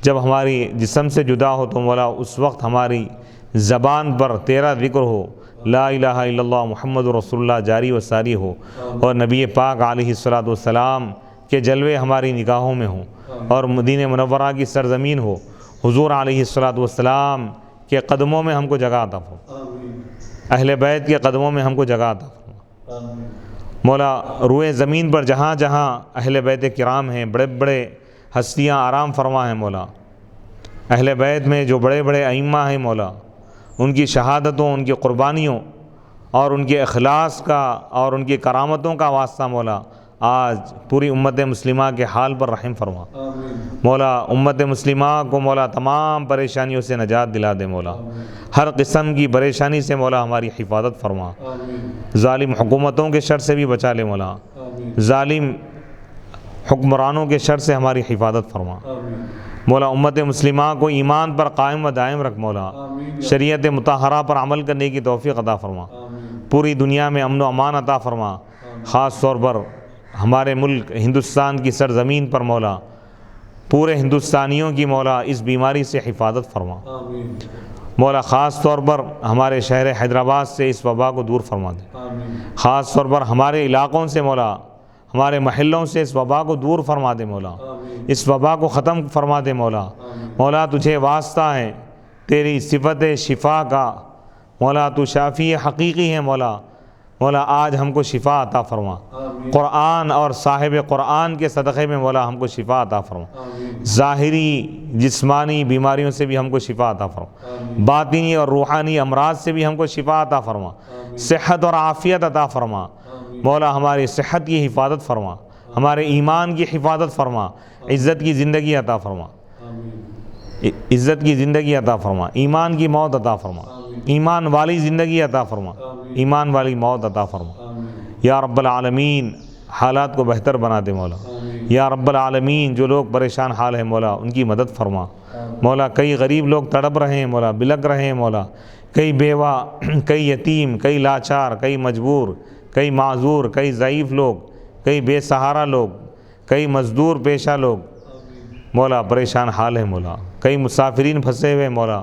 S1: جب ہماری جسم سے جدا ہو تو مولا اس وقت ہماری زبان پر تیرا ذکر ہو، لا الہ الا اللہ محمد رسول اللہ جاری و ساری ہو اور نبی پاک علیہ الصلاۃ والسلام کے جلوے ہماری نگاہوں میں ہوں اور مدینہ منورہ کی سرزمین ہو. حضور علیہ الصلاۃ والسلام کے قدموں میں ہم کو جگہ عطا فرما. اہل بیت کے قدموں میں ہم کو جگہ عطا فرما. مولا روئے زمین پر جہاں جہاں اہل بیت کرام ہیں، بڑے بڑے ہستیاں آرام فرما ہیں مولا. اہل بیت میں جو بڑے بڑے ائمہ ہیں مولا، ان کی شہادتوں، ان کی قربانیوں اور ان کے اخلاص کا اور ان کی کرامتوں کا واسطہ مولا آج پوری امت مسلمہ کے حال پر رحم فرما مولا، امت مسلمہ کو مولا تمام پریشانیوں سے نجات دلا دے مولا، ہر قسم کی پریشانی سے مولا ہماری حفاظت فرما، ظالم حکومتوں کے شر سے بھی بچا لے مولا، ظالم حکمرانوں کے شر سے ہماری حفاظت فرما مولا، امت مسلمہ کو ایمان پر قائم و دائم رکھ مولا، شریعت مطہرہ پر عمل کرنے کی توفیق عطا فرما، پوری دنیا میں امن و امان عطا فرما، خاص طور پر ہمارے ملک ہندوستان کی سرزمین پر مولا پورے ہندوستانیوں کی مولا اس بیماری سے حفاظت فرما مولا، خاص طور پر ہمارے شہر حیدرآباد سے اس وبا کو دور فرما دے، خاص طور پر ہمارے علاقوں سے مولا، ہمارے محلوں سے اس وبا کو دور فرما دے مولا، اس وبا کو ختم فرما دے مولا، مولا تجھے واسطہ ہے تیری صفت شفا کا مولا، تو شافی حقیقی ہے مولا، مولا آج ہم کو شفا عطا فرما، قرآن اور صاحب قرآن کے صدقے میں مولا ہم کو شفا عطا فرما، ظاہری جسمانی بیماریوں سے بھی ہم کو شفا عطا فرما، باطنی اور روحانی امراض سے بھی ہم کو شفا عطا فرما، صحت اور عافیت عطا فرما مولا، ہماری صحت کی حفاظت فرما، ہمارے ایمان کی حفاظت فرما، عزت کی زندگی عطا فرما، عزت کی زندگی عطا فرما، ایمان کی موت عطا فرما، ایمان والی زندگی عطا فرما، ایمان والی موت عطا فرما یا رب العالمین، حالات کو بہتر بنا دے مولا، یا رب العالمین جو لوگ پریشان حال ہیں مولا ان کی مدد فرما مولا، کئی غریب لوگ تڑپ رہے ہیں مولا، بلک رہے ہیں مولا، کئی بیوہ، کئی یتیم، کئی لاچار، کئی مجبور، کئی معذور، کئی ضعیف لوگ، کئی بے سہارا لوگ، کئی مزدور پیشہ لوگ مولا پریشان حال ہیں مولا، کئی مسافرین پھنسے ہوئے مولا،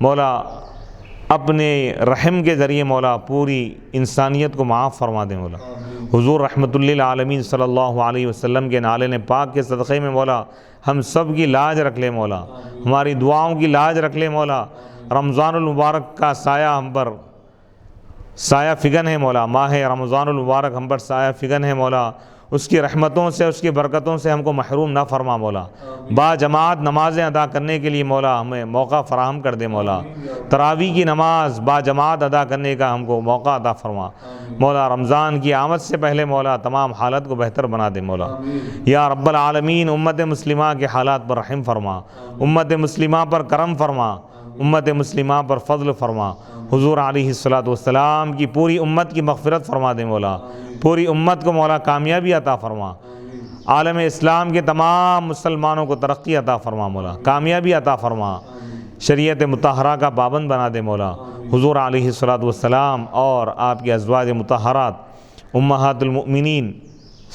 S1: مولا اپنے رحم کے ذریعے مولا پوری انسانیت کو معاف فرما دے مولا، حضور رحمت للعالمین صلی اللہ علیہ وسلم کے نالے پاک کے صدقے میں مولا ہم سب کی لاج رکھ لے مولا، ہماری دعاؤں کی لاج رکھ لے مولا، رمضان المبارک کا سایہ ہم پر سایہ فگن ہے مولا، ماہ رمضان المبارک ہم پر سایہ فگن ہے مولا، اس کی رحمتوں سے اس کی برکتوں سے ہم کو محروم نہ فرما مولا، با جماعت نمازیں ادا کرنے کے لیے مولا ہمیں موقع فراہم کر دے مولا، تراویح کی نماز با جماعت ادا کرنے کا ہم کو موقع عطا فرما مولا، رمضان کی آمد سے پہلے مولا تمام حالت کو بہتر بنا دے مولا، یا رب العالمین امت مسلمہ کے حالات پر رحم فرما، امت مسلمہ پر کرم فرما، امت مسلمہ پر فضل فرما، حضور علیہ الصلوۃ والسلام کی پوری امت کی مغفرت فرما دے مولا، پوری امت کو مولا کامیابی عطا فرما، عالم اسلام کے تمام مسلمانوں کو ترقی عطا فرما مولا، کامیابی عطا فرما، شریعت مطہرہ کا پابند بنا دے مولا، حضور علیہ الصلوۃ والسلام اور آپ کی ازواج مطہرات امہات المؤمنین،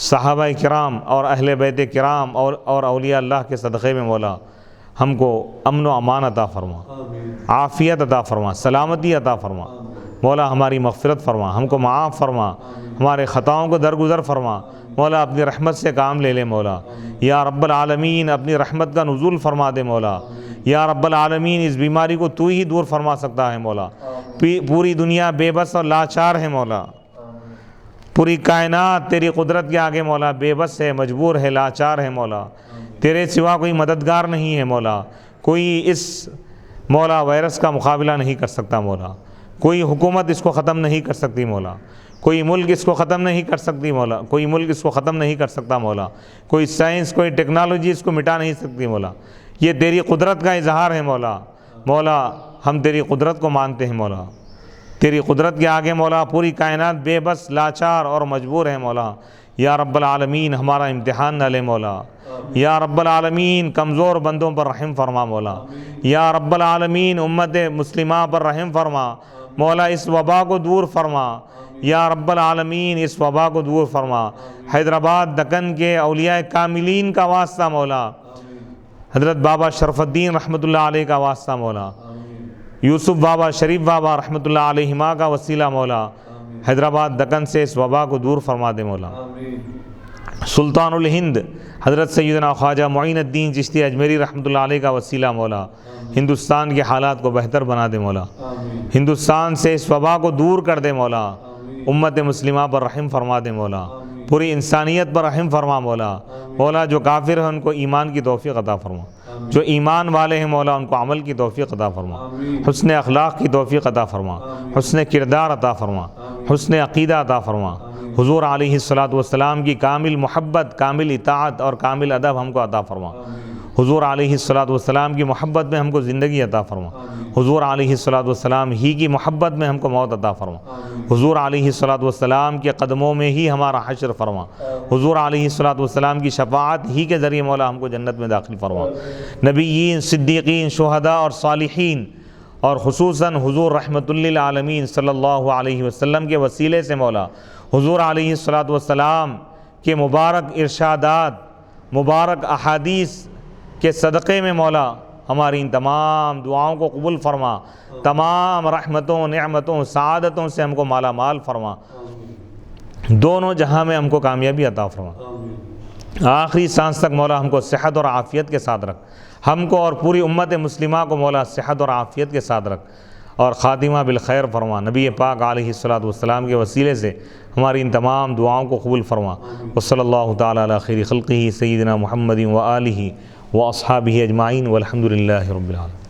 S1: صحابہ کرام اور اہل بیت کرام اور اولیاء اللہ کے صدقے میں مولا ہم کو امن و امان عطا فرما، عافیت عطا فرما، سلامتی عطا فرما مولا، ہماری مغفرت فرما، ہم کو معاف فرما، ہمارے خطاؤں کو درگزر فرما مولا، اپنی رحمت سے کام لے لے مولا، یا رب العالمین اپنی رحمت کا نزول فرما دے مولا، یا رب العالمین اس بیماری کو تو ہی دور فرما سکتا ہے مولا، پوری دنیا بے بس اور لاچار ہے مولا، پوری کائنات تیری قدرت کے آگے مولا بے بس ہے، مجبور ہے، لاچار ہے مولا، تیرے سوا کوئی مددگار نہیں ہے مولا، کوئی اس مولا وائرس کا مقابلہ نہیں کر سکتا مولا، کوئی حکومت اس کو ختم نہیں کر سکتی مولا، کوئی ملک اس کو ختم نہیں کر سکتی مولا، کوئی ملک اس کو ختم نہیں کر سکتا مولا، کوئی سائنس کوئی ٹیکنالوجی اس کو مٹا نہیں سکتی مولا، یہ تیری قدرت کا اظہار ہے مولا، مولا ہم تیری قدرت کو مانتے ہیں مولا، تیری قدرت کے آگے مولا پوری کائنات بے بس، لاچار اور مجبور ہے مولا، یا رب العالمین ہمارا امتحان نہ لے مولا، یا رب العالمین کمزور بندوں پر رحم فرما مولا، یا رب العالمین امت مسلمہ پر رحم فرما مولا، اس وبا کو دور فرما، یا رب العالمین اس وبا کو دور فرما، حیدرآباد دکن کے اولیاء کاملین کا واسطہ مولا، حضرت بابا شرف الدین رحمۃ اللہ علیہ کا واسطہ مولا، یوسف بابا، شریف بابا رحمۃ اللہ علیہما کا وسیلہ مولا، حیدرآباد دکن سے اس وبا کو دور فرما دے مولا، سلطان الہند حضرت سیدنا خواجہ معین الدین چشتی اجمیری رحمۃ اللہ علیہ کا وسیلہ مولا، ہندوستان کے حالات کو بہتر بنا دے مولا، ہندوستان سے اس وبا کو دور کر دے مولا، امت مسلمہ پر رحم فرما دے مولا، پوری انسانیت پر رحم فرما مولا. مولا جو کافر ہیں ان کو ایمان کی توفیق عطا فرما, جو ایمان والے ہیں مولا ان کو عمل کی توفیق عطا فرما, حسن اخلاق کی توفیق عطا فرما, حسن کردار عطا فرما, حسن عقیدہ عطا فرما. حضور علیہ الصلاۃ والسلام کی کامل محبت, کامل اطاعت اور کامل ادب ہم کو عطا فرما. حضور علیہ الصلاۃ والسلام کی محبت میں ہم کو زندگی عطا فرما. حضور علیہ الصلاۃ والسلام ہی کی محبت میں ہم کو موت عطا فرما. حضور علیہ الصلاۃ والسلام کے قدموں میں ہی ہمارا حشر فرما. حضور علیہ الصلاۃ والسلام کی شفاعت ہی کے ذریعے مولا ہم کو جنت میں داخل فرما. نبیین, صدیقین, شہداء اور صالحین اور خصوصاً حضور رحمت للعالمین صلی اللہ علیہ وسلم کے وسیلے سے مولا حضور علیہ الصلاۃ والسلام کے مبارک ارشادات, مبارک احادیث کے صدقے میں مولا ہماری ان تمام دعاؤں کو قبول فرما. تمام رحمتوں, نعمتوں, سعادتوں سے ہم کو مالا مال فرما. دونوں جہاں میں ہم کو کامیابی عطا فرما. آخری سانس تک مولا ہم کو صحت اور عافیت کے ساتھ رکھ. ہم کو اور پوری امت مسلمہ کو مولا صحت اور عافیت کے ساتھ رکھ اور خاتمہ بالخیر فرما. نبی پاک علیہ الصلاۃ والسلام کے وسیلے سے ہماری ان تمام دعاؤں کو قبول فرما. وصلی اللہ تعالی علی خیر خلقہ سیدنا محمد و آلہ و اصحابہ اجمعین والحمد للہ رب العالمین.